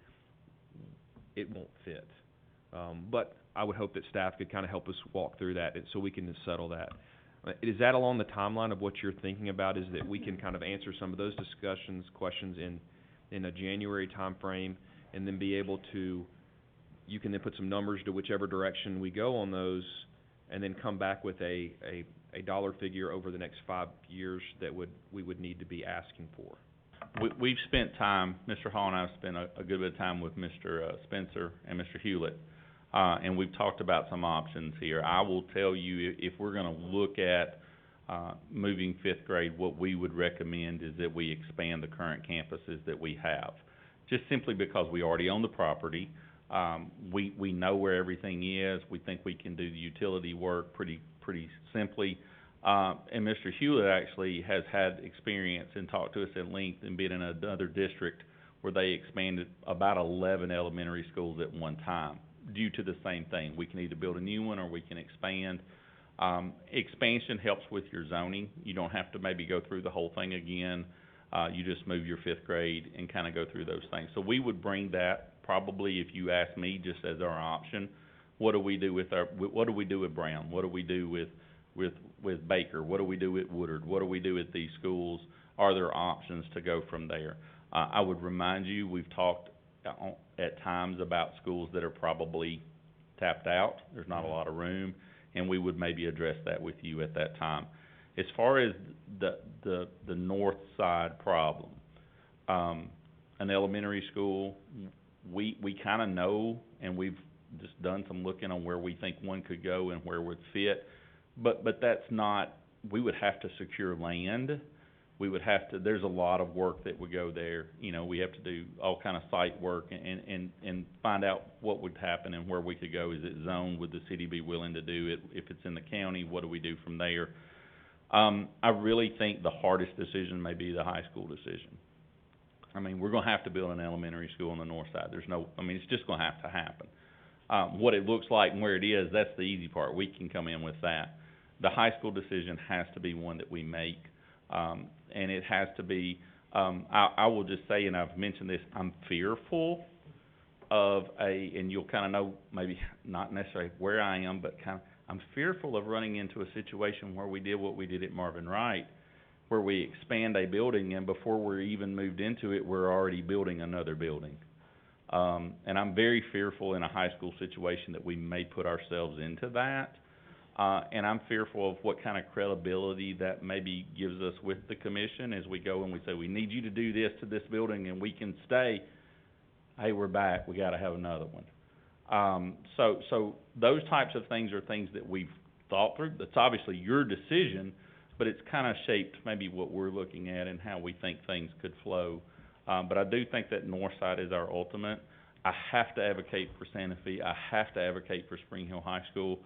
it won't fit. But I would hope that staff could kind of help us walk through that so we can settle that. Is that along the timeline of what you're thinking about, is that we can kind of answer some of those questions in a January timeframe, and then be able to, you can then put some numbers to whichever direction we go on those, and then come back with a dollar figure over the next 5 years that we would need to be asking for? We've spent time, Mr. Hall and I have spent a good bit of time with Mr. Spencer and Mr. Hewlett, and we've talked about some options here. I will tell you, if we're gonna look at moving 5th grade, what we would recommend is that we expand the current campuses that we have. Just simply because we already own the property, we know where everything is, we think we can do the utility work pretty simply. And Mr. Hewlett actually has had experience and talked to us at length and been in another district where they expanded about 11 elementary schools at one time due to the same thing. We can either build a new one or we can expand. Expansion helps with your zoning. You don't have to maybe go through the whole thing again. You just move your 5th grade and kind of go through those things. So we would bring that probably, if you ask me, just as our option. What do we do with what do we do with Brown? What do we do with Baker? What do we do with Woodard? What do we do with these schools? Are there options to go from there? I would remind you, we've talked at times about schools that are probably tapped out. There's not a lot of room, and we would maybe address that with you at that time. As far as the north side problem, an elementary school, we kind of know, and we've just done some looking on where we think one could go and where would fit, but that's not, we would have to secure land. We would have to, there's a lot of work that would go there. You know, we have to do all kind of site work and find out what would happen and where we could go. Is it zoned? Would the city be willing to do it? If it's in the county, what do we do from there? I really think the hardest decision may be the high school decision. I mean, we're gonna have to build an elementary school on the north side. There's no, I mean, it's just gonna have to happen. What it looks like and where it is, that's the easy part. We can come in with that. The high school decision has to be one that we make. And it has to be, I will just say, and I've mentioned this, I'm fearful of and you'll kind of know, maybe not necessarily where I am, but I'm fearful of running into a situation where we did what we did at Marvin Wright, where we expand a building, and before we're even moved into it, we're already building another building. And I'm very fearful in a high school situation that we may put ourselves into that. And I'm fearful of what kind of credibility that maybe gives us with the commission as we go and we say, we need you to do this to this building and we can stay. Hey, we're back, we gotta have another one. So those types of things are things that we've thought through. That's obviously your decision, but it's kind of shaped maybe what we're looking at and how we think things could flow. But I do think that north side is our ultimate. I have to advocate for Santa Fe. I have to advocate for Spring Hill High School.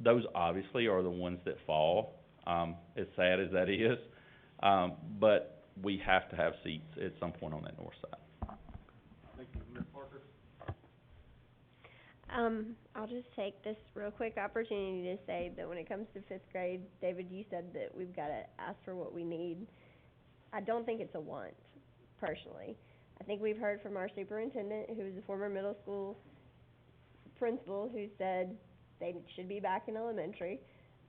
Those obviously are the ones that fall, as sad as that is. But we have to have seats at some point on that north side. Thank you. Ms. Parker? I'll just take this real quick opportunity to say that when it comes to fifth grade, David, you said that we've gotta ask for what we need. I don't think it's a want, personally. I think we've heard from our superintendent, who's a former middle school principal, who said they should be back in elementary.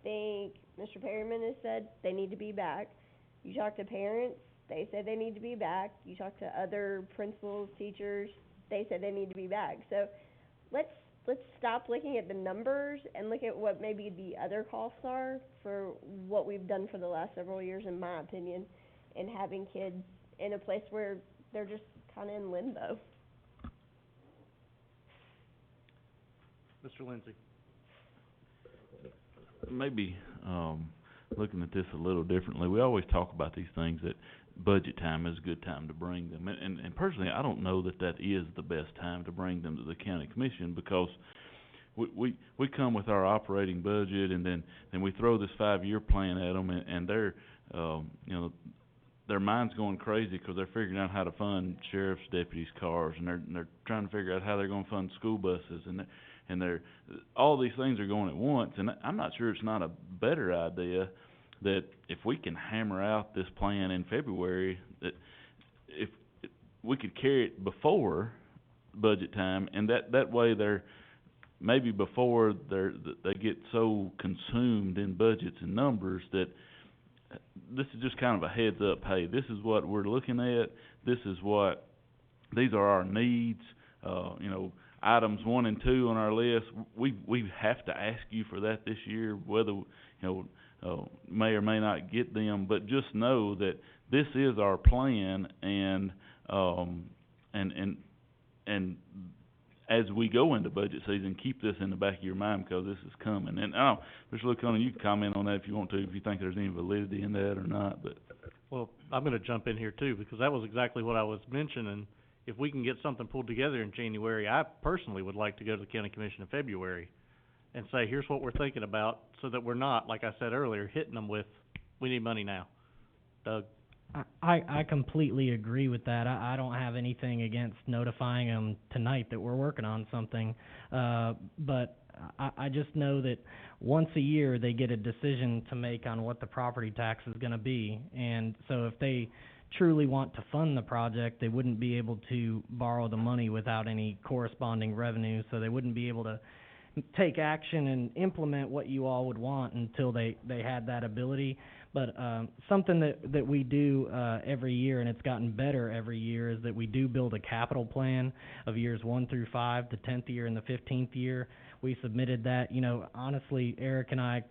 I think Mr. Perryman has said they need to be back. You talk to parents, they said they need to be back. You talk to other principals, teachers, they said they need to be back. So let's stop looking at the numbers and look at what maybe the other costs are for what we've done for the last several years, in my opinion, and having kids in a place where they're just kind of in limbo. Mr. Lindsay? Maybe, looking at this a little differently, we always talk about these things that budget time is a good time to bring them. And personally, I don't know that is the best time to bring them to the county commission, because we come with our operating budget, and then we throw this 5-year plan at them, and they're, you know, their mind's going crazy because they're figuring out how to fund sheriff's deputies' cars, and they're trying to figure out how they're going to fund school buses, and they're all these things are going at once. And I'm not sure it's not a better idea that if we can hammer out this plan in February, that if we could carry it before budget time, and that way they're maybe before they get so consumed in budgets and numbers that this is just kind of a heads up. Hey, this is what we're looking at. These are our needs. You know, items 1 and 2 on our list. We have to ask you for that this year, whether may or may not get them. But just know that this is our plan, and as we go into budget season, keep this in the back of your mind, because this is coming. And Mr. Lucona, you can comment on that if you want to, if you think there's any validity in that or not. But Well, I'm gonna jump in here too, because that was exactly what I was mentioning. If we can get something pulled together in January, I personally would like to go to the county commission in February and say, here's what we're thinking about, so that we're not, like I said earlier, hitting them with, we need money now. Doug? I completely agree with that. I don't have anything against notifying them tonight that we're working on something, but I just know that once a year they get a decision to make on what the property tax is gonna be, and so if they truly want to fund the project, they wouldn't be able to borrow the money without any corresponding revenue, so they wouldn't be able to take action and implement what you all would want until they had that ability. But something that we do every year, and it's gotten better every year, is that we do build a capital plan of years 1 through 5, the 10th year and the 15th year. We submitted that. You know, honestly, Eric and I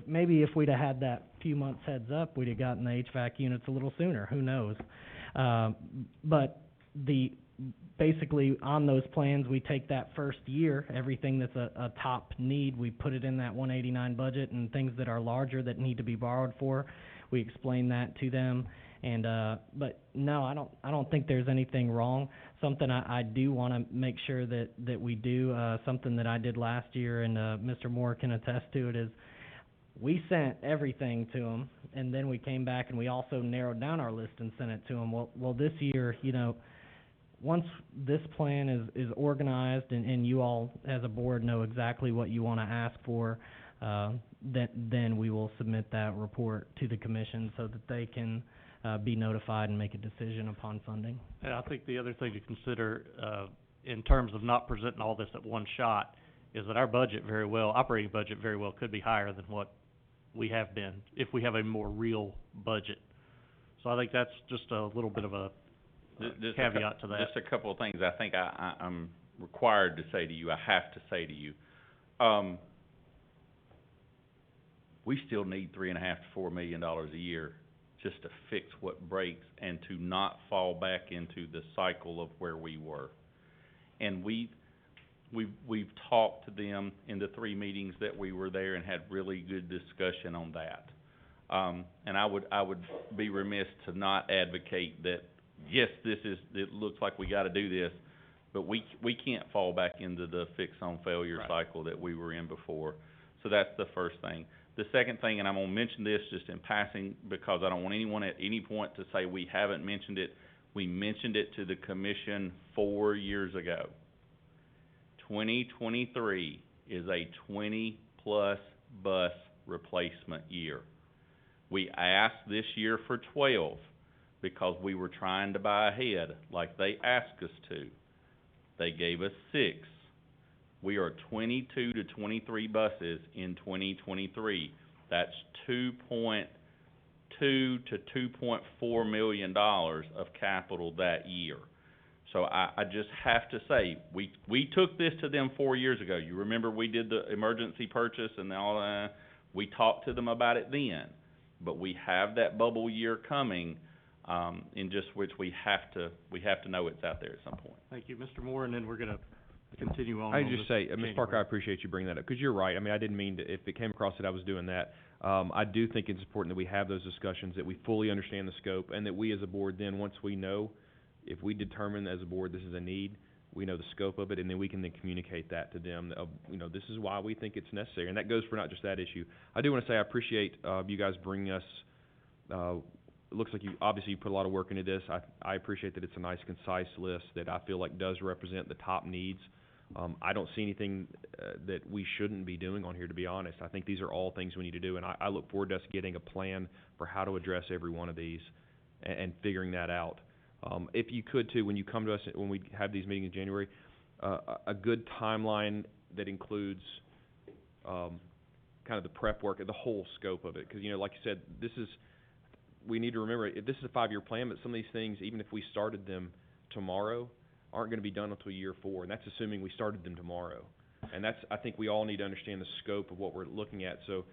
maybe if we'd have had that few months heads up, we'd have gotten the HVAC units a little sooner. Who knows? But basically on those plans, we take that first year, everything that's a top need, we put it in that 189 budget, and things that are larger that need to be borrowed for, we explain that to them. And but no, I don't think there's anything wrong. Something I do want to make sure that we do, something that I did last year, and Mr. Moore can attest to it, is we sent everything to them, and then we came back and we also narrowed down our list and sent it to them. Well, this year, you know, once this plan is organized and you all as a board know exactly what you want to ask for, then we will submit that report to the commission so that they can be notified and make a decision upon funding. And I think the other thing to consider, in terms of not presenting all this at one shot, is that our operating budget very well could be higher than what we have been, if we have a more real budget. So I think that's just a little bit of a caveat to that. Just a couple of things I think I'm required to say to you, I have to say to you. We still need $3.5 to $4 million a year just to fix what breaks and to not fall back into the cycle of where we were. And we've talked to them in the 3 meetings that we were there and had really good discussion on that. And I would be remiss to not advocate that, yes, it looks like we gotta do this, but we can't fall back into the fix on failure cycle that we were in before. So that's the first thing. The second thing, and I'm gonna mention this just in passing because I don't want anyone at any point to say we haven't mentioned it. We mentioned it to the commission 4 years ago. 2023 is a 20-plus bus replacement year. We asked this year for 12 because we were trying to buy ahead like they asked us to. They gave us 6. We are 22 to 23 buses in 2023. That's $2.2 to $2.4 million of capital that year. So I just have to say, we took this to them 4 years ago. You remember we did the emergency purchase and all that. We talked to them about it then. But we have that bubble year coming, in just which we have to know it's out there at some point. Thank you, Mr. Moore, and then we're gonna continue on. I just say, Ms. Parker, I appreciate you bringing that up, because you're right. I mean, I didn't mean to, if it came across that I was doing that. I do think it's important that we have those discussions, that we fully understand the scope, and that we as a board then, once we know, if we determine as a board this is a need, we know the scope of it, and then we can then communicate that to them, you know, this is why we think it's necessary. And that goes for not just that issue. I do want to say I appreciate you guys bringing us, it looks like you put a lot of work into this. I appreciate that it's a nice, concise list that I feel like does represent the top needs. I don't see anything that we shouldn't be doing on here, to be honest. I think these are all things we need to do, and I look forward to us getting a plan for how to address every one of these and figuring that out. If you could too, when you come to us, when we have these meetings in January, a good timeline that includes kind of the prep work and the whole scope of it. Because, you know, like you said, we need to remember, this is a 5-year plan, but some of these things, even if we started them tomorrow, aren't going to be done until year 4, and that's assuming we started them tomorrow. And I think we all need to understand the scope of what we're looking at. So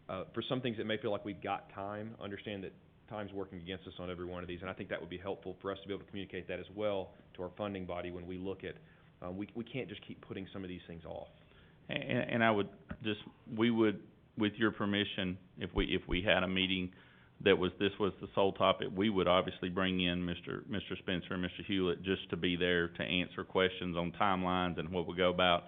for some things that may feel like we've got time, understand that time's working against us on every one of these, and I think that would be helpful for us to be able to communicate that as well to our funding body when we look at, we can't just keep putting some of these things off. And I would we would, with your permission, if we had a meeting this was the sole topic, we would obviously bring in Mr. Spencer and Mr. Hewlett just to be there to answer questions on timelines and what we go about.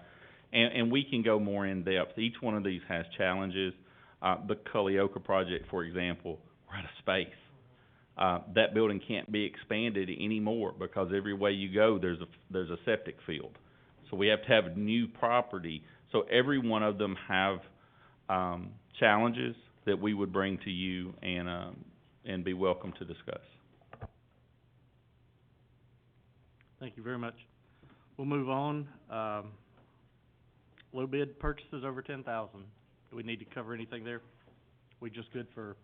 And we can go more in depth. Each one of these has challenges. The Culleoka project, for example, we're out of space. That building can't be expanded anymore because every way you go, there's a septic field. So we have to have new property. So every one of them have challenges that we would bring to you and be welcome to discuss. Thank you very much. We'll move on. Low bid purchases over 10,000. Do we need to cover anything there? We just good for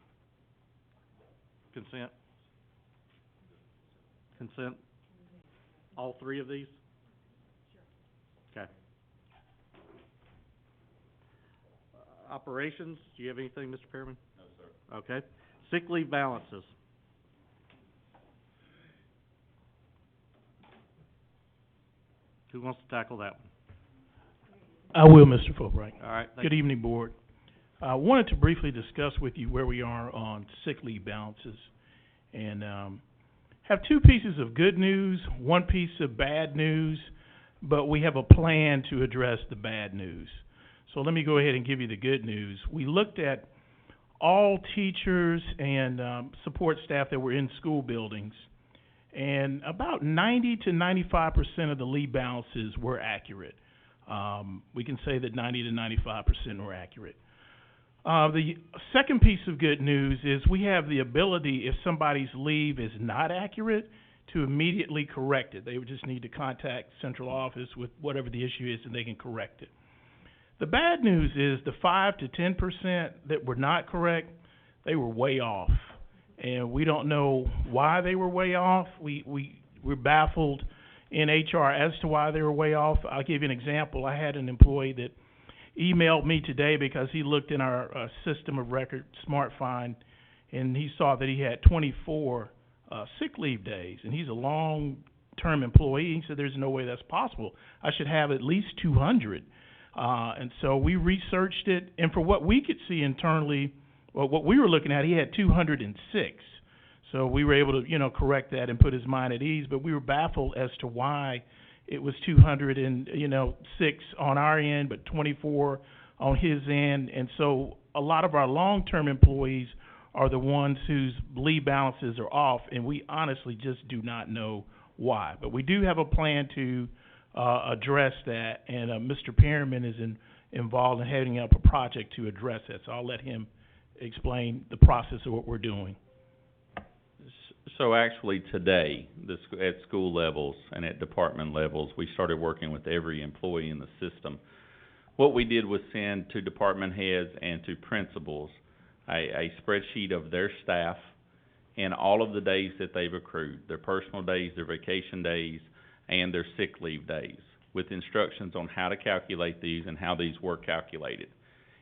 consent? Consent? All three of these? Okay. Operations, do you have anything, Mr. Pearman? No, sir. Okay. Sick leave balances. Who wants to tackle that one? I will, Mr. Fulbright. All right, thank Good you. evening, Board. I wanted to briefly discuss with you where we are on sick leave balances, and have two pieces of good news, one piece of bad news, but we have a plan to address the bad news. So let me go ahead and give you the good news. We looked at all teachers and support staff that were in school buildings, and about 90 to 95% of the leave balances were accurate. We can say that 90 to 95% were accurate. The second piece of good news is we have the ability, if somebody's leave is not accurate, to immediately correct it. They would just need to contact central office with whatever the issue is, and they can correct it. The bad news is the 5 to 10% that were not correct, they were way off. And we don't know why they were way off. We're baffled in HR as to why they were way off. I'll give you an example. I had an employee that emailed me today because he looked in our system of record, SmartFind, and he saw that he had 24 sick leave days, and he's a long-term employee. He said, there's no way that's possible. I should have at least 200. And so we researched it, and for what we could see internally, well, what we were looking at, he had 206. So we were able to, correct that and put his mind at ease, but we were baffled as to why it was 206 on our end, but 24 on his end. And so a lot of our long-term employees are the ones whose leave balances are off, and we honestly just do not know why. But we do have a plan to address that, and Mr. Pearman is involved in heading up a project to address that. So I'll let him explain the process of what we're doing. So actually today, at school levels and at department levels, we started working with every employee in the system. What we did was send to department heads and to principals a spreadsheet of their staff and all of the days that they've accrued, their personal days, their vacation days, and their sick leave days, with instructions on how to calculate these and how these were calculated.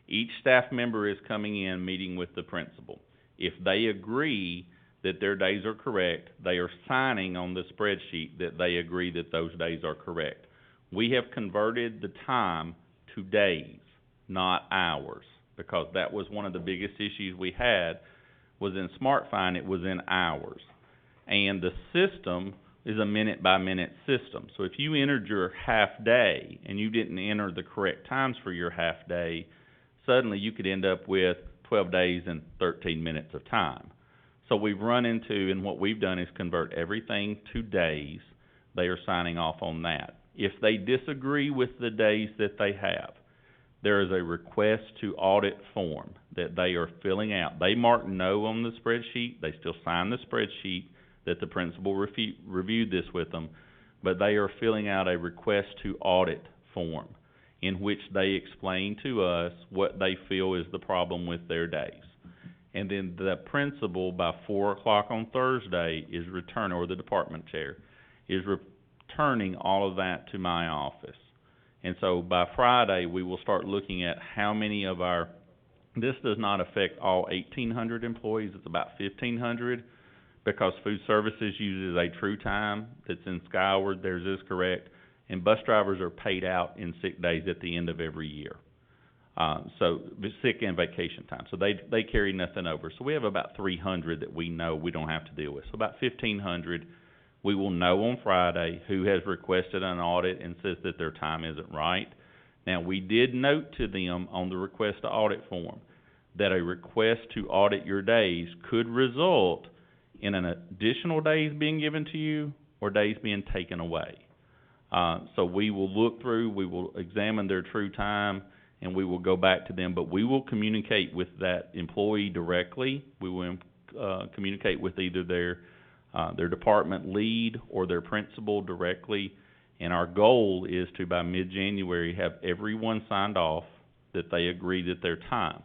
Each staff member is coming in, meeting with the principal. If they agree that their days are correct, they are signing on the spreadsheet that they agree that those days are correct. We have converted the time to days, not hours, because that was one of the biggest issues we had, was in SmartFind, it was in hours. And the system is a minute-by-minute system. So if you entered your half day and you didn't enter the correct times for your half day, suddenly you could end up with 12 days and 13 minutes of time. So we've run into, and what we've done is convert everything to days. They are signing off on that. If they disagree with the days that they have, there is a request to audit form that they are filling out. They mark no on the spreadsheet. They still sign the spreadsheet that the principal reviewed this with them, but they are filling out a request to audit form in which they explain to us what they feel is the problem with their days. And then the principal, by 4 o'clock on Thursday, is returning, or the department chair, is returning all of that to my office. And so by Friday, we will start looking at how many of our, this does not affect all 1,800 employees, it's about 1,500, because food services uses a true time that's in Skyward, theirs is correct, and bus drivers are paid out in sick days at the end of every year. So sick and vacation time. So they carry nothing over. So we have about 300 that we know we don't have to deal with. So about 1,500 we will know on Friday who has requested an audit and says that their time isn't right. Now, we did note to them on the request to audit form that a request to audit your days could result in an additional days being given to you or days being taken away. So we will look through, we will examine their true time, and we will go back to them, but we will communicate with that employee directly. We will communicate with either their department lead or their principal directly And our goal is to, by mid-January, have everyone signed off that they agree that their time.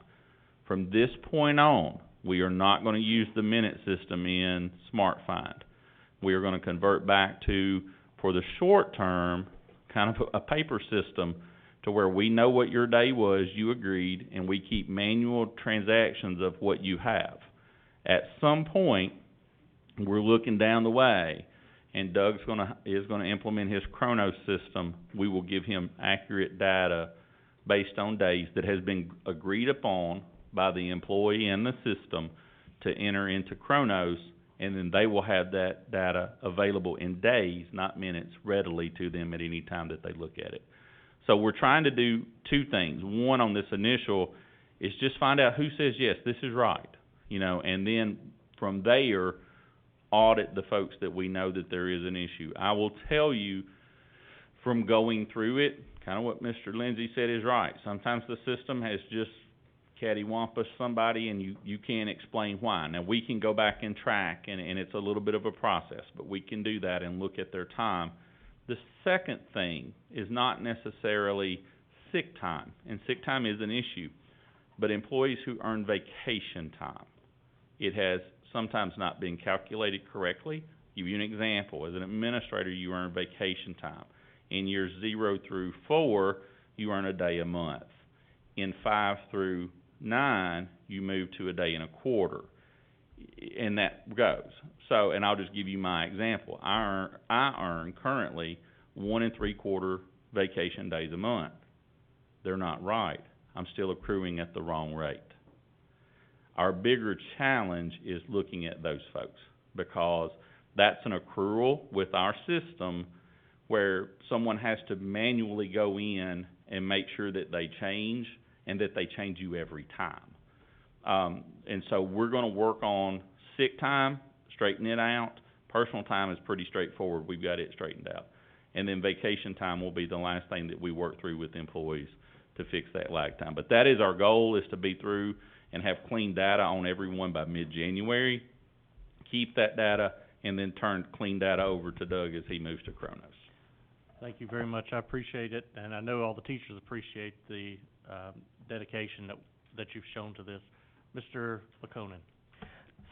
From this point on, we are not going to use the minute system in SmartFind. We are going to convert back to, for the short term, kind of a paper system to where we know what your day was, you agreed, and we keep manual transactions of what you have. At some point, we're looking down the way, and Doug's is gonna implement his Chronos system. We will give him accurate data based on days that has been agreed upon by the employee and the system to enter into Chronos, and then they will have that data available in days, not minutes, readily to them at any time that they look at it. So we're trying to do two things. One, on this initial, is just find out who says, yes, this is right, and then from there, audit the folks that we know that there is an issue. I will tell you, from going through it, kind of what Mr. Lindsay said is right. Sometimes the system has just cattywampus somebody and you can't explain why. Now, we can go back and track, and it's a little bit of a process, but we can do that and look at their time. The second thing is not necessarily sick time, and sick time is an issue, but employees who earn vacation time. It has sometimes not been calculated correctly. Give you an example. As an administrator, you earn vacation time. In years 0 through 4, you earn a day a month. In 5 through 9, you move to a day and a quarter, and that goes. So, and I'll just give you my example. I earn currently 1 3/4 vacation days a month. They're not right. I'm still accruing at the wrong rate. Our bigger challenge is looking at those folks, because that's an accrual with our system where someone has to manually go in and make sure that they change, and that they change you every time. And so we're going to work on sick time, straighten it out. Personal time is pretty straightforward. We've got it straightened out. And then vacation time will be the last thing that we work through with employees to fix that lag time. But that is our goal, is to be through and have clean data on everyone by mid-January, keep that data, and then turn clean data over to Doug as he moves to Chronos. Thank you very much. I appreciate it, and I know all the teachers appreciate the dedication that you've shown to this. Mr. Laconin.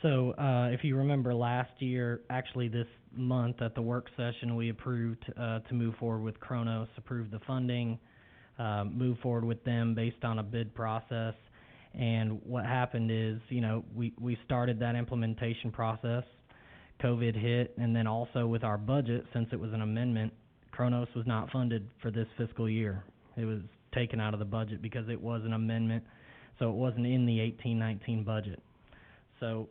So, if you remember last year, actually this month at the work session, we approved to move forward with Chronos, approved the funding, move forward with them based on a bid process. And what happened is, we started that implementation process. COVID hit, and then also with our budget, since it was an amendment, Chronos was not funded for this fiscal year. It was taken out of the budget because it was an amendment, so it wasn't in the 18-19 budget. So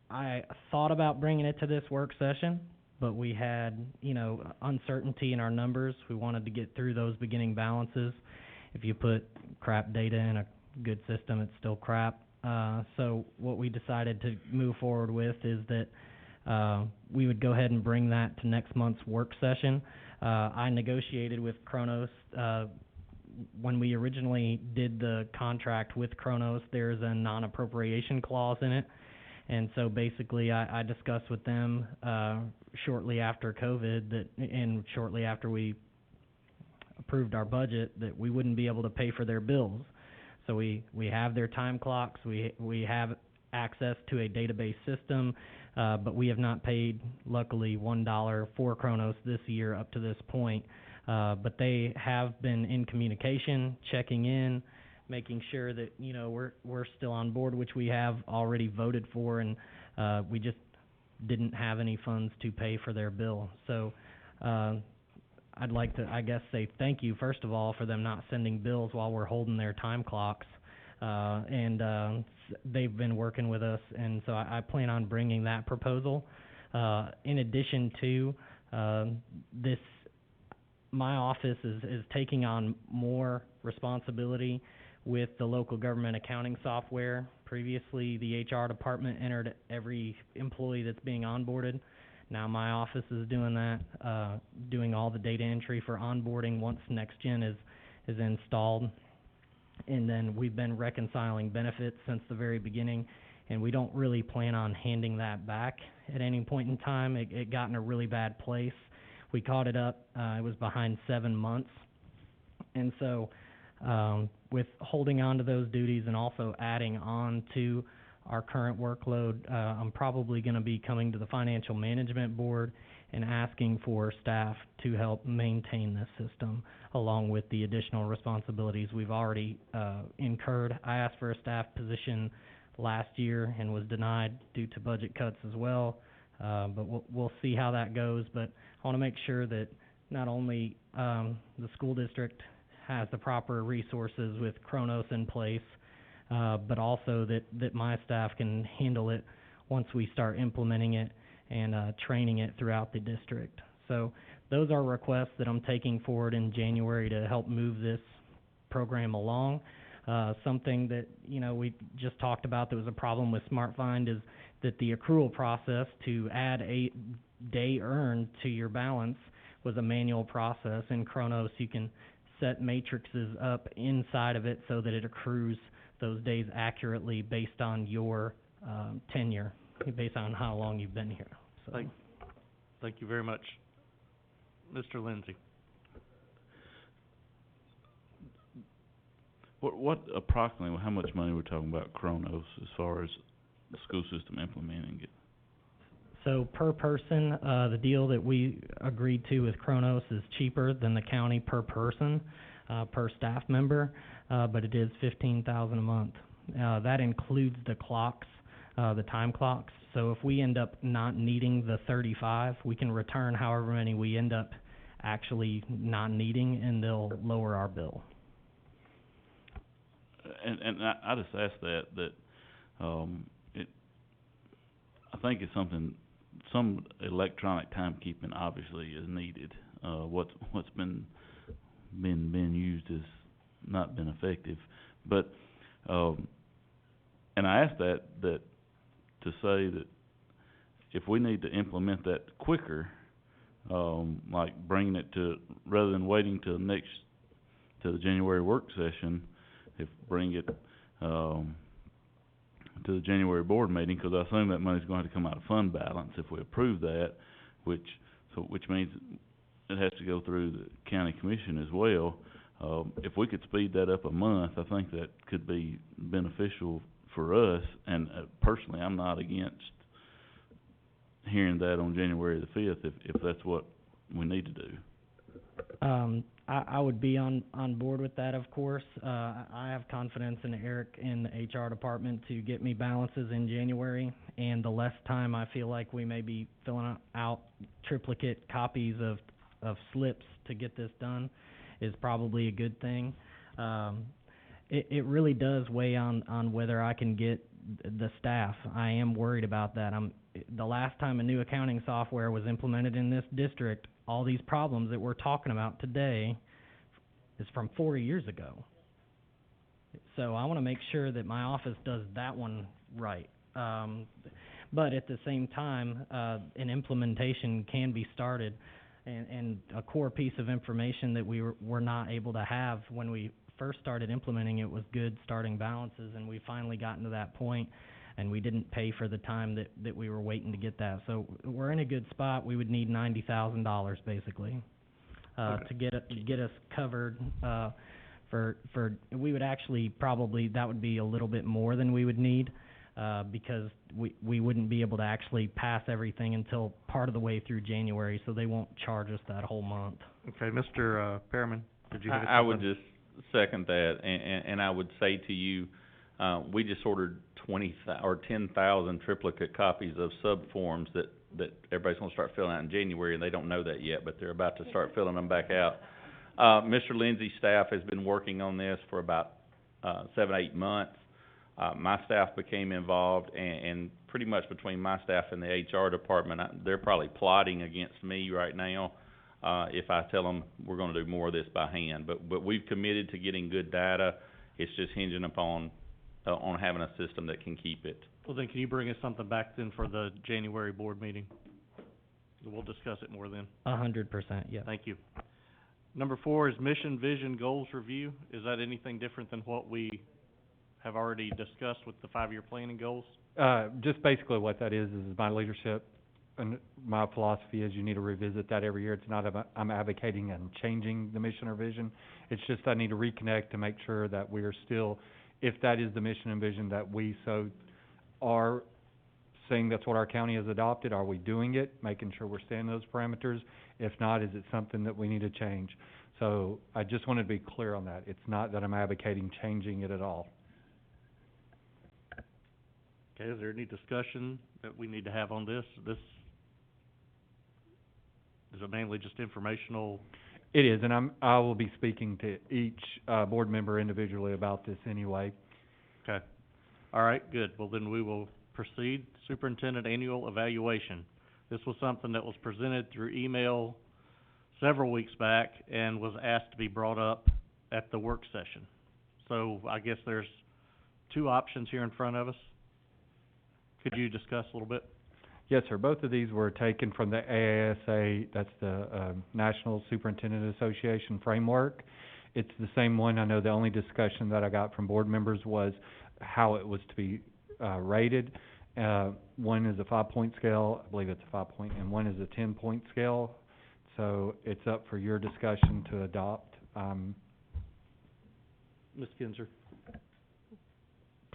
I thought about bringing it to this work session, but we had, uncertainty in our numbers. We wanted to get through those beginning balances. If you put crap data in a good system, it's still crap. So what we decided to move forward with is that we would go ahead and bring that to next month's work session. I negotiated with Chronos. When we originally did the contract with Chronos, there's a non-appropriation clause in it. And so basically I discussed with them shortly after COVID and shortly after we approved our budget, that we wouldn't be able to pay for their bills. So we have their time clocks, we have access to a database system, but we have not paid, luckily, $1 for Chronos this year up to this point. But they have been in communication, checking in, making sure that, we're still on board, which we have already voted for, and we just didn't have any funds to pay for their bill. So I'd like to, say thank you, first of all, for them not sending bills while we're holding their time clocks. And they've been working with us, and so I plan on bringing that proposal. In addition to this, my office is taking on more responsibility with the local government accounting software. Previously, the HR department entered every employee that's being onboarded. Now my office is doing that, doing all the data entry for onboarding once NextGen is installed. And then we've been reconciling benefits since the very beginning, and we don't really plan on handing that back at any point in time. It got in a really bad place. we caught it up, it was behind 7 months. And so, with holding on to those duties and also adding on to our current workload, I'm probably gonna be coming to the Financial Management Board and asking for staff to help maintain this system, along with the additional responsibilities we've already incurred. I asked for a staff position last year and was denied due to budget cuts as well, but we'll see how that goes. But I want to make sure that not only the school district has the proper resources with Kronos in place, but also that my staff can handle it once we start implementing it and training it throughout the district. So those are requests that I'm taking forward in January to help move this program along. Something that, we just talked about that was a problem with SmartFind is that the accrual process to add a day earned to your balance was a manual process. In Kronos, you can set matrices up inside of it so that it accrues those days accurately based on your tenure, based on how long you've been here. So. Thank you very much. Mr. Lindsay. What approximately, how much money we're talking about Kronos as far as the school system implementing it? So per person, the deal that we agreed to with Kronos is cheaper than the county per person, per staff member, but it is $15,000 a month. That includes the clocks, the time clocks. So if we end up not needing the 35, we can return however many we end up actually not needing, and they'll lower our bill. And I just asked that I think it's something, some electronic timekeeping obviously is needed. What's been used has not been effective, but and I asked that to say that if we need to implement that quicker, like bringing it to, rather than waiting till the January work session, if bring it to the January board meeting, because I assume that money's going to come out of fund balance if we approve that, which means it has to go through the county commission as well. If we could speed that up a month, I think that could be beneficial for us, and personally, I'm not against hearing that on January the 5th if that's what we need to do. I would be on board with that, of course. I have confidence in Eric in the HR department to get me balances in January, and the less time I feel like we may be filling out triplicate copies of slips to get this done is probably a good thing. It really does weigh on whether I can get the staff. I am worried about that. The last time a new accounting software was implemented in this district, all these problems that we're talking about today is from 4 years ago. So I want to make sure that my office does that one right. But at the same time, an implementation can be started, and a core piece of information that we were not able to have when we first started implementing it was good starting balances, and we finally gotten to that point, and we didn't pay for the time that we were waiting to get that. So we're in a good spot. We would need $90,000 basically to get us covered for we would actually probably, that would be a little bit more than we would need because we wouldn't be able to actually pass everything until part of the way through January, so they won't charge us that whole month. Okay, Mr. Perriman, did you have I would just second that, and I would say to you, we just ordered 10,000 triplicate copies of sub-forms that everybody's gonna start filling out in January, and they don't know that yet, but they're about to start filling them back out. Mr. Lindsay's staff has been working on this for about 7-8 months. My staff became involved, and pretty much between my staff and the HR department, they're probably plotting against me right now if I tell them we're gonna do more of this by hand. But we've committed to getting good data. It's just hinging upon on having a system that can keep it. Well, then can you bring us something back then for the January board meeting? We'll discuss it more then. 100%, yes. Thank you. Number 4 is mission, vision, goals review. Is that anything different than what we have already discussed with the 5-year planning goals? Just basically what that is my leadership and my philosophy is you need to revisit that every year. It's not I'm advocating and changing the mission or vision. It's just I need to reconnect to make sure that we are still, if that is the mission and vision that we so are saying that's what our county has adopted, are we doing it, making sure we're staying in those parameters? If not, is it something that we need to change? So I just wanted to be clear on that. It's not that I'm advocating changing it at all. Okay, is there any discussion that we need to have on this? This, is it mainly just informational? It is, and I will be speaking to each, board member individually about this anyway. Okay. All right, good. Well, then we will proceed. Superintendent Annual Evaluation. This was something that was presented through email several weeks back and was asked to be brought up at the work session. So I guess there's two options here in front of us. Could you discuss a little bit? Yes, sir. Both of these were taken from the AASA, that's the National Superintendent Association framework. It's the same one. I know the only discussion that I got from board members was how it was to be rated. One is a 5-point scale, I believe it's a 5-point, and one is a 10-point scale. So it's up for your discussion to adopt. Ms. Kinzer?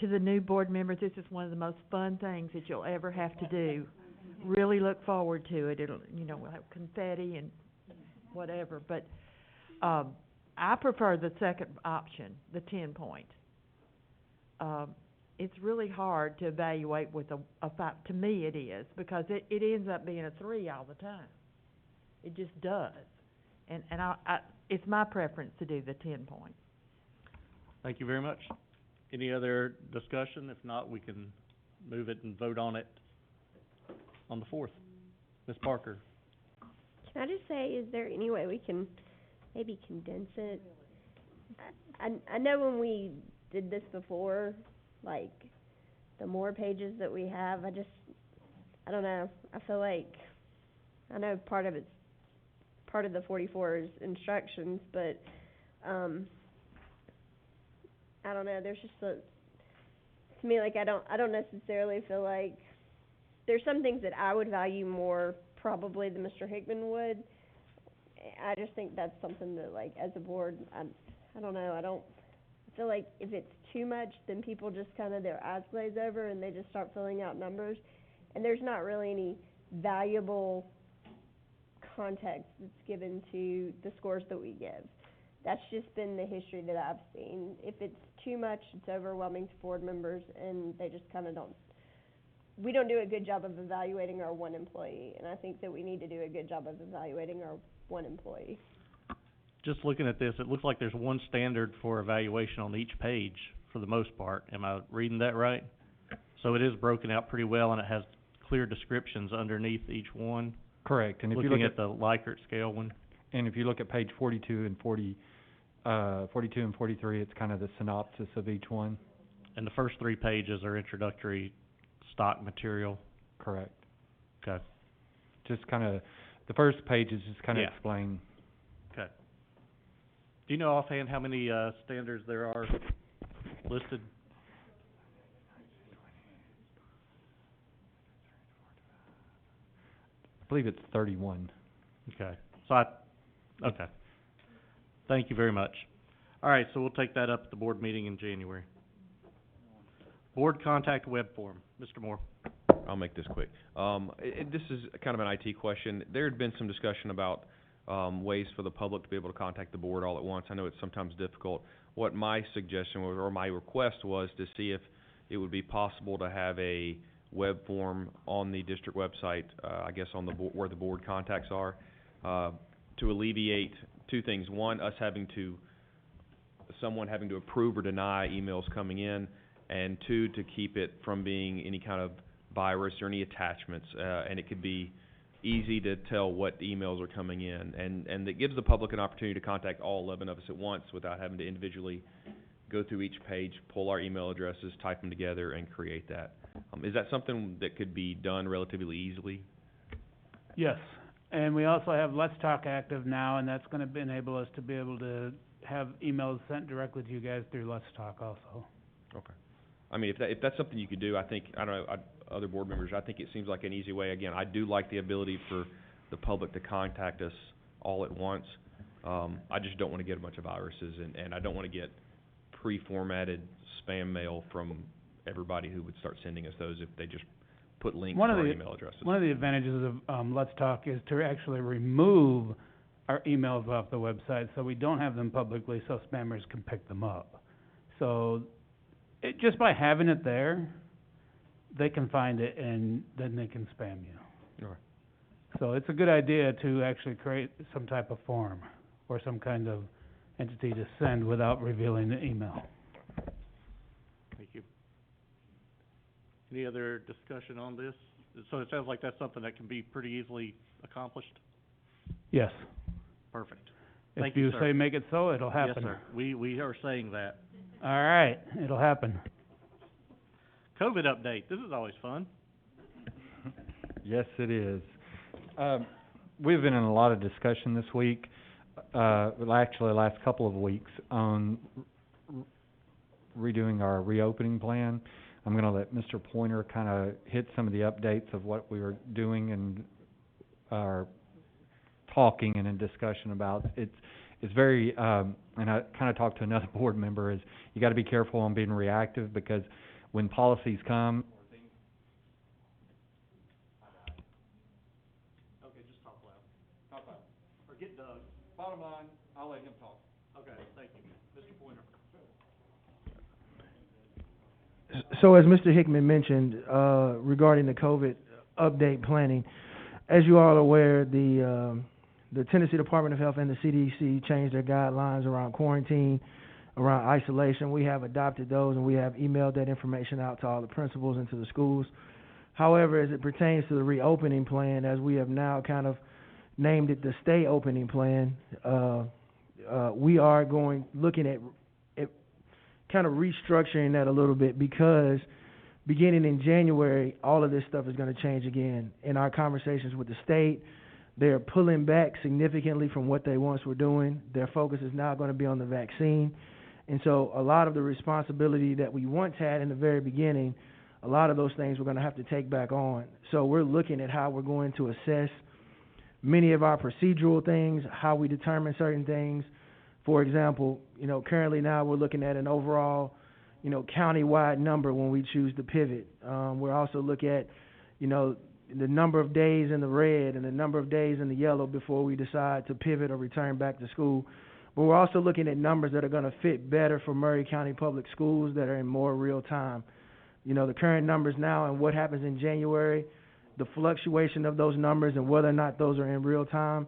To the new board members, this is one of the most fun things that you'll ever have to do. Really look forward to it. It'll, we'll have confetti and whatever, but, I prefer the second option, the 10-point. It's really hard to evaluate with a 5, to me it is, because it ends up being a 3 all the time. It just does. And it's my preference to do the 10-point. Thank you very much. Any other discussion? If not, we can move it and vote on it on the 4th. Ms. Parker? Can I just say, is there any way we can maybe condense it? I know when we did this before, like, the more pages that we have, I don't know, I feel like, I know part of the 44 is instructions, but, I don't know, there's just to me, like, I don't necessarily feel like, there's some things that I would value more probably than Mr. Hickman would. I just think that's something that, like, as a board, I don't know, I feel like if it's too much, then people just kind of, their eyes glaze over and they just start filling out numbers. And there's not really any valuable context that's given to the scores that we give. That's just been the history that I've seen. If it's too much, it's overwhelming to board members, and they just kind of we don't do a good job of evaluating our one employee, and I think that we need to do a good job of evaluating our one employee. Just looking at this, it looks like there's one standard for evaluation on each page for the most part. Am I reading that right? So it is broken out pretty well, and it has clear descriptions underneath each one. Correct. And if you Looking look at the Likert scale one. And if you look at page 42 and 43, it's kind of the synopsis of each one. And the first 3 pages are introductory stock material. Correct. Okay. Just kind of, the first page is just kind of Yeah. explain. Okay. Do you know offhand how many standards there are listed? I believe it's 31. Okay. Okay. Thank you very much. All right, so we'll take that up at the board meeting in January. Board contact web form. Mr. Moore. I'll make this quick. This is kind of an IT question. There had been some discussion about ways for the public to be able to contact the board all at once. I know it's sometimes difficult. What my suggestion was, or my request was, to see if it would be possible to have a web form on the district website, I guess on the where the board contacts are, to alleviate 2 things. One, someone having to approve or deny emails coming in, and 2, to keep it from being any kind of virus or any attachments, and it could be easy to tell what emails are coming in, and it gives the public an opportunity to contact all 11 of us at once without having to individually go through each page, pull our email addresses, type them together, and create that. Is that something that could be done relatively easily? Yes, and we also have Let's Talk active now, and that's gonna enable us to be able to have emails sent directly to you guys through Let's Talk also. Okay. I mean, if that's something you could do, I think, I don't know, other board members, I think it seems like an easy way. Again, I do like the ability for the public to contact us all at once. I just don't wanna get a bunch of viruses, and I don't wanna get pre-formatted spam mail from everybody who would start sending us those if they just put links to our email addresses. One of the advantages of, Let's Talk is to actually remove our emails off the website, so we don't have them publicly, so spammers can pick them up. So, just by having it there, they can find it and then they can spam you. Alright. So it's a good idea to actually create some type of form or some kind of entity to send without revealing the email. Thank you. Any other discussion on this? So it sounds like that's something that can be pretty easily accomplished? Yes. Perfect. If Thank you sir. say make it so, it'll happen. Yes, sir. We are saying that. All right, it'll happen. COVID update. This is always fun. Yes, it is. We've been in a lot of discussion this week, well, actually the last couple of weeks, on redoing our reopening plan. I'm gonna let Mr. Pointer kinda hit some of the updates of what we were doing and our talking and in discussion about. It's very, and I kinda talked to another board member, is you gotta be careful on being reactive, because when policies come. Okay, just talk loud. Talk loud. Or get Doug. Bottom line, I'll let him talk. Okay, thank you. Mr. Pointer. So as Mr. Hickman mentioned, regarding the COVID update planning, as you all are aware, the Tennessee Department of Health and the CDC changed their guidelines around quarantine, around isolation. We have adopted those, and we have emailed that information out to all the principals and to the schools. However, as it pertains to the reopening plan, as we have now kind of named it the stay opening plan, we are looking at kind of restructuring that a little bit, because beginning in January, all of this stuff is going to change again. In our conversations with the state, they're pulling back significantly from what they once were doing. Their focus is now going to be on the vaccine. And so a lot of the responsibility that we once had in the very beginning, a lot of those things we're going to have to take back on. So we're looking at how we're going to assess many of our procedural things, how we determine certain things. For example, currently now we're looking at an overall, countywide number when we choose to pivot. We're also looking at, the number of days in the red and the number of days in the yellow before we decide to pivot or return back to school. But we're also looking at numbers that are going to fit better for Maury County Public Schools that are in more real time. The current numbers now and what happens in January, the fluctuation of those numbers and whether or not those are in real time,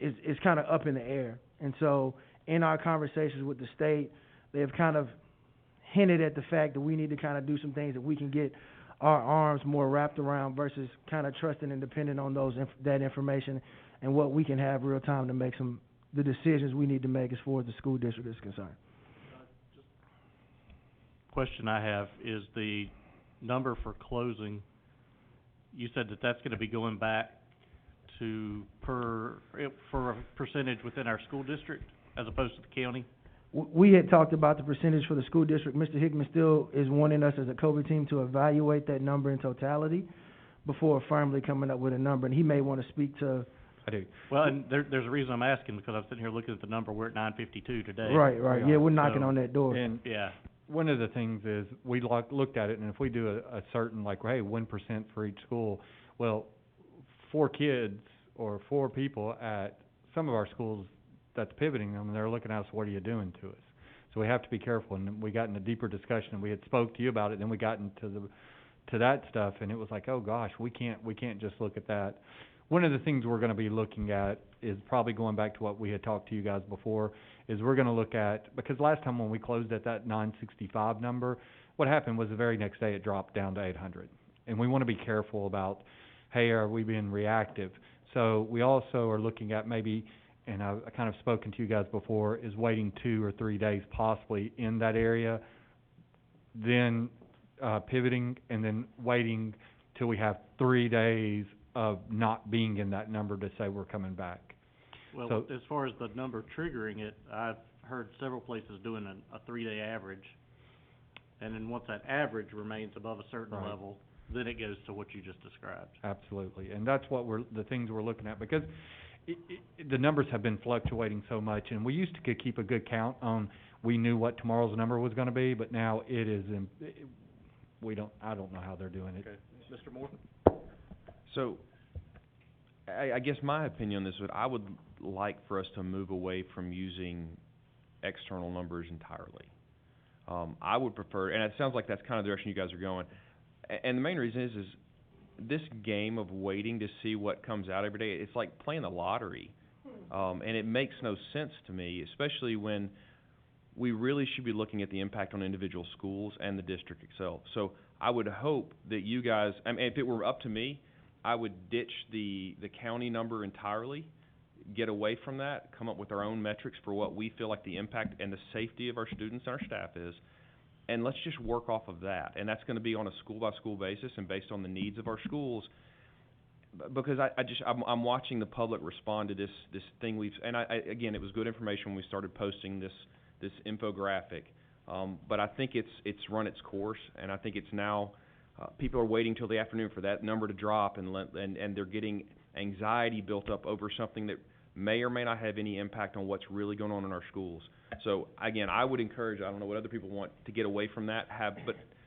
is kind of up in the air. And so in our conversations with the state, they have kind of hinted at the fact that we need to kind of do some things that we can get our arms more wrapped around versus kind of trusting and depending on that information and what we can have real time to make the decisions we need to make as far as the school district is concerned. Question I have is the number for closing. You said that that's going to be going back to for a percentage within our school district as opposed to the county? We had talked about the percentage for the school district. Mr. Hickman still is wanting us as a COVID team to evaluate that number in totality before firmly coming up with a number, and he may want to speak to. I do. Well, and there's a reason I'm asking, because I'm sitting here looking at the number. We're at 952 today. Right. Yeah, we're knocking on that door. And yeah. One of the things is, we looked at it, and if we do a certain, like, hey, 1% for each school, well, 4 kids or 4 people at some of our schools that's pivoting them, and they're looking at us, what are you doing to us? So we have to be careful, and we got in a deeper discussion, and we had spoke to you about it, and then we got into that stuff, and it was like, oh gosh, we can't just look at that. One of the things we're gonna be looking at is probably going back to what we had talked to you guys before, is we're gonna look at, because last time when we closed at that 965 number, what happened was the very next day it dropped down to 800. And we wanna be careful about, hey, are we being reactive? So we also are looking at maybe, and I've kind of spoken to you guys before, is waiting 2 or 3 days possibly in that area, then pivoting, and then waiting till we have 3 days of not being in that number to say we're coming back. Well, So, as far as the number triggering it, I've heard several places doing a 3-day average. And then once that average remains above a certain Right. level, then it goes to what you just described. Absolutely, and that's what the things we're looking at, because the numbers have been fluctuating so much, and we used to keep a good count on, we knew what tomorrow's number was gonna be, but now it is, I don't know how they're doing it. Okay, Mr. Moore? So, I guess my opinion on this would, I would like for us to move away from using external numbers entirely. I would prefer, and it sounds like that's kind of the direction you guys are going, and the main reason is this game of waiting to see what comes out every day, it's like playing the lottery. And it makes no sense to me, especially when we really should be looking at the impact on individual schools and the district itself. So I would hope that you guys, I mean, if it were up to me, I would ditch the county number entirely, get away from that, come up with our own metrics for what we feel like the impact and the safety of our students and our staff is, and let's just work off of that. And that's gonna be on a school-by-school basis and based on the needs of our schools. Because I'm watching the public respond to this thing again, it was good information when we started posting this infographic. But I think it's run its course, and I think it's now, people are waiting till the afternoon for that number to drop, and they're getting anxiety built up over something that may or may not have any impact on what's really going on in our schools. So again, I would encourage, I don't know what other people want, to get away from that,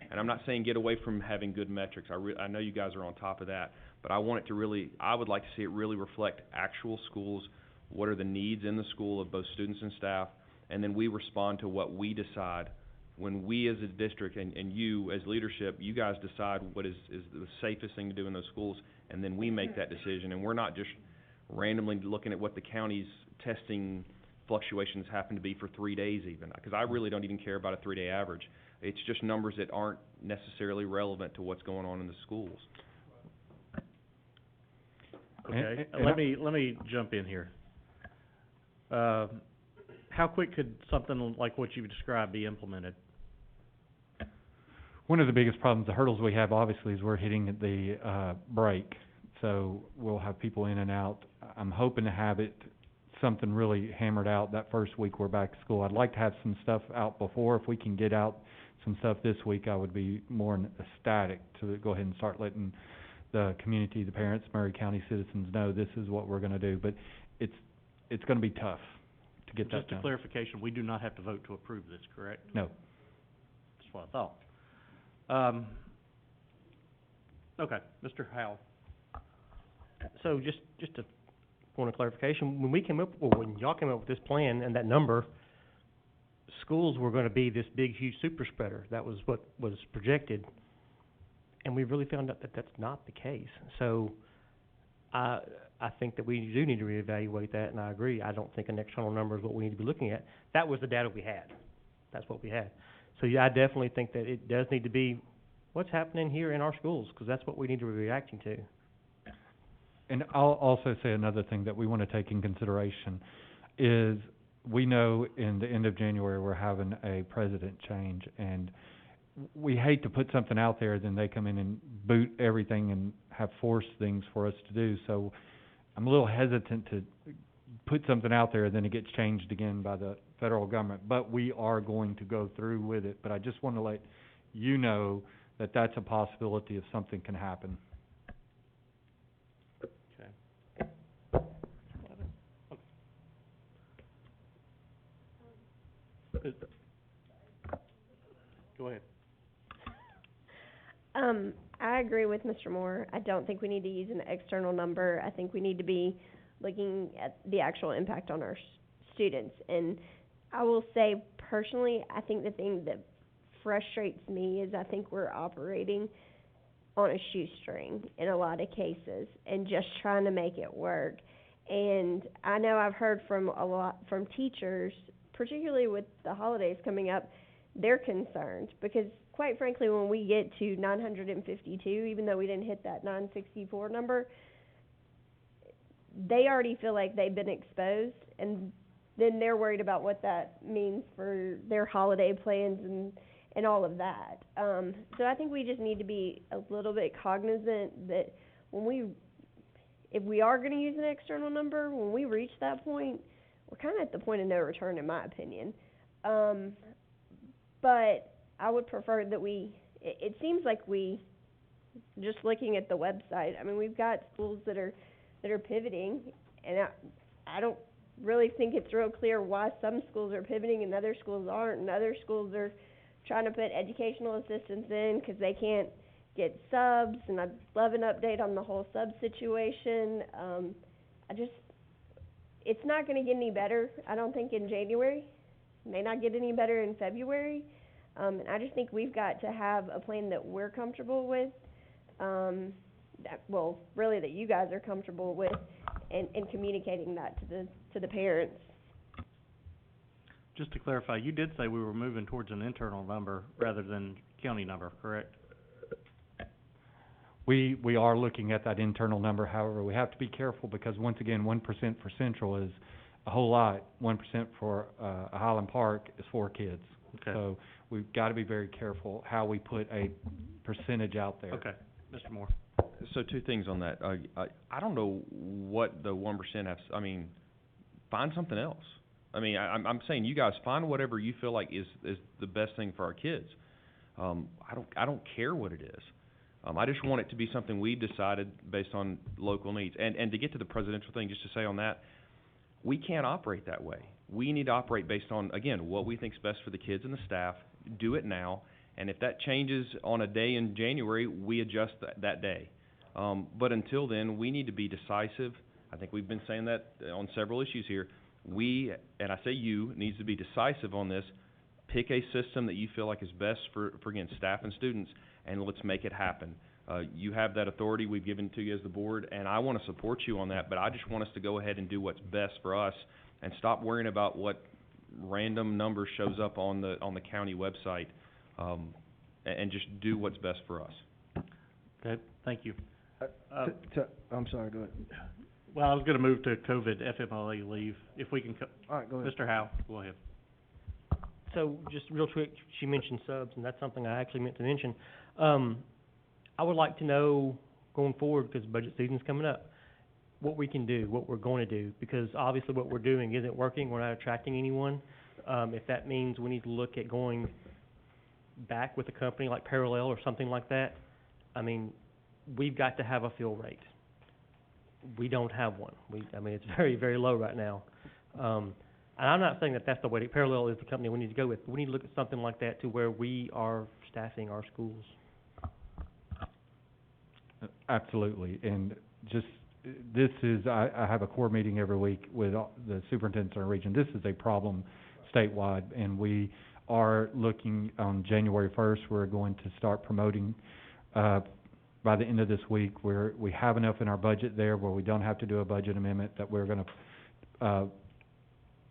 and I'm not saying get away from having good metrics. I know you guys are on top of that, but I want it to really, I would like to see it really reflect actual schools, what are the needs in the school of both students and staff, and then we respond to what we decide when we as a district and you as leadership, you guys decide what is the safest thing to do in those schools, and then we make that decision, and we're not just randomly looking at what the county's testing fluctuations happen to be for 3 days even, because I really don't even care about a 3-day average. It's just numbers that aren't necessarily relevant to what's going on in the schools. Okay, let me jump in here. How quick could something like what you described be implemented? One of the biggest problems, the hurdles we have obviously is we're hitting the break, so we'll have people in and out. I'm hoping to have something really hammered out that first week we're back to school. I'd like to have some stuff out before. If we can get out some stuff this week, I would be more ecstatic to go ahead and start letting the community, the parents, Murray County citizens know this is what we're gonna do, but it's gonna be tough to get that done. Just a clarification, we do not have to vote to approve this, correct? No. That's what I thought. Okay, Mr. Howell. So just a point of clarification, when y'all came up with this plan and that number, schools were gonna be this big, huge super spreader. That was what was projected. And we really found out that that's not the case. So I think that we do need to reevaluate that, and I agree. I don't think an external number is what we need to be looking at. That was the data we had. That's what we had. So yeah, I definitely think that it does need to be what's happening here in our schools, because that's what we need to be reacting to. And I'll also say another thing that we want to take in consideration is we know in the end of January we're having a president change, and we hate to put something out there, then they come in and boot everything and have forced things for us to do. So I'm a little hesitant to put something out there, then it gets changed again by the federal government. But we are going to go through with it. But I just want to let you know that that's a possibility if something can happen. Go ahead. I agree with Mr. Moore. I don't think we need to use an external number. I think we need to be looking at the actual impact on our students. And I will say, personally, I think the thing that frustrates me is I think we're operating on a shoestring in a lot of cases and just trying to make it work. And I know I've heard from teachers, particularly with the holidays coming up, they're concerned because, quite frankly, when we get to 952, even though we didn't hit that 964 number, they already feel like they've been exposed, and then they're worried about what that means for their holiday plans and all of that. So I think we just need to be a little bit cognizant that if we are going to use an external number, when we reach that point, we're kind of at the point of no return, in my opinion. But I would prefer that it seems like just looking at the website, I mean, we've got schools that are pivoting, and I don't really think it's real clear why some schools are pivoting and other schools aren't, and other schools are trying to put educational assistants in because they can't get subs, and I'd love an update on the whole sub situation. It's not gonna get any better, I don't think, in January. May not get any better in February. And I just think we've got to have a plan that we're comfortable with, that you guys are comfortable with, and communicating that to the parents. Just to clarify, you did say we were moving towards an internal number rather than county number, correct? We are looking at that internal number, however, we have to be careful because once again, 1% for Central is a whole lot. 1% for, Highland Park is 4 kids. Okay. So we've gotta be very careful how we put a percentage out there. Okay, Mr. Moore. So 2 things on that. I don't know what the 1% find something else. I'm saying you guys find whatever you feel like is the best thing for our kids. I don't care what it is. I just want it to be something we've decided based on local needs. And to get to the presidential thing, just to say on that, we can't operate that way. We need to operate based on, again, what we think is best for the kids and the staff. Do it now. And if that changes on a day in January, we adjust that day. But until then, we need to be decisive. I think we've been saying that on several issues here. We, and I say you, needs to be decisive on this. Pick a system that you feel like is best for again, staff and students, and let's make it happen. You have that authority we've given to you as the board, and I want to support you on that, but I just want us to go ahead and do what's best for us and stop worrying about what random number shows up on the county website, and just do what's best for us. Okay, thank you. I'm sorry, go ahead. Well, I was gonna move to COVID FMLA leave, if we can All right, go ahead. Mr. Howe, go ahead. So, just real quick, she mentioned subs, and that's something I actually meant to mention. I would like to know, going forward, because budget season's coming up, what we can do, what we're going to do, because obviously what we're doing isn't working, we're not attracting anyone. If that means we need to look at going back with a company like Parallel or something like that, we've got to have a fill rate. We don't have one. It's very, very low right now. And I'm not saying that that's the way, Parallel is the company we need to go with, but we need to look at something like that to where we are staffing our schools. Absolutely, and just, this is, I have a core meeting every week with all the superintendents in our region. This is a problem statewide, and we are looking on January 1st, we're going to start promoting, by the end of this week, we have enough in our budget there where we don't have to do a budget amendment, that we're gonna,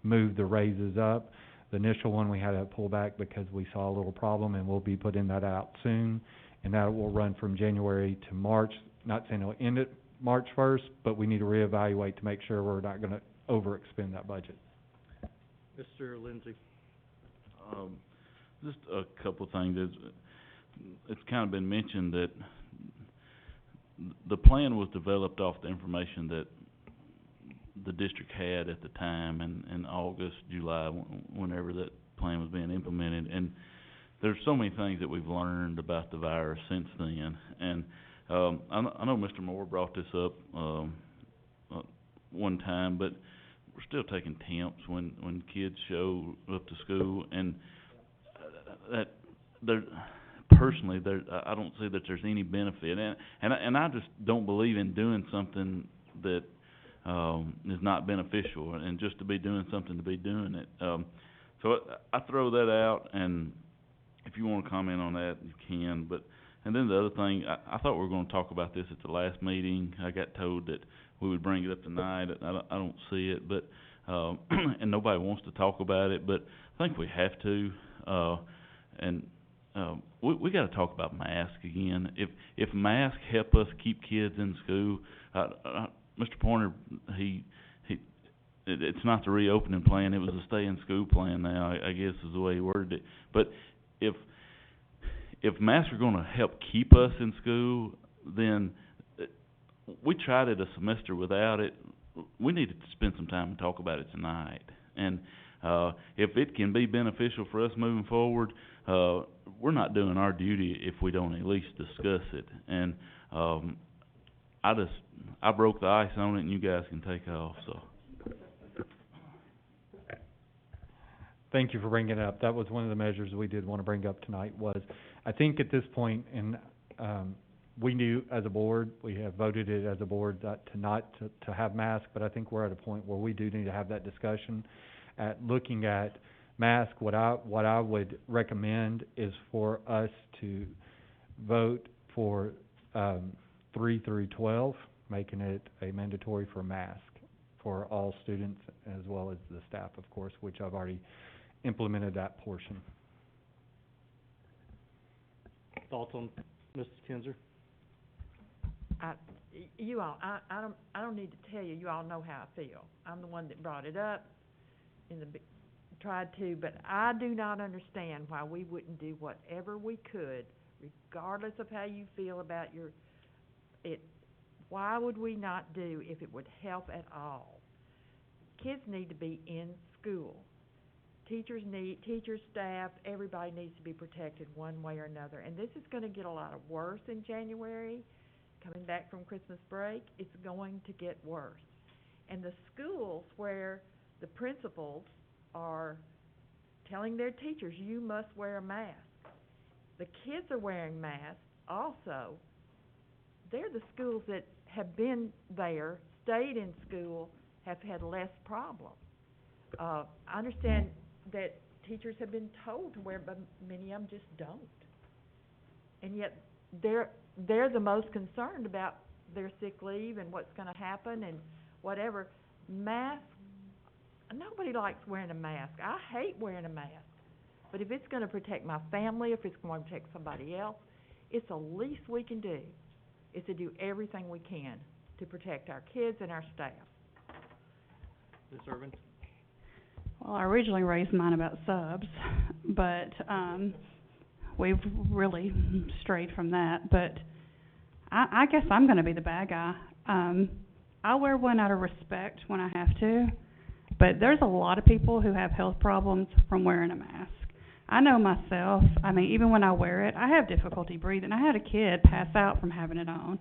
move the raises up. The initial one, we had to pull back because we saw a little problem, and we'll be putting that out soon. And that will run from January to March. Not saying it'll end at March 1st, but we need to reevaluate to make sure we're not gonna overexpend that budget. Mr. Lindsay. Just a couple of things. It's kind of been mentioned that the plan was developed off the information that the district had at the time in August, July, whenever that plan was being implemented. And there's so many things that we've learned about the virus since then. And I know Mr. Moore brought this up one time, but we're still taking temps when kids show up to school, and that there personally I don't see that there's any benefit, and I just don't believe in doing something that is not beneficial, and just to be doing something to be doing it. So I throw that out, and if you want to comment on that, you can. But and then the other thing, I thought we were going to talk about this at the last meeting. I got told that we would bring it up tonight. I don't see it, but and nobody wants to talk about it, but I think we have to. We got to talk about masks again. If masks help us keep kids in school, Mr. Pointer, it's not the reopening plan, it was a stay in school plan now, I guess is the way he worded it. But if masks are going to help keep us in school, then we tried it a semester without it. We need to spend some time and talk about it tonight. And if it can be beneficial for us moving forward, we're not doing our duty if we don't at least discuss it. And, I broke the ice on it and you guys can take off, so. Thank you for bringing it up. That was one of the measures we did want to bring up tonight was, I think at this point, and, we knew as a board, we have voted it as a board that to have masks, but I think we're at a point where we do need to have that discussion at looking at masks. What I would recommend is for us to vote for, 3 through 12, making it a mandatory for mask for all students as well as the staff, of course, which I've already implemented that portion. Thoughts on Mrs. Kinzer? I don't need to tell you, you all know how I feel. I'm the one that brought it up tried to, but I do not understand why we wouldn't do whatever we could, regardless of how you feel about it. Why would we not do if it would help at all? Kids need to be in school. Teachers, staff, everybody needs to be protected one way or another. And this is going to get a lot worse in January. Coming back from Christmas break, it's going to get worse. And the schools where the principals are telling their teachers, you must wear a mask. The kids are wearing masks also. They're the schools that have been there, stayed in school, have had less problems. I understand that teachers have been told to wear, but many of them just don't. And yet they're the most concerned about their sick leave and what's going to happen and whatever. Masks, nobody likes wearing a mask. I hate wearing a mask. But if it's going to protect my family, if it's going to protect somebody else, it's the least we can do is to do everything we can to protect our kids and our staff. Ms. Irvin? Well, I originally raised mine about subs, but we've really strayed from that. But I guess I'm going to be the bad guy. I wear one out of respect when I have to, but there's a lot of people who have health problems from wearing a mask. I know myself. I mean, even when I wear it, I have difficulty breathing. I had a kid pass out from having it on.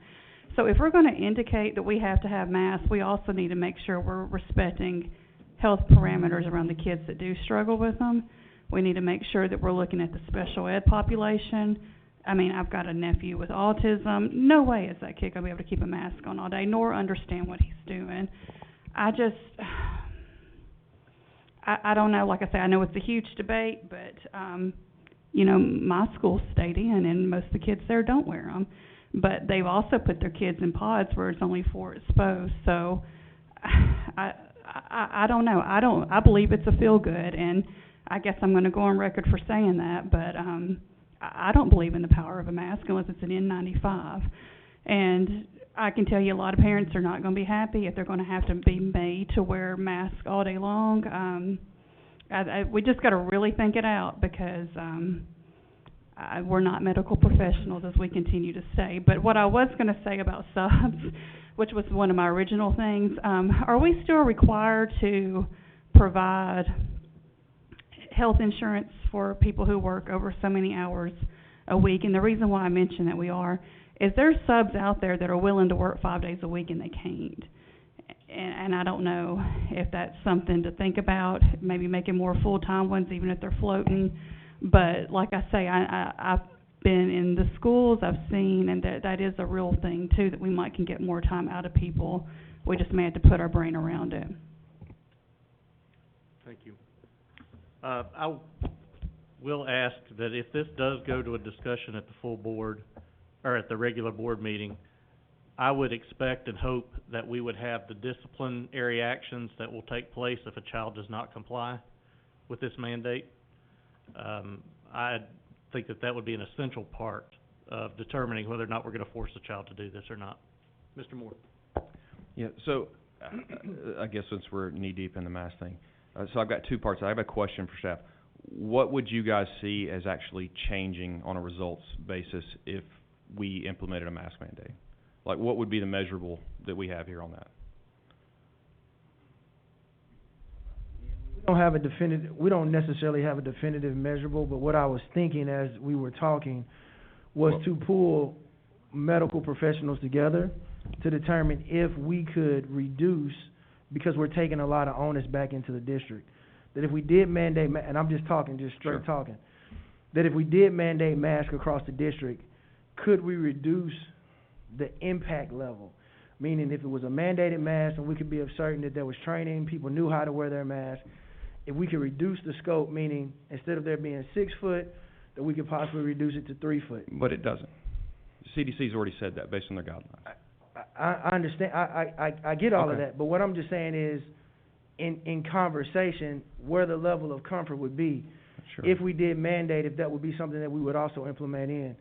So if we're going to indicate that we have to have masks, we also need to make sure we're respecting health parameters around the kids that do struggle with them. We need to make sure that we're looking at the special ed population. I mean, I've got a nephew with autism. No way is that kid going to be able to keep a mask on all day, nor understand what he's doing. I don't know. Like I say, I know it's a huge debate, but, you know, my school stayed in, and most of the kids there don't wear them. But they've also put their kids in pods where it's only 4 exposed. So I don't know. I believe it's a feel-good, and I guess I'm going to go on record for saying that, but I don't believe in the power of a mask unless it's an N95. And I can tell you a lot of parents are not going to be happy if they're going to have to be made to wear masks all day long. We just got to really think it out because we're not medical professionals as we continue to say. But what I was going to say about subs, which was one of my original things, are we still required to provide health insurance for people who work over so many hours a week? And the reason why I mention that we are is there's subs out there that are willing to work 5 days a week and they can't. And I don't know if that's something to think about, maybe making more full-time ones even if they're floating. But like I say, I've been in the schools, I've seen, and that is a real thing too, that we might can get more time out of people. We just may have to put our brain around it. Thank you. I will ask that if this does go to a discussion at the full board, or at the regular board meeting, I would expect and hope that we would have the disciplinary actions that will take place if a child does not comply with this mandate. I think that would be an essential part of determining whether or not we're going to force a child to do this or not. Mr. Moore. Yeah, so I guess since we're knee-deep in the mask thing, so I've got 2 parts. I have a question for staff. What would you guys see as actually changing on a results basis if we implemented a mask mandate? Like, what would be the measurable that we have here on that? we don't necessarily have a definitive measurable, but what I was thinking as we were talking was to pull medical professionals together to determine if we could reduce, because we're taking a lot of onus back into the district, that if we did mandate, and I'm just talking, just straight talking, that if we did mandate masks across the district, could we reduce the impact level? Meaning if it was a mandated mask and we could be certain that there was training, people knew how to wear their mask, if we could reduce the scope, meaning instead of there being 6 foot, that we could possibly reduce it to 3 foot. But it doesn't. CDC's already said that based on their guidelines. I understand, I get all of that, but what I'm just saying is, in conversation, where the level of comfort would be, if we did mandate, if that would be something that we would also implement in.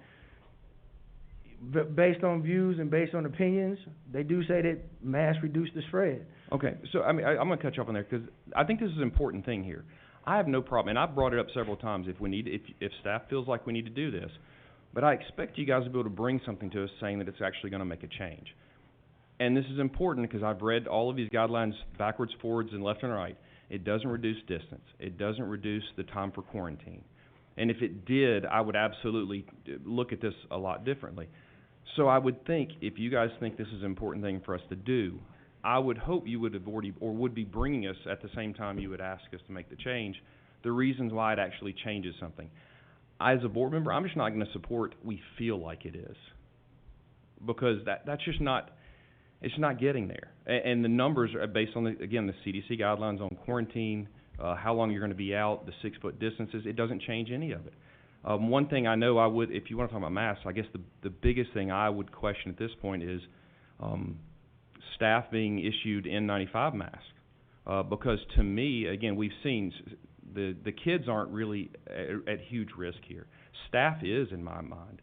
Based on views and based on opinions, they do say that masks reduce the spread. Okay, so I'm going to cut you off on there because I think this is an important thing here. I have no problem, and I've brought it up several times if staff feels like we need to do this, but I expect you guys to be able to bring something to us saying that it's actually going to make a change. And this is important because I've read all of these guidelines backwards, forwards, and left and right. It doesn't reduce distance. It doesn't reduce the time for quarantine. And if it did, I would absolutely look at this a lot differently. So I would think, if you guys think this is an important thing for us to do, I would hope you would have already, or would be bringing us at the same time you would ask us to make the change, the reasons why it actually changes something. As a board member, I'm just not going to support we feel like it is. Because that's just not, it's not getting there. And the numbers are based on, the CDC guidelines on quarantine, how long you're going to be out, the 6 foot distances. It doesn't change any of it. One thing I know I would, if you want to talk about masks, I guess the biggest thing I would question at this point is staff being issued N95 masks. Because to me, again, we've seen the kids aren't really at huge risk here. Staff is, in my mind.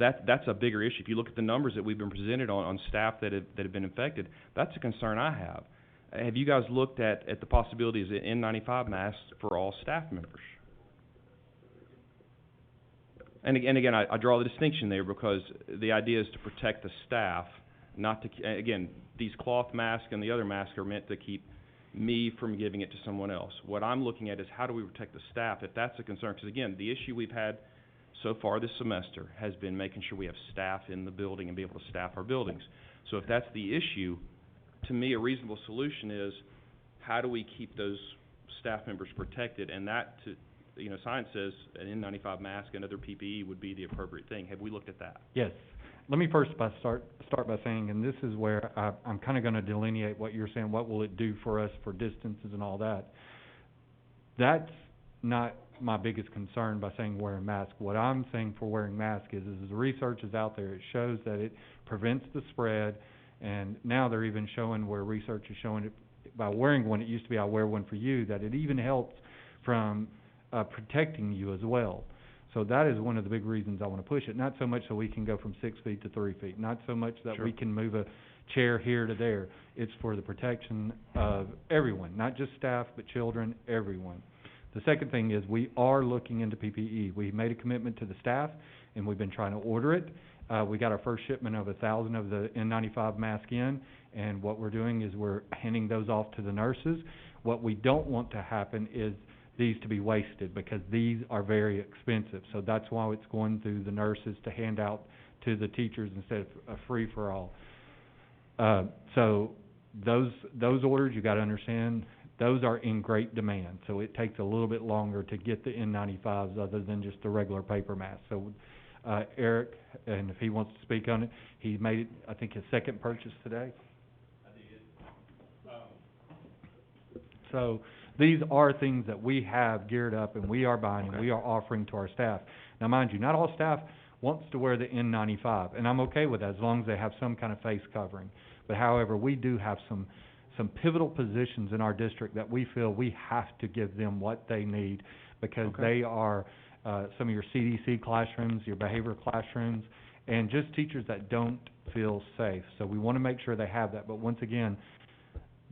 That's a bigger issue. If you look at the numbers that we've been presented on staff that have been infected, that's a concern I have. Have you guys looked at the possibilities of N95 masks for all staff members? And again, I draw the distinction there because the idea is to protect the staff, not to, again, these cloth masks and the other masks are meant to keep me from giving it to someone else. What I'm looking at is how do we protect the staff if that's a concern? Because again, the issue we've had so far this semester has been making sure we have staff in the building and be able to staff our buildings. So if that's the issue, to me, a reasonable solution is how do we keep those staff members protected? And that, science says an N95 mask and other PPE would be the appropriate thing. Have we looked at that? Yes. Let me first start by saying, and this is where I'm kind of going to delineate what you're saying, what will it do for us for distances and all that. That's not my biggest concern by saying wearing masks. What I'm saying for wearing masks is the research is out there. It shows that it prevents the spread, and now they're even showing where research is showing it by wearing one. It used to be I wear one for you, that it even helps from protecting you as well. So that is one of the big reasons I want to push it. Not so much so we can go from 6 feet to 3 feet. Not so much that we can move a chair here to there. It's for the protection of everyone, not just staff, but children, everyone. The second thing is we are looking into PPE. We made a commitment to the staff, and we've been trying to order it. We got our first shipment of 1,000 of the N95 masks in, and what we're doing is we're handing those off to the nurses. What we don't want to happen is these to be wasted because these are very expensive. So that's why it's going through the nurses to hand out to the teachers instead of free for all. So those orders, you got to understand, those are in great demand. So it takes a little bit longer to get the N95s other than just the regular paper mask. So Eric, and if he wants to speak on it, he made, I think, his second purchase today. So these are things that we have geared up and we are buying and we are offering to our staff. Now, mind you, not all staff wants to wear the N95, and I'm okay with that as long as they have some kind of face covering. But however, we do have some pivotal positions in our district that we feel we have to give them what they need because they are some of your CDC classrooms, your behavior classrooms, and just teachers that don't feel safe. So we want to make sure they have that. But once again,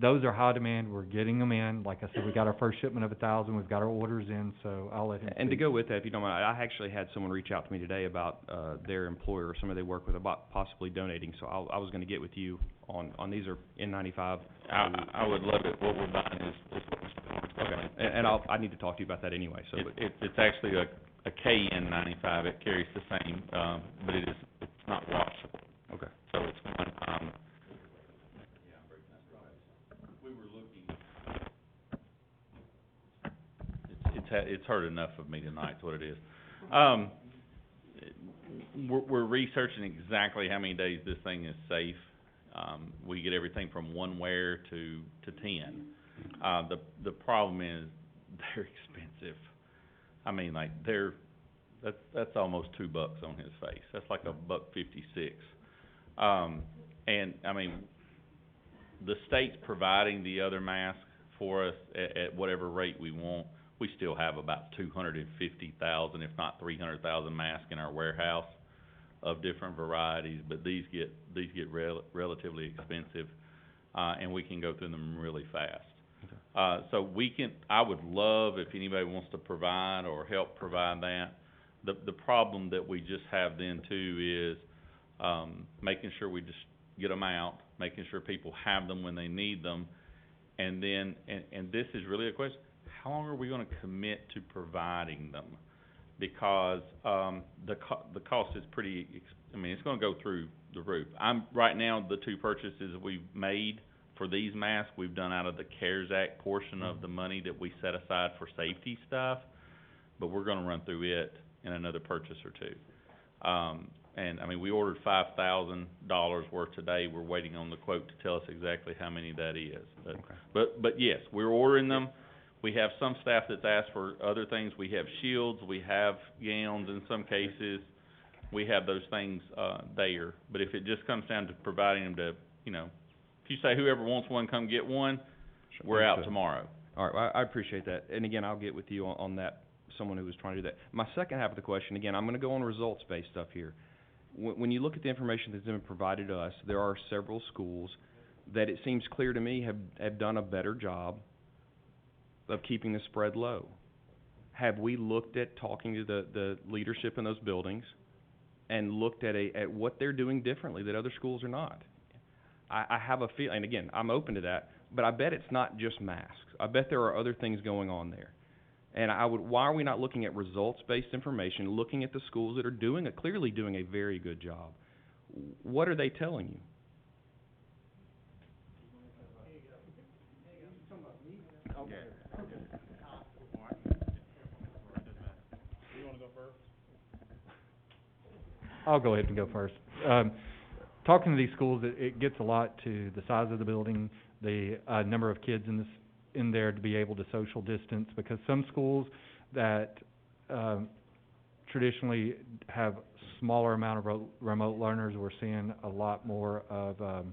those are high demand. We're getting them in. Like I said, we got our first shipment of 1,000. We've got our orders in, so I'll let him And speak. to go with that, if you don't mind, I actually had someone reach out to me today about their employer or somebody they work with about possibly donating. So I was going to get with you on these are N95. I would love it. What we're buying is what Mr. Barnes Okay, and I need to talk to you about that anyway, so. It's actually a KN95, it carries the same, but it's not washable. Okay. So it's one, we were looking, it's heard enough of me tonight, is what it is. We're researching exactly how many days this thing is safe. We get everything from 1 wear to 10. The problem is they're expensive. I mean, like, that's almost $2 on his face. That's like $1.56. And I mean, the state's providing the other mask for us at whatever rate we want. We still have about 250,000, if not 300,000 masks in our warehouse of different varieties, but these get relatively expensive, and we can go through them really fast. So I would love if anybody wants to provide or help provide that. The problem that we just have then too is making sure we just get them out, making sure people have them when they need them, and then, and this is really a question, how long are we going to commit to providing them? Because the cost is it's going to go through the roof. Right now, the 2 purchases we've made for these masks, we've done out of the CARES Act portion of the money that we set aside for safety stuff, but we're going to run through it in another purchase or 2. And I mean, we ordered $5,000 worth today. We're waiting on the quote to tell us exactly how many that is. But yes, we're ordering them. We have some staff that's asked for other things. We have shields, we have gowns in some cases. We have those things there. But if it just comes down to providing them to, if you say whoever wants one, come get one, we're out tomorrow. All right, well, I appreciate that. And again, I'll get with you on that, someone who was trying to do that. My second half of the question, again, I'm going to go on results-based stuff here. When you look at the information that's been provided to us, there are several schools that it seems clear to me have done a better job of keeping the spread low. Have we looked at talking to the leadership in those buildings and looked at what they're doing differently that other schools are not? I have a feeling, and again, I'm open to that, but I bet it's not just masks. I bet there are other things going on there. And why are we not looking at results-based information, looking at the schools that are clearly doing a very good job? What are they telling you? I'll go ahead and go first. Talking to these schools, it gets a lot to the size of the building, the number of kids in there to be able to social distance, because some schools that traditionally have smaller amount of remote learners, we're seeing a lot more of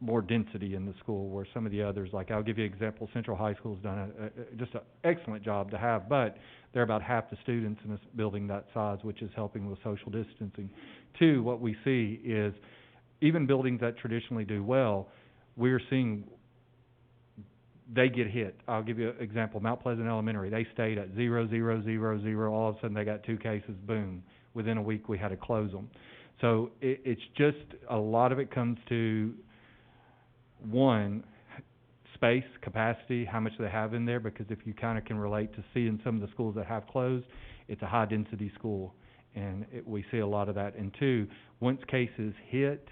more density in the school, where some of the others, like I'll give you an example, Central High School's done just an excellent job to have, but they're about half the students in this building that size, which is helping with social distancing. 2, what we see is even buildings that traditionally do well, we're seeing they get hit. I'll give you an example, Mount Pleasant Elementary, they stayed at 0, 0, 0, 0, all of a sudden they got 2 cases, boom. Within a week we had to close them. So it's just, a lot of it comes to, 1, space, capacity, how much they have in there, because if you kind of can relate to seeing some of the schools that have closed, it's a high density school, and we see a lot of that. And 2, once cases hit,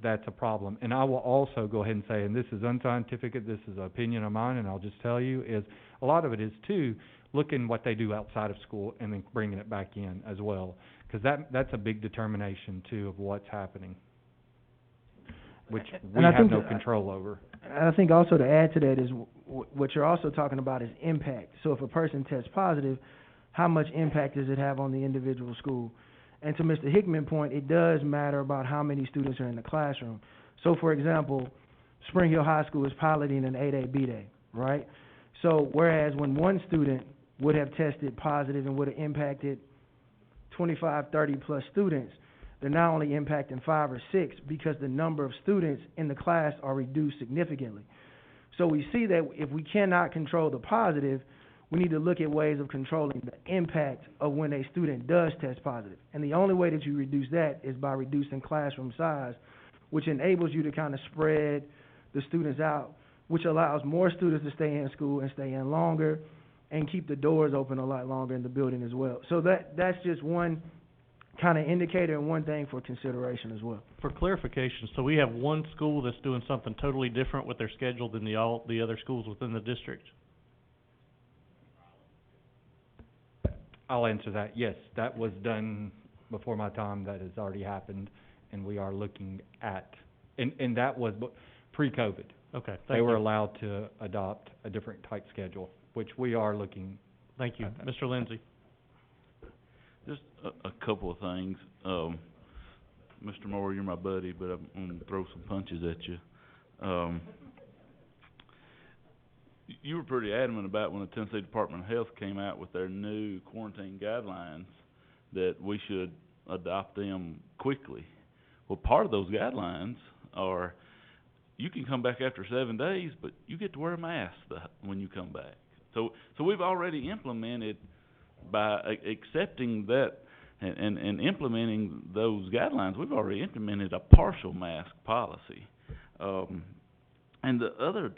that's a problem. And I will also go ahead and say, and this is unscientific, this is an opinion of mine, and I'll just tell you, is a lot of it is too, looking what they do outside of school and then bringing it back in as well, because that's a big determination too of what's happening, which we have no control over. I think also to add to that is what you're also talking about is impact. So if a person tests positive, how much impact does it have on the individual school? And to Mr. Hickman's point, it does matter about how many students are in the classroom. So for example, Spring Hill High School is piloting an 8A, B-Day, right? So whereas when one student would have tested positive and would have impacted 25, 30 plus students, they're now only impacting 5 or 6 because the number of students in the class are reduced significantly. So we see that if we cannot control the positive, we need to look at ways of controlling the impact of when a student does test positive. And the only way that you reduce that is by reducing classroom size, which enables you to kind of spread the students out which allows more students to stay in school and stay in longer and keep the doors open a lot longer in the building as well. So that's just one kind of indicator and one thing for consideration as well. For clarification, so we have one school that's doing something totally different with their schedule than the other schools within the district? I'll answer that. Yes, that was done before my time. That has already happened, and we are looking at, and that was pre-COVID. Okay, They were allowed to adopt a different type schedule, which we are looking. Thank you. at that. Mr. Lindsay? Just a couple of things. Mr. Moore, you're my buddy, but I'm gonna throw some punches at you. You were pretty adamant about when the Tennessee Department of Health came out with their new quarantine guidelines that we should adopt them quickly. Well, part of those guidelines are you can come back after 7 days, but you get to wear a mask when you come back. So we've already implemented, by accepting that and implementing those guidelines, we've already implemented a partial mask policy. And the other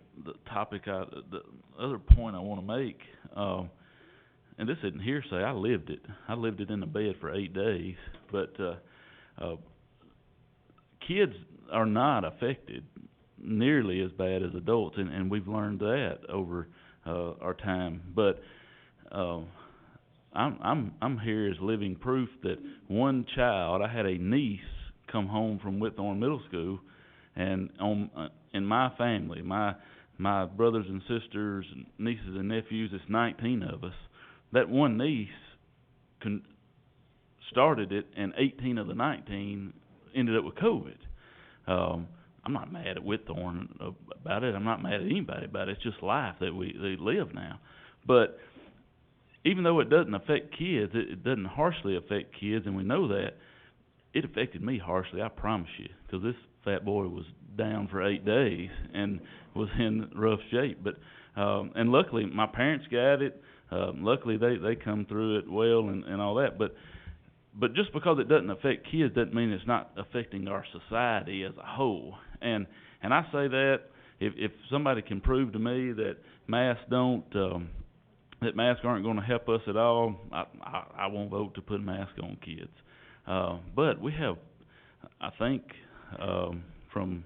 point I want to make, and this isn't hearsay, I lived it. I lived it in the bed for 8 days. But kids are not affected nearly as bad as adults, and we've learned that over our time. But I'm here as living proof that one child, I had a niece come home from Whitthorne Middle School, and in my family, my brothers and sisters, nieces and nephews, it's 19 of us. That one niece started it, and 18 of the 19 ended up with COVID. I'm not mad at Whitthorne about it. I'm not mad at anybody about it. It's just life that they live now. But even though it doesn't affect kids, it doesn't harshly affect kids, and we know that, it affected me harshly, I promise you, because this fat boy was down for 8 days and was in rough shape. But and luckily my parents got it. Luckily they come through it well and all that. But just because it doesn't affect kids doesn't mean it's not affecting our society as a whole. And I say that if somebody can prove to me that masks aren't going to help us at all, I won't vote to put a mask on kids. But we have, I think, from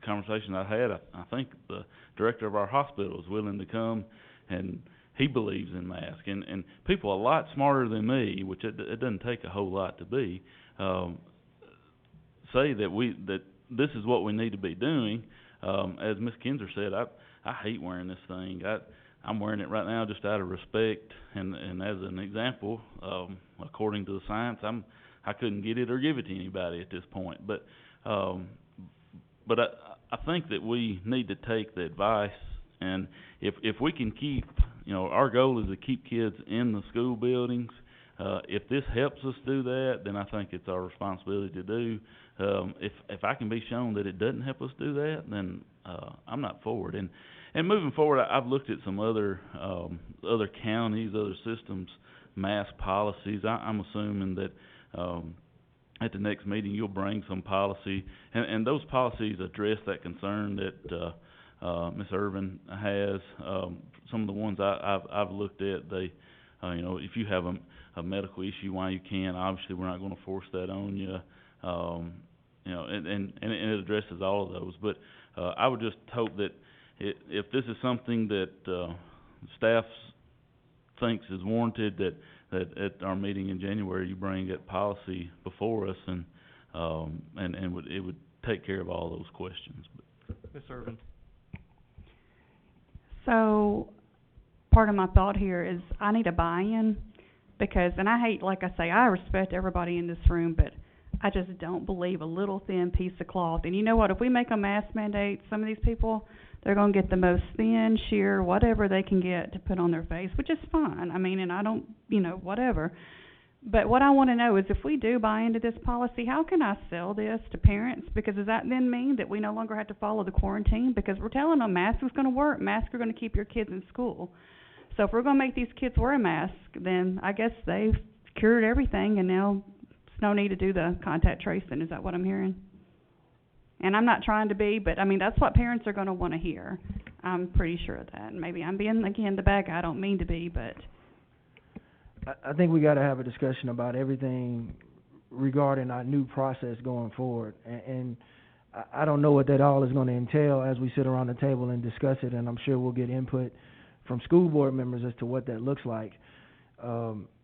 the conversation I had, I think the director of our hospital is willing to come, and he believes in masks. And people a lot smarter than me, which it doesn't take a whole lot to be, say that this is what we need to be doing. As Ms. Kinzer said, I hate wearing this thing. I'm wearing it right now just out of respect, and as an example, according to the science, I couldn't get it or give it to anybody at this point. But I think that we need to take the advice, and if we can keep, our goal is to keep kids in the school buildings. If this helps us do that, then I think it's our responsibility to do. If I can be shown that it doesn't help us do that, then I'm not for it. And moving forward, I've looked at some other counties, other systems, mask policies. I'm assuming that at the next meeting you'll bring some policy, and those policies address that concern that Ms. Irvin has. Some of the ones I've looked at, they, if you have a medical issue, why you can't. Obviously, we're not going to force that on you. And it addresses all of those. But I would just hope that if this is something that staff thinks is warranted, that at our meeting in January you bring that policy before us, and it would take care of all those questions. Ms. Irvin. So, part of my thought here is I need a buy-in, because, and I hate, like I say, I respect everybody in this room, but I just don't believe a little thin piece of cloth. And you know what, if we make a mask mandate, some of these people, they're going to get the most thin, sheer, whatever they can get to put on their face, which is fine. I mean, and I don't, whatever. But what I want to know is, if we do buy into this policy, how can I sell this to parents? Because does that then mean that we no longer have to follow the quarantine? Because we're telling them masks is going to work. Masks are going to keep your kids in school. So if we're going to make these kids wear a mask, then I guess they've cured everything, and now there's no need to do the contact tracing. Is that what I'm hearing? And I'm not trying to be, but I mean, that's what parents are gonna wanna hear. I'm pretty sure of that. And maybe I'm being, again, the bad guy. I don't mean to be, but I think we gotta have a discussion about everything regarding our new process going forward. And I don't know what that all is gonna entail as we sit around the table and discuss it, and I'm sure we'll get input from school board members as to what that looks like.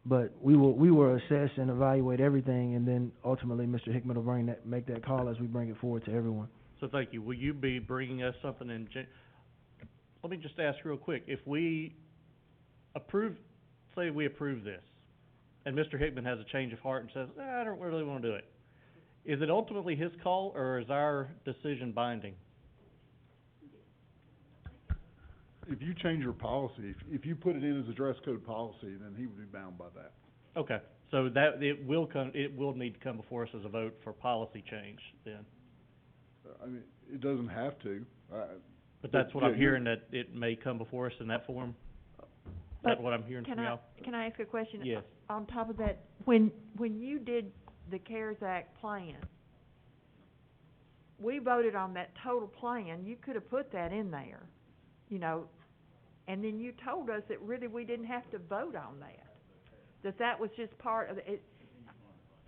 But we will assess and evaluate everything, and then ultimately Mr. Hickman will make that call as we bring it forward to everyone. So thank you. Will you be bringing us something in let me just ask real quick, if we say we approve this, and Mr. Hickman has a change of heart and says, I don't really wanna do it, is it ultimately his call, or is our decision binding? If you change your policy, if you put it in as a dress code policy, then he would be bound by that. Okay, so that, it will need to come before us as a vote for policy change then? I mean, it doesn't have to. But that's what I'm hearing, that it may come before us in that form? Is that what I'm hearing from y'all? Can I ask a question? Yes. On top of that, when you did the CARES Act plan, we voted on that total plan. You could have put that in there, you know, and then you told us that really we didn't have to vote on that. That was just part of it.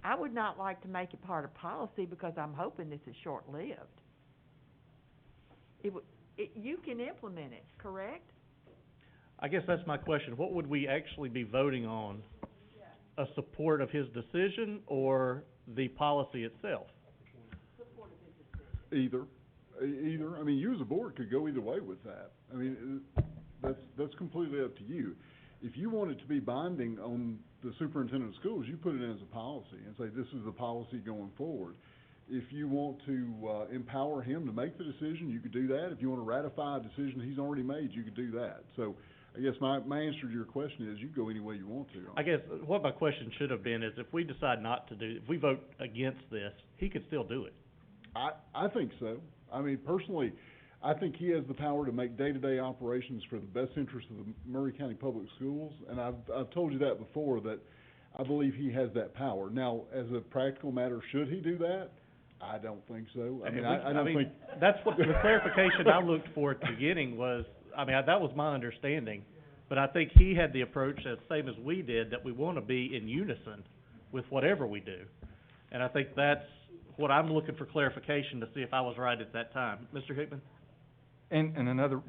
I would not like to make it part of policy because I'm hoping this is short-lived. You can implement it, correct? I guess that's my question. What would we actually be voting on? A support of his decision or the policy itself? Either. I mean, you as a board could go either way with that. I mean, that's completely up to you. If you want it to be binding on the superintendent of schools, you put it in as a policy and say, this is the policy going forward. If you want to empower him to make the decision, you could do that. If you want to ratify a decision he's already made, you could do that. So I guess my answer to your question is you go any way you want to. I guess what my question should have been is if we decide not to if we vote against this, he could still do it. I think so. I mean, personally, I think he has the power to make day-to-day operations for the best interest of the Maury County Public Schools, and I've told you that before, that I believe he has that power. Now, as a practical matter, should he do that? I don't think so. I mean, that's what the clarification I looked for at the beginning was, that was my understanding, but I think he had the approach, the same as we did, that we want to be in unison with whatever we do. And I think that's what I'm looking for clarification to see if I was right at that time. Mr. Hickman? And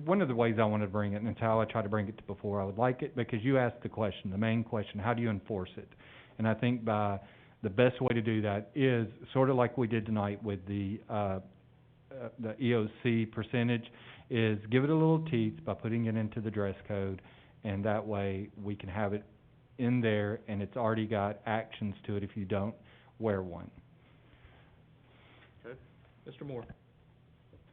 one of the ways I wanted to bring it, and Tyler, I tried to bring it to before, I would like it, because you asked the question, the main question, how do you enforce it? And I think the best way to do that is sort of like we did tonight with the EOC percentage, is give it a little teeth by putting it into the dress code, and that way we can have it in there and it's already got actions to it if you don't wear one. Okay. Mr. Moore?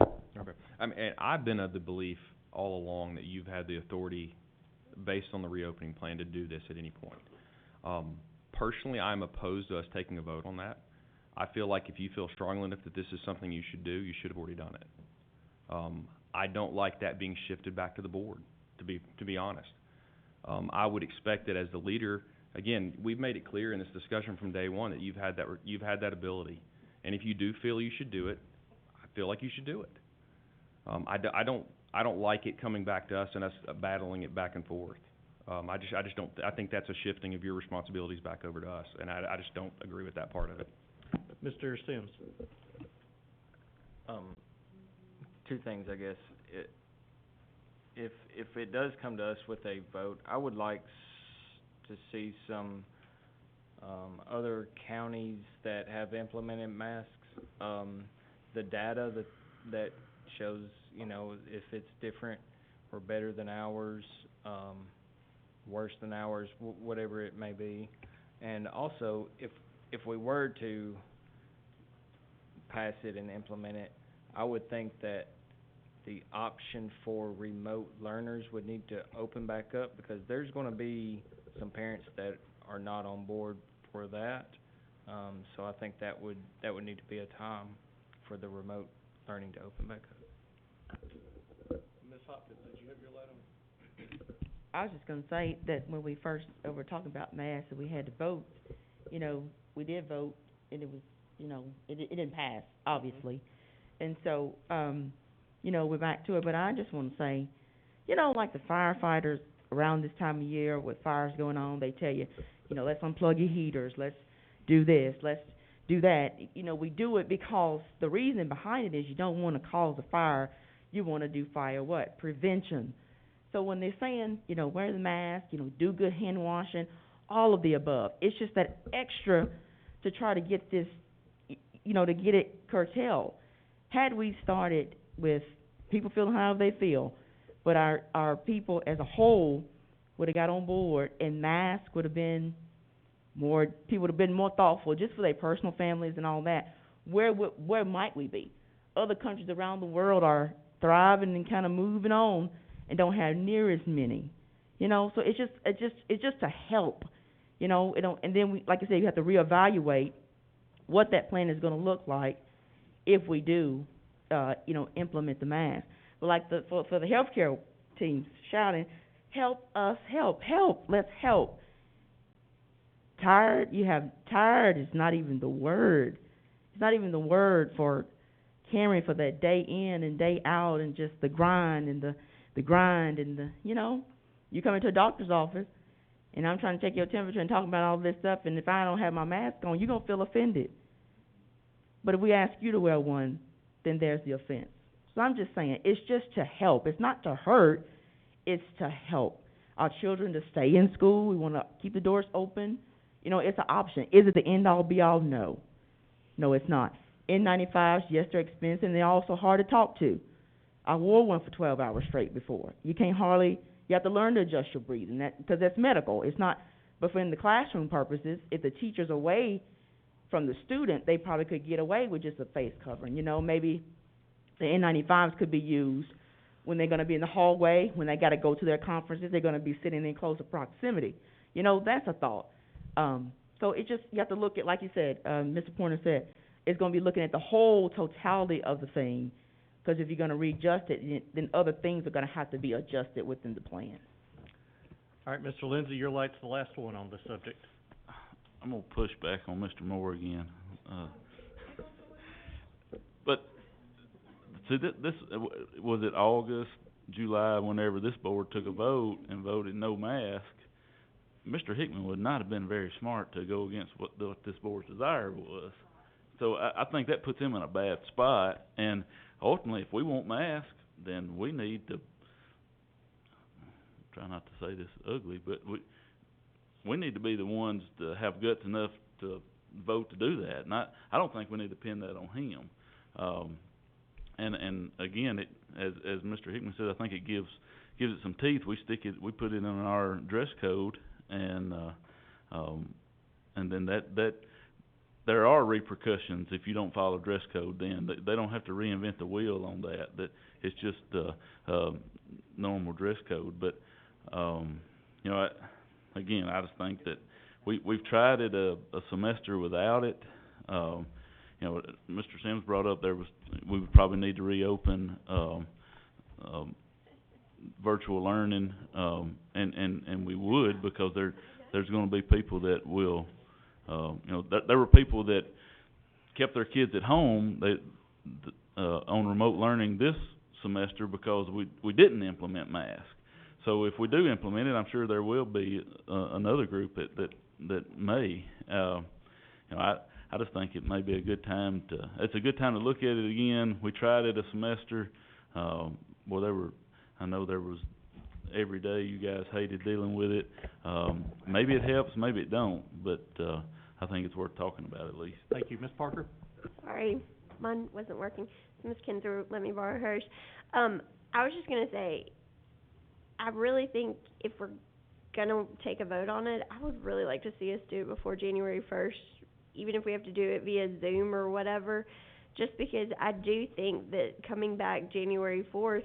Okay. And I've been of the belief all along that you've had the authority, based on the reopening plan, to do this at any point. Personally, I'm opposed to us taking a vote on that. I feel like if you feel strongly enough that this is something you should do, you should have already done it. I don't like that being shifted back to the board, to be honest. I would expect that as the leader, again, we've made it clear in this discussion from day one that you've had that ability. And if you do feel you should do it, I feel like you should do it. I don't like it coming back to us and us battling it back and forth. I just don't, I think that's a shifting of your responsibilities back over to us, and I just don't agree with that part of it. Mr. Sims? Two things, I guess. If it does come to us with a vote, I would like to see some other counties that have implemented masks, the data that shows, if it's different or better than ours, worse than ours, whatever it may be. And also, if we were to pass it and implement it, I would think that the option for remote learners would need to open back up, because there's going to be some parents that are not on board for that. So I think that would need to be a time for the remote learning to open back up. Ms. Hopkins, did you have your light on? I was just gonna say that when we first were talking about masks and we had to vote, we did vote, and it was, it didn't pass, obviously. And so, we're back to it, but I just want to say, like the firefighters around this time of year with fires going on, they tell you, let's unplug your heaters, let's do this, let's do that. We do it because the reason behind it is you don't want to cause a fire. You want to do fire prevention. So when they're saying, wear the mask, do good hand washing, all of the above, it's just that extra to try to get this, to get it curtailed. Had we started with people feeling how they feel, but our people as a whole would have got on board, and masks would have been more, people would have been more thoughtful just for their personal families and all that, where might we be? Other countries around the world are thriving and kind of moving on and don't have near as many, so it's just to help, and then like I said, you have to reevaluate what that plan is going to look like if we do, implement the mask. But like for the healthcare teams shouting, help us, help, let's help. Tired is not even the word. It's not even the word for caring for that day in and day out and just the grind and the grind and you come into a doctor's office and I'm trying to check your temperature and talk about all this stuff, and if I don't have my mask on, you're going to feel offended. But if we ask you to wear one, then there's the offense. So I'm just saying, it's just to help. It's not to hurt. It's to help our children to stay in school. We want to keep the doors open. It's an option. Is it the end-all, be-all? No. No, it's not. N95s, yes, they're expensive, and they're also hard to talk to. I wore one for 12 hours straight before. You have to learn to adjust your breathing, because that's medical. It's not, but for in the classroom purposes, if the teacher's away from the student, they probably could get away with just a face covering. Maybe the N95s could be used when they're going to be in the hallway, when they got to go to their conferences, they're going to be sitting in closer proximity. That's a thought. So it just, you have to look at, like you said, Mr. Pointer said, it's going to be looking at the whole totality of the thing, because if you're going to readjust it, then other things are going to have to be adjusted within the plan. All right, Mr. Lindsay, your light's the last one on this subject. I'm gonna push back on Mr. Moore again. But see, this was it August, July, whenever this board took a vote and voted no mask. Mr. Hickman would not have been very smart to go against what this board's desire was. So I think that puts him in a bad spot. And ultimately, if we want masks, then we need to try not to say this ugly, but we need to be the ones to have guts enough to vote to do that. And I don't think we need to pin that on him. And again, as Mr. Hickman said, I think it gives it some teeth. We put it in our dress code, and then that there are repercussions if you don't follow dress code. Then they don't have to reinvent the wheel on that. That it's just normal dress code. But again, I just think that we've tried it a semester without it. Mr. Sims brought up we would probably need to reopen virtual learning, and we would, because there's going to be people that will, there were people that kept their kids at home on remote learning this semester because we didn't implement masks. So if we do implement it, I'm sure there will be another group that may. I just think it may be a good time it's a good time to look at it again. We tried it a semester. I know there was every day you guys hated dealing with it. Maybe it helps, maybe it don't, but I think it's worth talking about at least. Thank you. Ms. Parker? Sorry, mine wasn't working. So Ms. Kinzer let me borrow hers. I was just going to say, I really think if we're going to take a vote on it, I would really like to see us do it before January 1st, even if we have to do it via Zoom or whatever, just because I do think that coming back January 4th,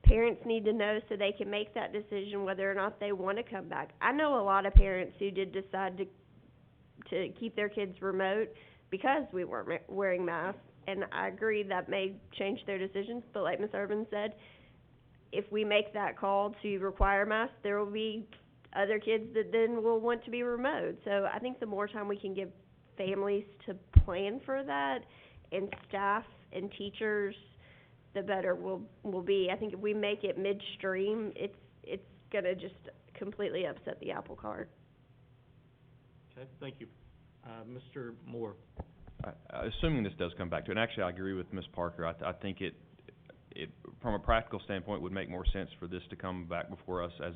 parents need to know so they can make that decision whether or not they want to come back. I know a lot of parents who did decide to keep their kids remote because we weren't wearing masks, and I agree that may change their decisions, but like Ms. Urban said, if we make that call to require masks, there will be other kids that then will want to be remote. So I think the more time we can give families to plan for that and staff and teachers, the better we'll be. I think if we make it midstream, it's gonna just completely upset the apple cart. Okay, thank you. Mr. Moore? Assuming this does come back to it, and actually I agree with Ms. Parker, I think it from a practical standpoint would make more sense for this to come back before us as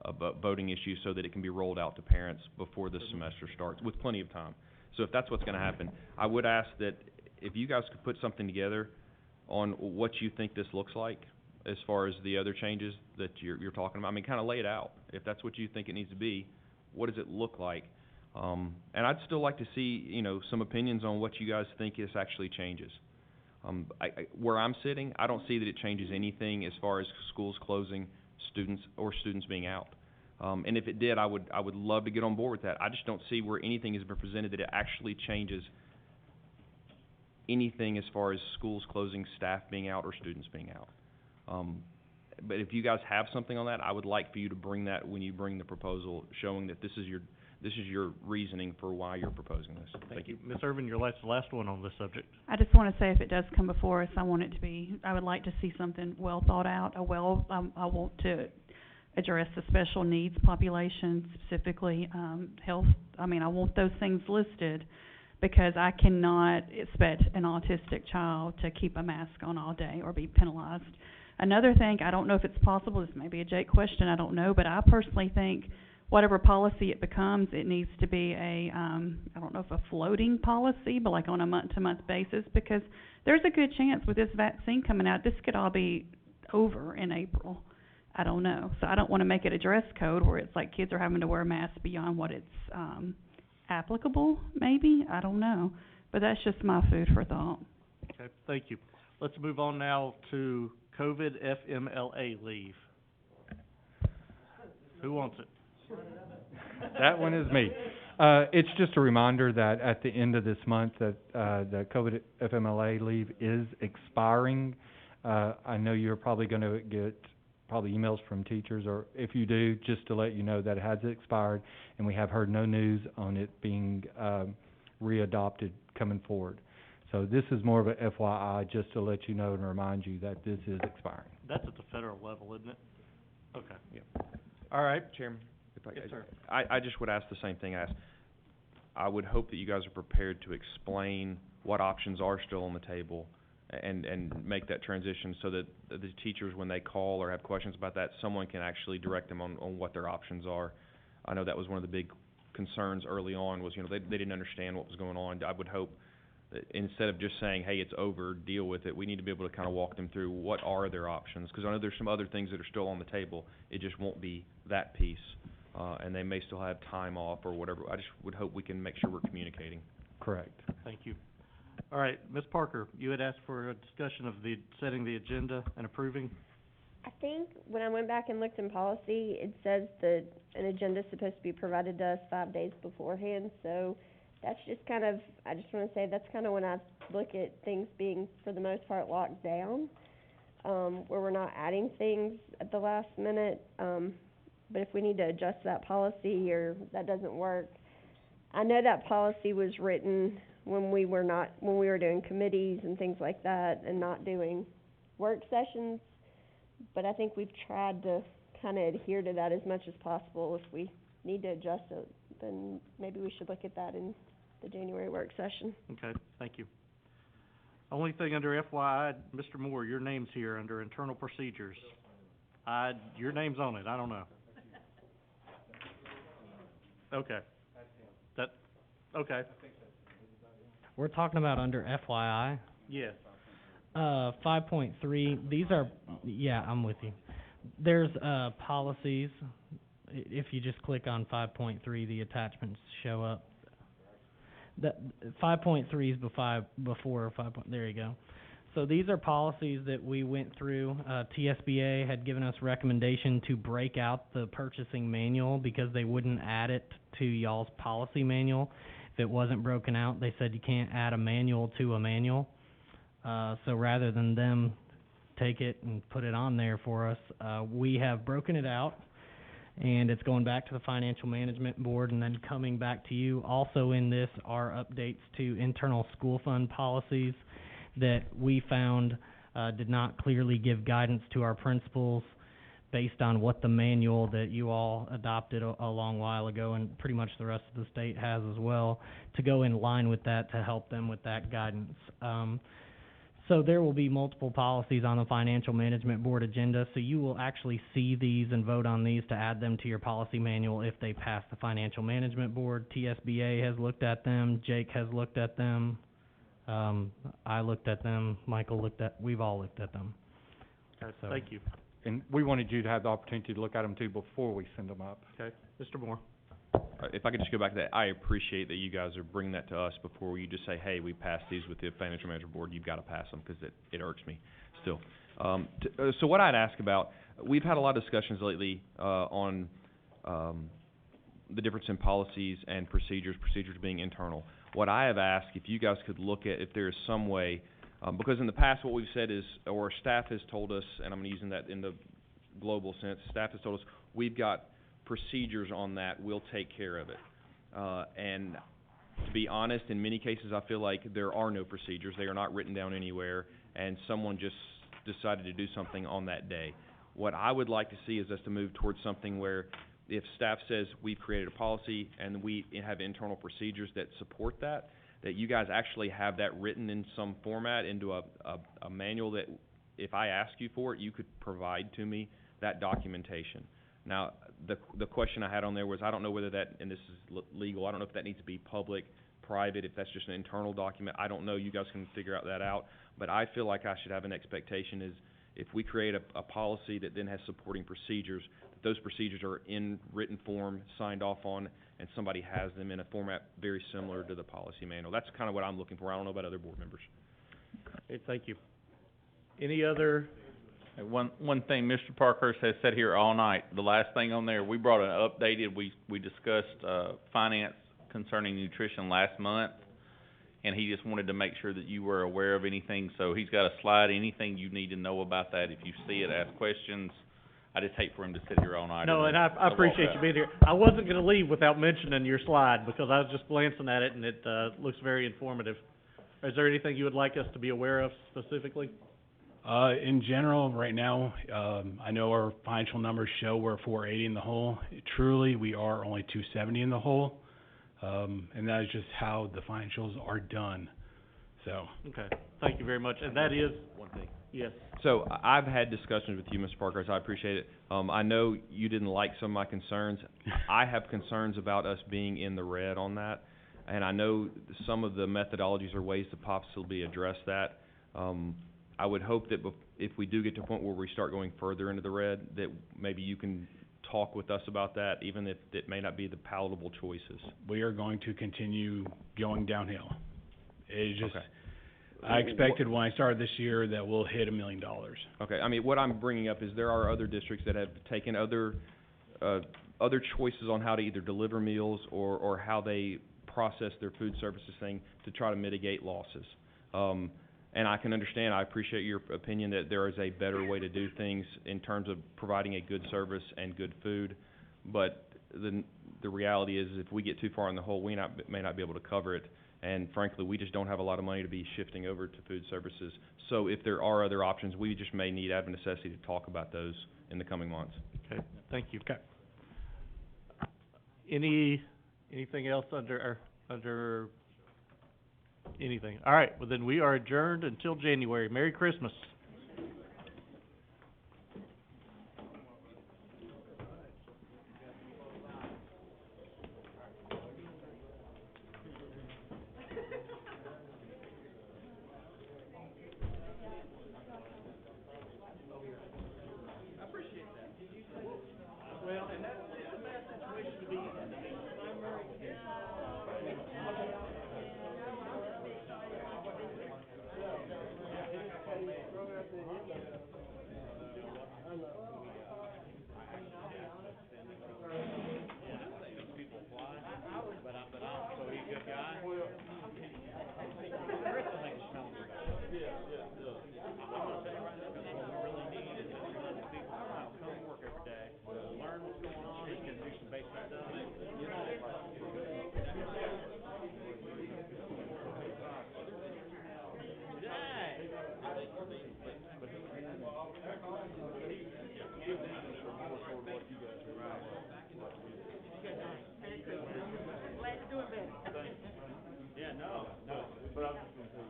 a voting issue so that it can be rolled out to parents before the semester starts, with plenty of time. So if that's what's gonna happen, I would ask that if you guys could put something together on what you think this looks like as far as the other changes that you're talking about. I mean, kinda lay it out. If that's what you think it needs to be, what does it look like? And I'd still like to see, some opinions on what you guys think this actually changes. Where I'm sitting, I don't see that it changes anything as far as schools closing, students being out. And if it did, I would love to get on board with that. I just don't see where anything has been presented that it actually changes anything as far as schools closing, staff being out, or students being out. But if you guys have something on that, I would like for you to bring that when you bring the proposal, showing that this is your reasoning for why you're proposing this. Thank you. Ms. Irvin, your last one on this subject. I just want to say, if it does come before us, I would like to see something well thought out, I want to address the special needs population, specifically, health. I want those things listed, because I cannot expect an autistic child to keep a mask on all day or be penalized. Another thing, I don't know if it's possible, this may be a Jake question, I don't know, but I personally think whatever policy it becomes, it needs to be I don't know if a floating policy, but like on a month-to-month basis, because there's a good chance with this vaccine coming out, this could all be over in April. I don't know. So I don't want to make it a dress code where it's like kids are having to wear masks beyond what it's applicable, maybe. I don't know. But that's just my food for thought. Okay, thank you. Let's move on now to COVID FMLA leave. Who wants it? That one is me. It's just a reminder that at the end of this month that the COVID FMLA leave is expiring. I know you're probably going to get emails from teachers, or if you do, just to let you know that it has expired, and we have heard no news on it being readopted coming forward. So this is more of a FYI, just to let you know and remind you that this is expiring. That's at the federal level, isn't it? Okay. Yeah. All right. Chairman, if I, Yes, sir. I just would ask the same thing I asked. I would hope that you guys are prepared to explain what options are still on the table and make that transition so that the teachers, when they call or have questions about that, someone can actually direct them on what their options are. I know that was one of the big concerns early on was, they didn't understand what was going on. I would hope that instead of just saying, hey, it's over, deal with it, we need to be able to kind of walk them through what are their options, because I know there's some other things that are still on the table. It just won't be that piece, and they may still have time off or whatever. I just would hope we can make sure we're communicating. Correct. Thank you. All right, Ms. Parker, you had asked for a discussion of setting the agenda and approving. I think when I went back and looked in policy, it says that an agenda's supposed to be provided to us 5 days beforehand, so that's just I just want to say that's kind of when I look at things being, for the most part, locked down, where we're not adding things at the last minute, but if we need to adjust that policy or that doesn't work, I know that policy was written when we were doing committees and things like that and not doing work sessions, but I think we've tried to kind of adhere to that as much as possible. If we need to adjust it, then maybe we should look at that in the January work session. Okay, thank you. Only thing under FYI, Mr. Moore, your name's here under internal procedures. Your name's on it, I don't know. Okay. Okay. We're talking about under FYI. Yes. 5.3, these are, yeah, I'm with you. There's, policies. If you just click on 5.3, the attachments show up. That 5.3 is before 5. There you go. So these are policies that we went through. TSBA had given us recommendation to break out the purchasing manual because they wouldn't add it to y'all's policy manual if it wasn't broken out. They said you can't add a manual to a manual. So rather than them take it and put it on there for us, we have broken it out, and it's going back to the Financial Management Board and then coming back to you. Also in this are updates to internal school fund policies. that we found did not clearly give guidance to our principals based on what the manual that you all adopted a long while ago, and pretty much the rest of the state has as well, to go in line with that to help them with that guidance. So there will be multiple policies on the Financial Management Board agenda, so you will actually see these and vote on these to add them to your policy manual if they pass the Financial Management Board. TSBA has looked at them, Jake has looked at them, I looked at them, we've all looked at them. Okay, So- thank you. And we wanted you to have the opportunity to look at them too before we send them up. Okay, Mr. Moore. If I could just go back to that, I appreciate that you guys are bringing that to us before you just say, hey, we passed these with the Financial Management Board, you've got to pass them, because it irks me still. So what I'd ask about, we've had a lot of discussions lately on the difference in policies and procedures being internal. What I have asked, if you guys could look at if there is some way, because in the past what we've said is, or staff has told us, and I'm using that in the global sense, staff has told us, we've got procedures on that, we'll take care of it. And to be honest, in many cases I feel like there are no procedures, they are not written down anywhere, and someone just decided to do something on that day. What I would like to see is us to move towards something where if staff says we've created a policy and we have internal procedures that support that you guys actually have that written in some format into a manual that if I ask you for it, you could provide to me that documentation. Now, the question I had on there was, I don't know whether that, and this is legal, I don't know if that needs to be public, private, if that's just an internal document, I don't know, you guys can figure that out, but I feel like I should have an expectation is, if we create a policy that then has supporting procedures, that those procedures are in written form, signed off on, and somebody has them in a format very similar to the policy manual. That's kind of what I'm looking for. I don't know about other board members. Okay, thank you. Any other? One thing, Mr. Parkhurst has said here all night, the last thing on there, we brought an updated, we discussed, finance concerning nutrition last month, and he just wanted to make sure that you were aware of anything, so he's got a slide, anything you need to know about that. If you see it, ask questions. I just hate for him to sit here all night. No, and I appreciate you being here. I wasn't gonna leave without mentioning your slide, because I was just glancing at it, and it, looks very informative. Is there anything you would like us to be aware of specifically? In general, right now, I know our financial numbers show we're 480 in the hole. Truly, we are only 270 in the hole, and that is just how the financials are done, so. Okay, thank you very much, and that is. One thing. Yes. So I've had discussions with you, Mr. Parkhurst, I appreciate it. I know you didn't like some of my concerns. I have concerns about us being in the red on that, and I know some of the methodologies or ways to possibly address that. I would hope that if we do get to a point where we start going further into the red, that maybe you can talk with us about that, even if it may not be the palatable choices. We are going to continue going downhill. It just, Okay. I expected when I started this year that we'll hit $1 million. Okay, I mean, what I'm bringing up is there are other districts that have taken other choices on how to either deliver meals or how they process their food services thing to try to mitigate losses. And I can understand, I appreciate your opinion that there is a better way to do things in terms of providing a good service and good food, but the reality is if we get too far in the hole, we may not be able to cover it. And frankly, we just don't have a lot of money to be shifting over to food services. So if there are other options, we just may need, out of necessity, to talk about those in the coming months. Okay, thank you. Okay. Anything else under anything? All right, well then we are adjourned until January. Merry Christmas. Well, and that's a bad situation to be in. I mean, Yeah, no, but I'm just gonna say.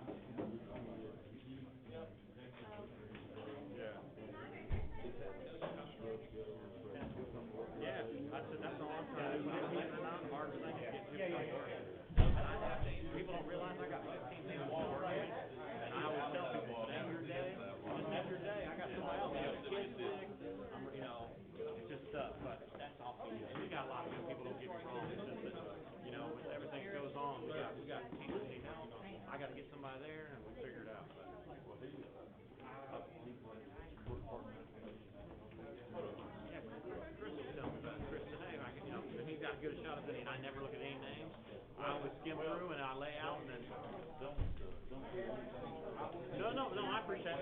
Yeah, I said, that's all I'm trying to do, believe it or not, the hardest thing is get people to work. People don't realize I got 15 people all working, and I always tell people, name your day, I got somebody else, kid sick, it's just tough, but that's all, we got a lot of good people, don't get me wrong, it's just that, with everything that goes on, we got can't help, I gotta get somebody there, and we'll figure it out, but. Chris was telling me about it. Chris today, he's got as good a shot as any, and I never look at any names. I always skim through and I lay out and then. No, I appreciate it.